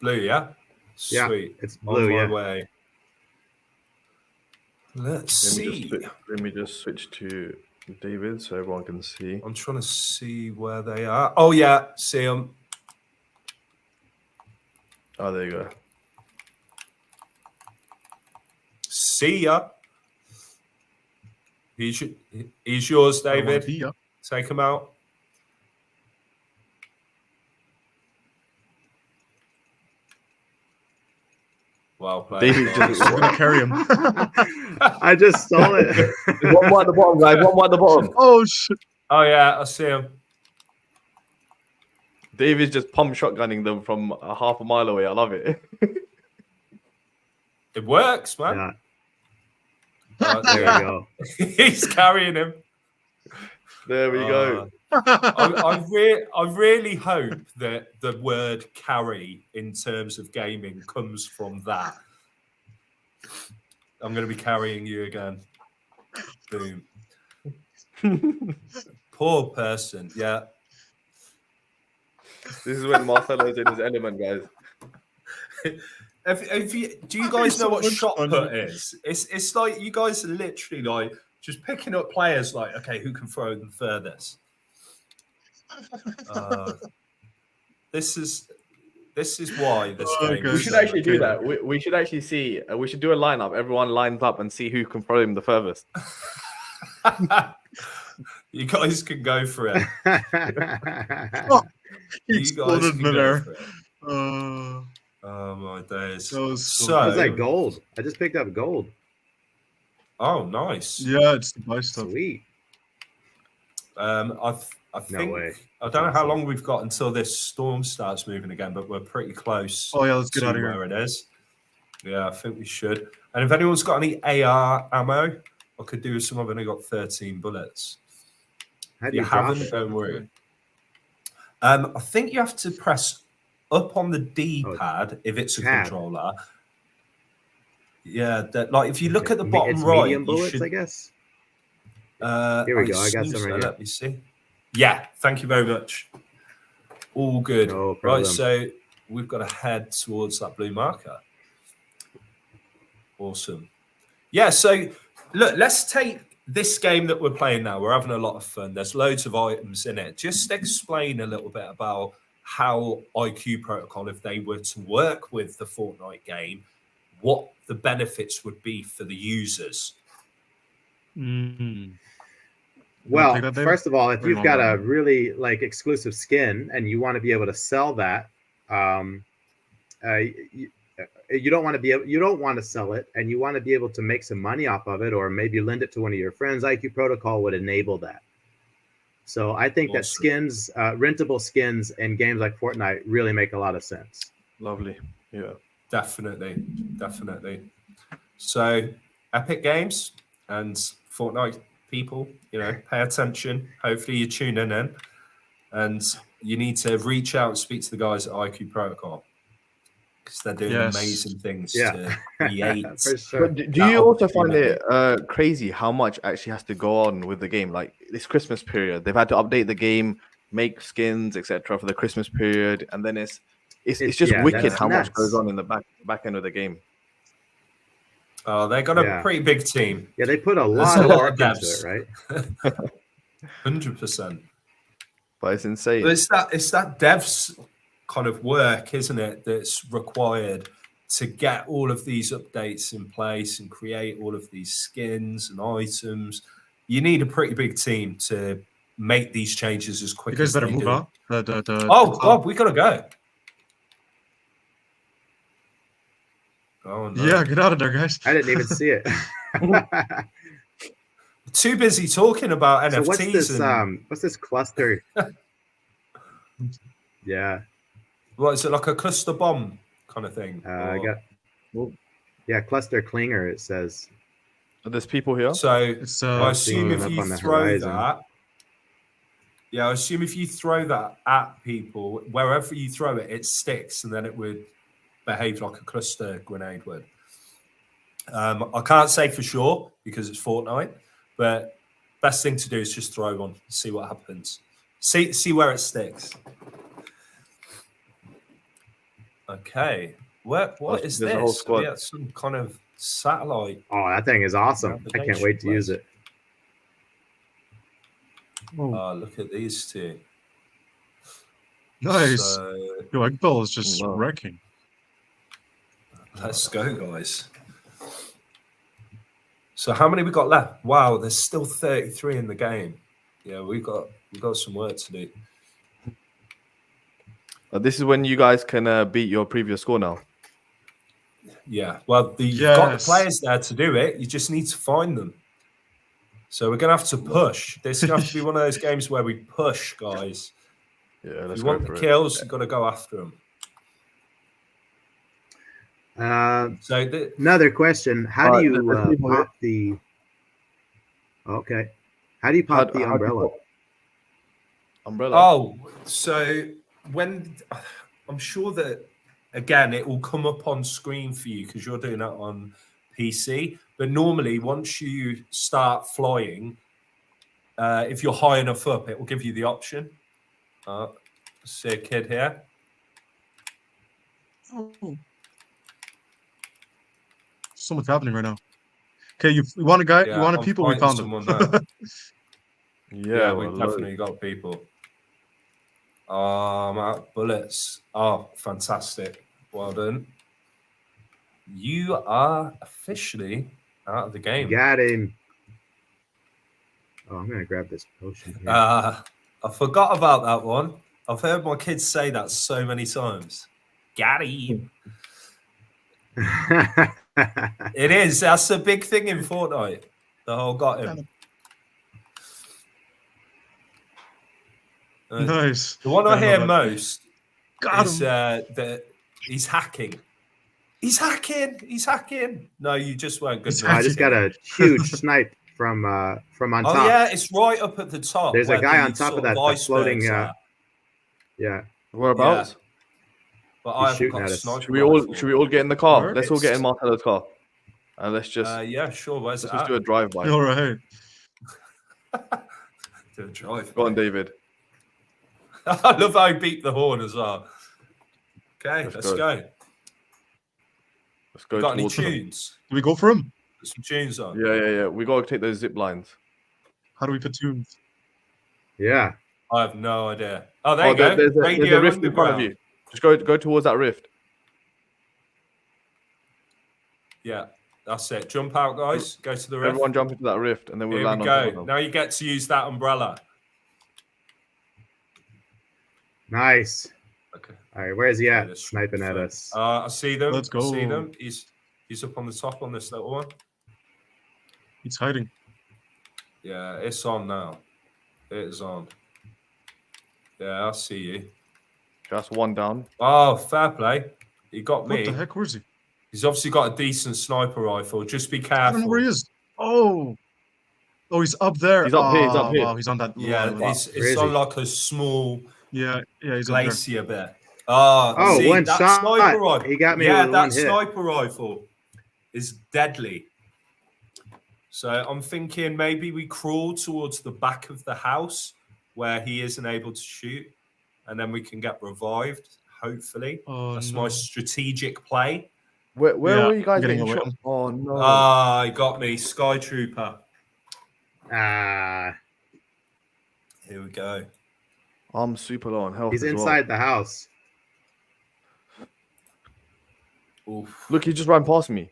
Blue, yeah? Sweet. Yeah, it's blue, on my way. Let's see. Let me just switch to David so everyone can see. I'm trying to see where they are. Oh, yeah. See them. Oh, there you go. See ya. He's yours, David. Take him out. Well played. David just gonna carry him. I just stole it. One more at the bottom, guys. One more at the bottom. Oh shit. Oh yeah, I see him. David's just pump shotgunning them from a half a mile away. I love it. It works, man. Yeah. There we go. He's carrying him. There we go. I really hope that the word carry in terms of gaming comes from that. I'm going to be carrying you again. Boom. Poor person. Yeah. This is when Marcelo's in his element, guys. Do you guys know what shot put is? It's like you guys are literally like just picking up players like, okay, who can throw them furthest? This is why this game. We should actually do that. We should actually see. We should do a lineup. Everyone lines up and see who can throw him the furthest. You guys can go for it. He exploded midair. Oh my days! So what's that gold? I just picked up gold. Oh, nice. Yeah, it's the buy stuff. Sweet. I think way. I don't know how long we've got until this storm starts moving again, but we're pretty close. Oh yeah, let's get to out of here. where it is. Yeah, I think we should. And if anyone's got any AR ammo, I could do with some. I've only got 13 bullets. How If do you you drop haven't, it? don't worry. I think you have to press up on the D-pad if it's a Pad. controller. Yeah, like if you look at the bottom It's right, medium you bullets, should. I guess. Here we go. I got some right here. Let me see. Yeah, thank you very much. All good. No problem. Right, so we've got to head towards that blue marker. Awesome. Yeah, so look, let's take this game that we're playing now. We're having a lot of fun. There's loads of items in it. Just explain a little bit about how IQ Protocol, if they were to work with the Fortnite game, what the benefits would be for the users. Well, first of all, if you've got a really like exclusive skin and you want to be able to sell that, you don't want to sell it, and you want to be able to make some money off of it, or maybe lend it to one of your friends. IQ Protocol would enable that. So I think that skins, rentable skins in games like Fortnite really make a lot of sense. Lovely. Yeah. Definitely. So Epic Games and Fortnite people, pay attention. Hopefully you're tuning in, and you need to reach out and speak to the guys at IQ Protocol, because they're doing amazing things to create. For sure. But do you also find it crazy how much actually has to go on with the game? Like this Christmas period, they've had to update the game, make skins, etc. for the Christmas period, and then it's just wicked how much goes on in the back end of the game. Oh, they got a pretty big team. Yeah, they put a lot of work into it, right? 100%. But it's insane. But it's that devs kind of work, isn't it, that's required to get all of these updates in place and create all of these skins and items. You need a pretty big team to make these changes as quick as they do. You guys better move on. Oh, God, we got to go. Oh, no. Yeah, get out of there, guys. I didn't even see it. Too busy talking about So NFTs. what's this cluster? Yeah. What is it, like a cluster bomb kind of thing? I got cluster clinger, it says. There's people here. So I assume if up you on the throw horizon. that, I assume if you throw that at people, wherever you throw it, it sticks, and then it would behave like a cluster grenade would. I can't say for sure because it's Fortnite, but best thing to do is just throw one, see what happens, see where it sticks. Okay, what is There's a whole this? squad. Yeah, some kind of satellite. Oh, that thing is awesome. I can't wait to use it. Oh, look at these two. Nice. So, Yo, Ekbel is just wrecking. let's go, guys. So how many we got left? Wow, there's still 33 in the game. Yeah, we got some work to do. This is when you guys can beat your previous score now. Yeah, well, you've got the players there to do it. You just need to find them. So we're going to have to push. This is going to have to be one of those games where we push, guys. Yeah, let's if you go want for the it. kills, you've got to go after them. Another question: how do you pop the? Okay, how do you pop the umbrella? Umbrella. Oh, so when I'm sure that again it will come up on screen for you because you're doing that on PC. But normally, once you start flying, if you're high enough up, it will give you the option. See a kid here. Oh. So much happening right now. Okay, you want a guy? Yeah, you want a I'm people? We fighting found them. someone now. Yeah, we've definitely got people. I'm out of bullets. Oh, fantastic. Well done. You are officially out of the game. Got him. Oh, I'm going to grab this potion here. I forgot about that one. I've heard my kids say that so many times. Got him. It is. That's a big thing in Fortnite. The whole got him. Nice. The one I don't know hear that. most Got is him. that he's hacking. He's hacking. He's hacking. No, you just weren't good. He's enough. I just got a huge snipe from on Oh top. yeah, it's right up at the top. There's a where guy the on top sort of that the floating. icebergs are. Yeah, Whereabouts? But He's I haven't shooting got a at us. sniper Should we all rifle. should we all get in the car? Where? Let's all get in It's- Marcelo's car, and let's just Yeah, sure. Where's let's it just at? do a drive-by. All right. Do a drive. Go on, David. I love how he beat the horn as well. Okay, Let's let's go. go. Let's go Got any towards them. tunes? Do we go for him? Put some tunes on. Yeah. We gotta take those zip lines. How do we put tunes? yeah. I have no idea. Oh, there you There- go. there's a Radio rift in front of Underground. you. Just go towards that rift. Yeah, that's it. Jump out, guys. Go to the rift. Everyone jump into that rift, and then we'll Here we land on top of go. them. Now you get to use that umbrella. Nice. Okay. All right, where is he at? Yeah, this- Sniping at us. I see them. Let's I see go. them. He's up on the top on this little one. He's hiding. Yeah, it's on now. It is on. Yeah, I see you. That's one down. Oh, fair play. He got What me. the heck? Where's he? He's obviously got a decent sniper rifle. Just be I don't careful. know where he is. Oh, he's up there. He's up here, he's up Oh, here. Wow, he's on that. Yeah, line. it's Crazy. on like a small Yeah, he's up there. glacier bit. Oh, Oh, see, one that shot. sniper rifle. He got me Yeah, with that one hit. sniper rifle is deadly. So I'm thinking maybe we crawl towards the back of the house where he isn't able to shoot, and then we can get revived. Hopefully, Oh, that's no. my strategic play. Where Yeah, were you guys I'm getting getting away. shot? Oh no! Ah, he got me, Sky Trooper. Ah, Here we go. I'm super low on health. he's as well. inside the house. Oof. Look, he just ran past me.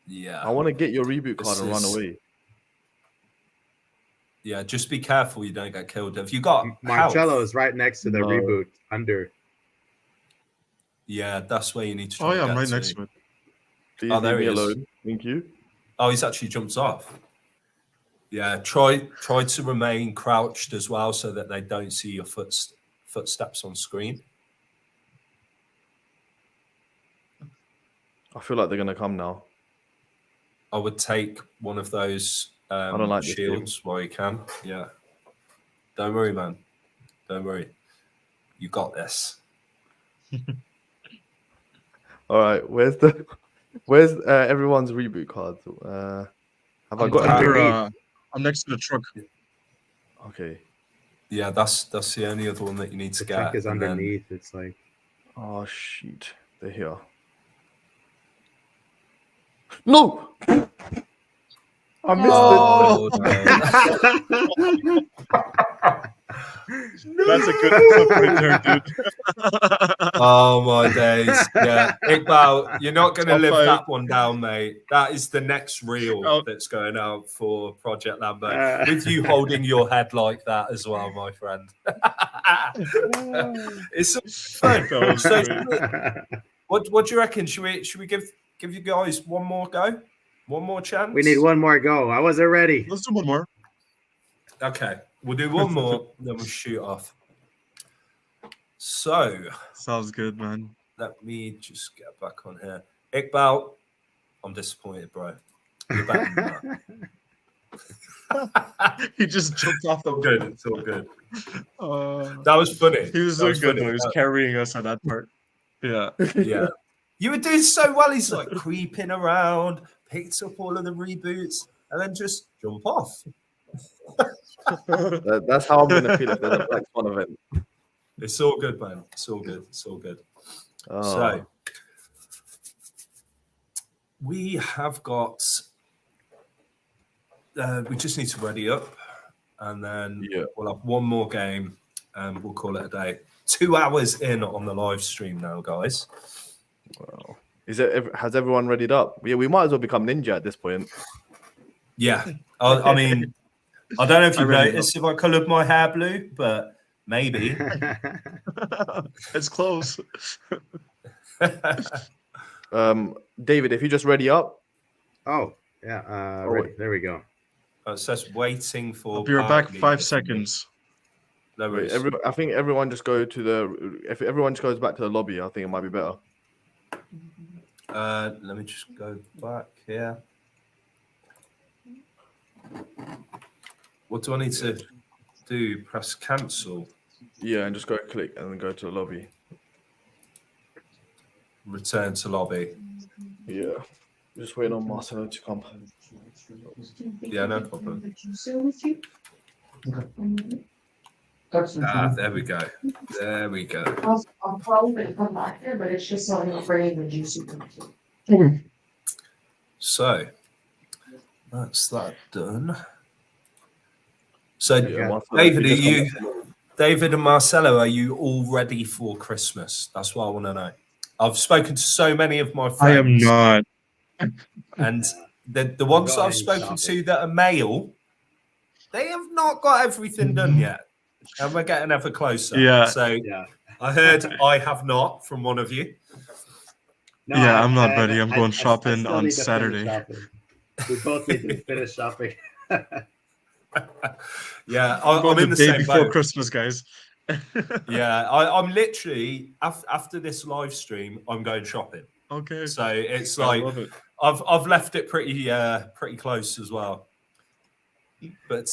Yeah. I want to get your reboot card This and run is- away. Yeah, just be careful you don't get killed. Have you got Marcello health? is right next to the No. reboot under. Yeah, that's where you need to try Oh and yeah, I'm get right next to it. Please Oh, there leave me he is. alone. Thank you. Oh, he's actually jumped off. Yeah, try to remain crouched as well so that they don't see your footsteps on screen. I feel like they're gonna come now. I would take one of those don't like this game. shields while you can. Yeah. Don't worry, man. Don't worry. You got this. All right, where's everyone's reboot cards? Have I I'm, got it? under, I'm next to the truck. Okay. Yeah, that's the only other one that you need to The get. truck is and then- underneath. It's like Oh shit, they're here. No, I missed Oh, no. That's a good turn, dude. Oh my days. Yeah. Iqbal, you're not going to Top live five. that one down, mate. That is the next reel Oh. that's going out for Project Lambo. With you holding your head like that as well, my friend. It's so fun. That was So, great. what do you reckon? Should we give you guys one more go? One more chance? we need one more go. I wasn't ready. Let's do one more. Okay. We'll do one more, then we'll shoot off. So Sounds good, man. let me just get back on here. Iqbal, I'm disappointed, bro. You're better than that. He just jumped off the Good. It's all good. Uh, That was funny. he was That doing was good funny. though. He was carrying us on that part. Yeah. Yeah. You were doing so well. He's like creeping around, picked up all of the reboots, and then just jump off. That's how I'm gonna feel if there's a Black Swan event. It's all good, man. It's all good. It's all good. Oh, So we have got. We just need to ready up, and then Yeah. we'll have one more game, and we'll call it a day. 2 hours in on the live stream now, guys. well. Has everyone readied up? Yeah, we might as well become ninja at this point. Yeah, I mean, I don't know if I you've really noticed if I coloured my hair blue, but maybe. It's close. David, if you just ready up, Oh, yeah. Oh, Ready. There we go. It says waiting for. I'll be right back. party 5 leader. seconds. No Wait, worries. I think everyone just go to the. If everyone just goes back to the lobby, I think it might be better. Let me just go back here. What do I need to do? Press cancel. Yeah, and just go click and then go to the lobby. Return to lobby. Yeah. Just waiting on Marcelo to come. Yeah, no problem. There we go. There we go. I'll probably come back here, but it's just so I'm not bringing the juicy. So that's that done. So, Yeah, David and Marcelo, are you all ready for Christmas? That's what I want to know. I've spoken to so many of my friends. I am not. And the ones that I've spoken to that are male, they have not got everything done yet. And we're getting ever closer. Yeah. So I heard I have not from one of you. No, Yeah, I'm not ready. I'm going shopping still on need to finish Saturday. shopping. We both need to finish shopping. Yeah, I'm I'm in the the day same before boat. Christmas, guys. Yeah, I'm literally after this live stream, I'm going shopping. Okay. So it's I like love it. I've left it pretty close as well. But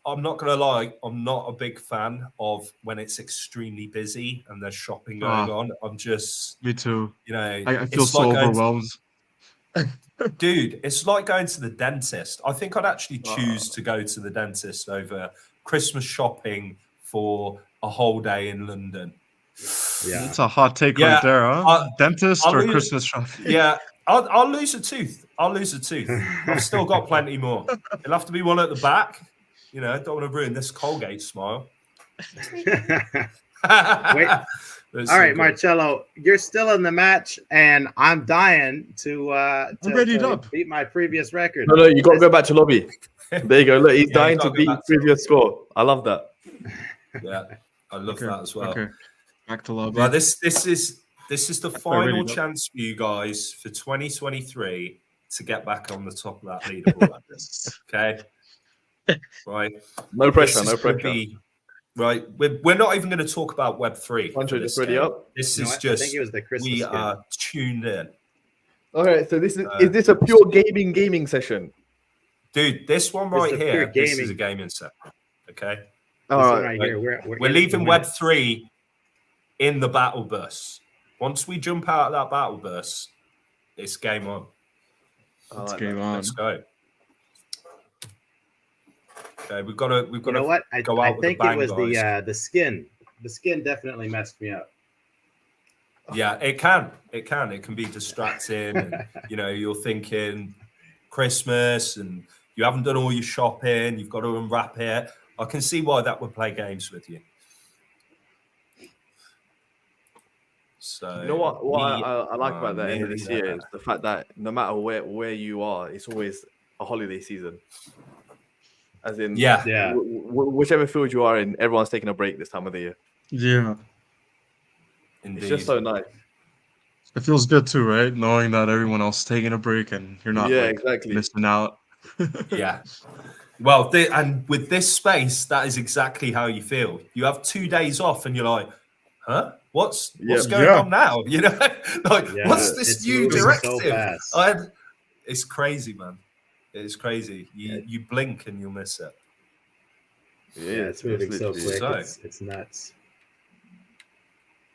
I'm not gonna lie, I'm not a big fan of when it's extremely busy and there's shopping going on. I'm just, Me too. you know, I feel it's so like going overwhelmed. dude, it's like going to the dentist. I think I'd actually choose to go to the dentist over Christmas shopping for a whole day in London. Yeah. That's a hot take Yeah, right there, huh? Dentist I'll or lose- Christmas shopping? Yeah, I'll lose a tooth. I'll lose a tooth. I've still got plenty more. It'll have to be one at the back. You know, don't want to ruin this Colgate smile. Wait. All right, Marcello, you're still in the match, and I'm dying to readied to up. beat my previous record. No, you got to go back to lobby. There you go. Look, he's Yeah, dying you to gotta go beat back to previous score. I love that. Yeah, I love that as well. Okay. Back to lobby. Well, this is the ready final to go. chance for you guys for 2023 to get back on the top of that leaderboard. Okay, right. No pressure, This no is gonna pressure. be- right, we're not even going to talk about Web3. Pancho, for this just ready game. up? This You know is what? I think just it was the Christmas we skin. are tuned in, Okay, so this is this a pure gaming session? dude. This one This is right a here. pure This is gaming. a gaming set. Okay, All This one right. right here. we're leaving Web3 in the battle bus. Once we jump out of that battle bus, it's game on. Let's game on. Let's go. Okay, we've got to You know what? I go out with a think bang, it was guys. the skin. The skin definitely messed me up. Yeah, it can be distracting. And, you know, you're thinking Christmas and you haven't done all your shopping. You've got to unwrap it. I can see why that would play games with you. So You know what? I like are about the end of this nearly year there. is the fact that no matter where you are, it's always a holiday season. As in, Yeah. Yeah. whichever field you are in, everyone's taking a break this time of the year. Yeah. Indeed. It's just so nice. It feels good too, right? Knowing that everyone else is taking a break and you're not Yeah, like, exactly. missing out. Yeah. Well, and with this space, that is exactly how you feel. You have 2 days off, and you're like, "Huh? What's going on now?" You know, like, Yeah, what's this it's new moving so directive? fast. It's crazy, man. It's crazy. You blink and you'll miss it. Yeah, it's moving so literally- quick. So- It's nuts.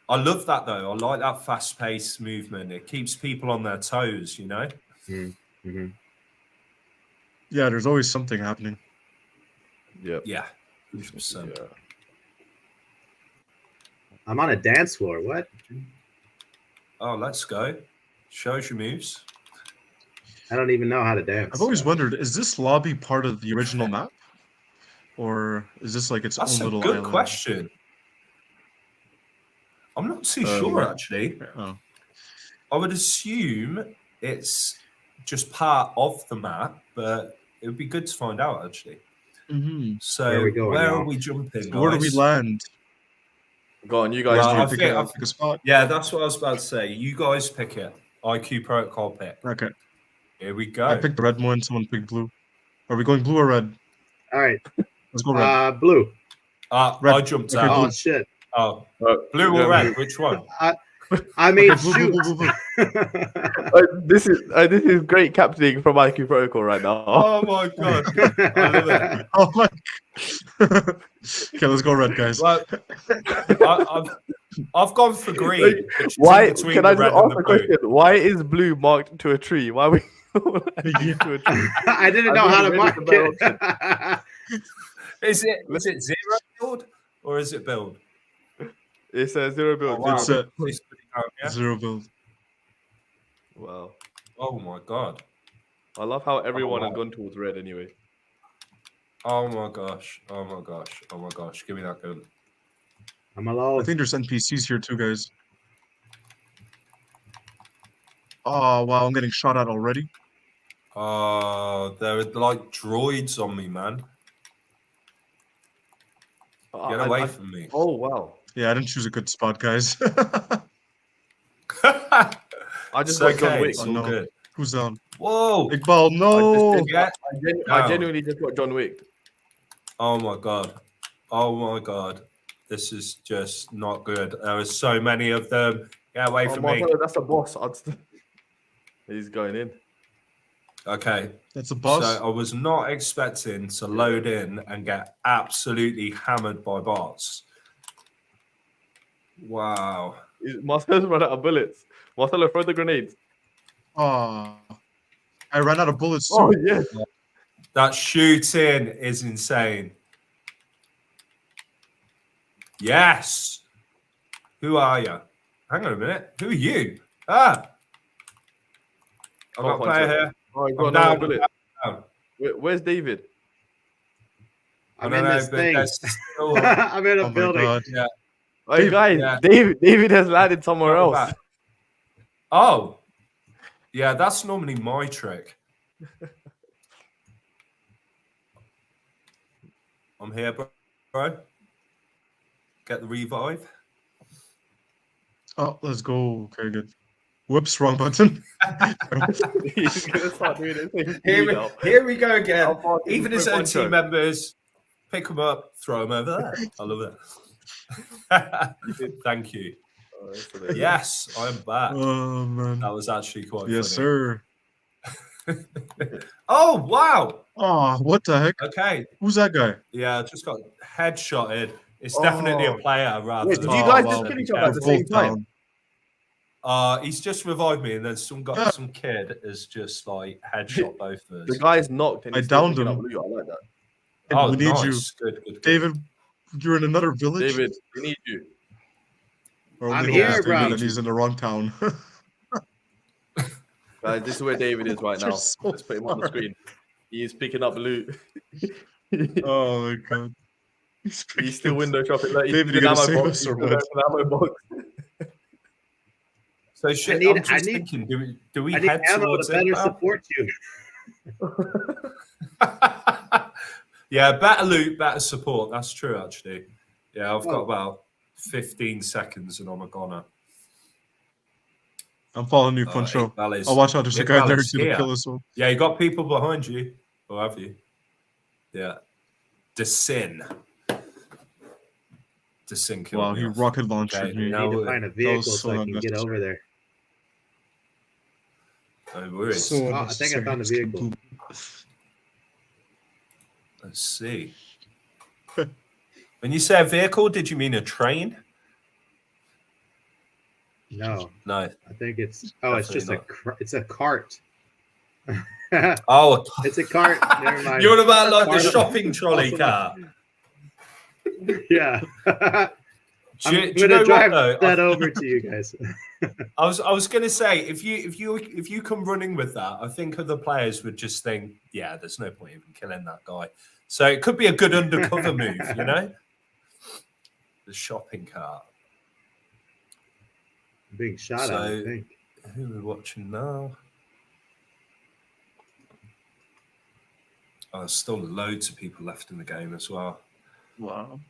I love that though. I like that fast-paced movement. It keeps people on their toes. You know. Mm-hmm. Yeah, there's always something happening. Yep. Yeah. 100%. Yeah. I'm on a dance floor. What? Oh, let's go. Show us your moves. I don't even know how to dance. I've always wondered, is this lobby part of the original map? Or is this like its That's own a little good island? question. I'm not too sure, actually. Oh. I would assume it's just part of the map, but it would be good to find out, actually. Mm-hmm. So, Where are we going where now? are we jumping? Where do we guys? land? Go on, you guys. Well, do. I Pick a spot. Yeah, that's what I was about to say. You guys pick it. IQ protocol pick. Okay. Here we I go. picked the red one, someone picked blue. Are we going blue or red? All right. Let's go red. Blue. Red. I jumped Okay, out. blue. Oh shit. Oh, blue or red? Which one? I mean, Okay, blue, blue, shoot. blue, blue. This is great captaining from IQ Protocol right now. Oh my god! I love it. Oh my. Okay, let's go red, guys. Well, I've gone for green. which is in Why? between Can the I just red ask and a the blue. question? Why is blue marked to a tree? Why are we Yeah. to a tree? I didn't know how to mark it. Is it zero build or is it build? It's a 0 build. Oh, wow. It's zero. a It's pretty down, yeah? zero build. Wow. Oh my god! I love how everyone wow. has gone towards red anyway. Oh my gosh! Oh my gosh! Oh my gosh! Give me that gun. I'm I alone. think there's NPCs here too, guys. Oh wow, I'm getting shot at already. There are like droids on me, man. Get away from me. Oh wow. Yeah, I didn't choose a good spot, guys. I just It's got John okay. Wick. It's Oh, all no. good. Who's down? Whoa! Iqbal, no! Yeah. I genuinely just got John Wick. Oh my god! Oh my god! This is just not good. There are so many of them. Get away from me. Marcelo, that's a boss. He's going in. Okay. That's a boss. So I was not expecting to load in and get absolutely hammered by bots. Wow. Marcelo's run out of bullets. Marcelo, throw the grenades. Oh, I ran out of bullets too. Oh yes. That shooting is insane. Yes. Who are you? Hang on a minute. Who are you? I've got a player here. Oh, he's I'm got another down, bullet. down. Where's David? I'm I in don't this know, but thing. there's still- I'm in a Oh my building. god. yeah. Hey guys, yeah. David has landed somewhere Welcome else. back. Oh. Yeah, that's normally my trick. I'm here, bro. Get the revive. Oh, let's go. Okay, good. Whoops, wrong button. He's gonna start doing the same thing Here now. we go again. How far can Even you his throw own Pancho? team members, pick them up, throw them over there. I love it. Thank you. Oh, that's hilarious. Yes, I'm back. Oh man. That was actually quite Yes, funny. sir. Oh, wow. Oh, what the heck? Okay. Who's that guy? Yeah, I just got headshotted. It's definitely a player rather Wait, than did you Oh, guys wow. just kill each other Yeah. at the We're same both time? down. He's just revived me, and then some kid has just like headshot both of The us. guy's knocked and I he's still downed picking up him. loot. I like that. Oh, we need nice. you. Good, good, good. David, you're in another village? David, we need you. Or only I'm hope here, is bro. David and he's in the wrong town. Guys, this is where David is right You're now. so Let's put him on the far. screen. He is picking up loot. Oh my god. He's still window shopping. Like, David, you an gonna ammo save box. us He's or still what? going for an ammo box. So shit, need- I'm just I need- thinking, do we I need head ammo towards to better it? support you. Yeah, better loot, better support. That's true, actually. Yeah, I've got Oh. about 15 seconds and I'm a goner. I'm following you, Oh, Poncho. Iqbal is- Oh, watch out, there's a guy Iqbal there is to here. kill us all. Yeah, you got people behind you. Or have you? Yeah. Desin killed Wow, me he off. rocket launched Okay, me. now I need to we're- find a vehicle was so so I can get unnecessary. over there. No worries. So Oh, I think I found a vehicle. Let's see. When you say a vehicle, did you mean a train? No, No. I think it's. Oh, it's just Definitely it's a cart. Oh, It's a cart. Never mind. you're on about like the Part of- shopping trolley also- car. Yeah. Do you I'm know gonna what, drive though? that over to you guys. I was going to say if you come running with that, I think other players would just think, yeah, there's no point even killing that guy. So it could be a good undercover move, you know. The shopping cart. I'm being shot at, I So- think. Who are we watching now? Oh, there's still loads of people left in the game as well. Wow.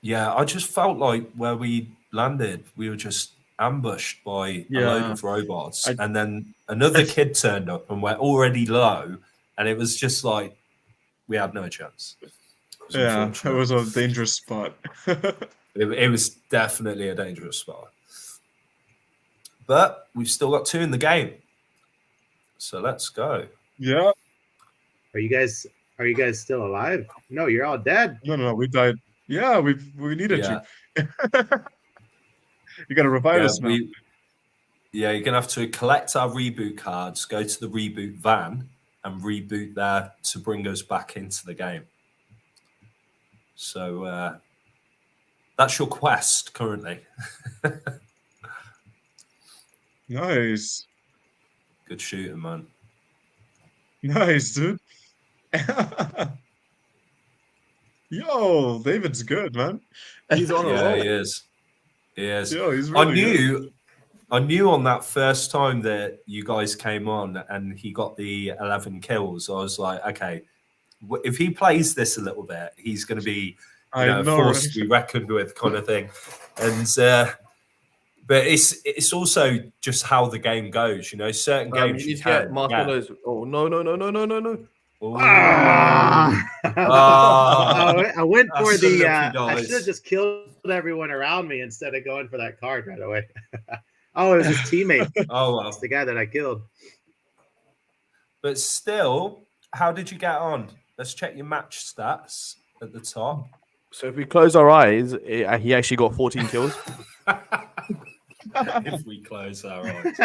Yeah, I just felt like where we landed, we were just ambushed by a Yeah. load of robots, and then another kid turned up, and we're already low, and it was just like we had no chance. Yeah, it was a dangerous spot. It was definitely a dangerous spot. But we've still got 2 in the game. So let's go. Yeah. Are you guys still alive? No, you're all dead. No, we died. Yeah, we needed you. You gotta revive us now. You're gonna have to collect our reboot cards, go to the reboot van, and reboot there to bring us back into the game. So that's your quest currently. Nice. Good shooting, man. Nice, dude. Yo, David's good, man. He's on a roll. He is. He is. Yo, he's really good. I knew on that first time that you guys came on and he got the 11 kills. I was like, okay, if he plays this a little bit, he's going to be a force to be reckoned with, kind of thing. And but it's also just how the game goes. You know, certain games you get Marcelo's. Oh no! I went for the. I should have just killed everyone around me instead of going for that card right away. Oh, it was his teammate. Oh, well. It's the guy that I killed. But still, how did you get on? Let's check your match stats at the top. So if we close our eyes, he actually got 14 kills. If we close our eyes.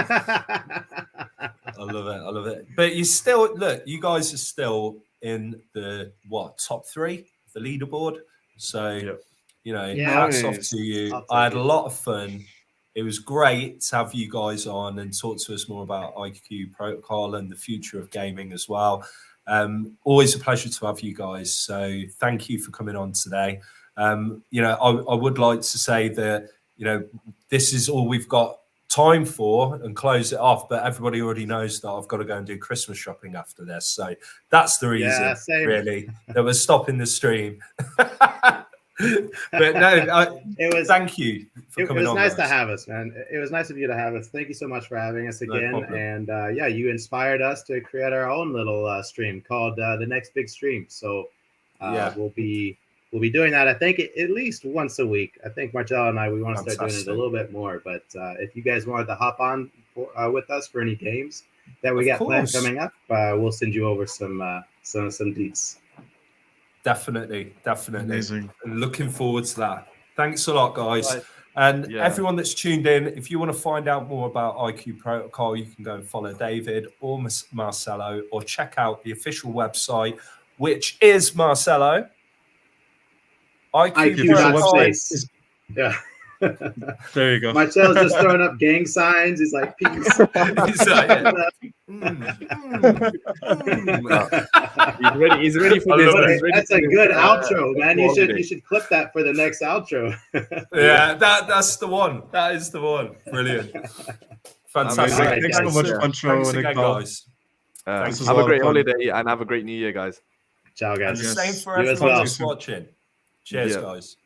I love it. But you still, look, you guys are still in the, top 3? The leaderboard. So, hats off to you. I had a lot of fun. It was great to have you guys on and talk to us more about IQ Protocol and the future of gaming as well. Always a pleasure to have you guys. So thank you for coming on today. I would like to say that, this is all we've got time for and close it off. But everybody already knows that I've got to go and do Christmas shopping after this. So that's the reason, really, that we're stopping the stream. But no, thank you for coming on. It was nice to have us, man. It was nice of you to have us. Thank you so much for having us again. No problem. And you inspired us to create our own little stream called the Next Big Stream. So we'll be doing that. I think at least once a week. I think Marcel and we want to start doing it a little bit more. But if you guys wanted to hop on with us for any games that we got planned coming up, we'll send you over some deets. Definitely. Amazing. Looking forward to that. Thanks a lot, guys. Right. And everyone that's tuned in, if you want to find out more about IQ Protocol, you can go and follow David or Marcelo, or check out the official website, which is Marcelo. IQ Protocol. Yeah. There you go. Marcel's just throwing up gang signs. He's like, peace. He's ready for this. That's a good outro, man. You should clip that for the next outro. Yeah, that's the one. That is the one. Brilliant. Fantastic. Right, thanks so much, Pancho. Thanks again, guys. Have a great holiday and have a great New Year, guys. Ciao, guys. And the same for everyone who's watching. Cheers, guys.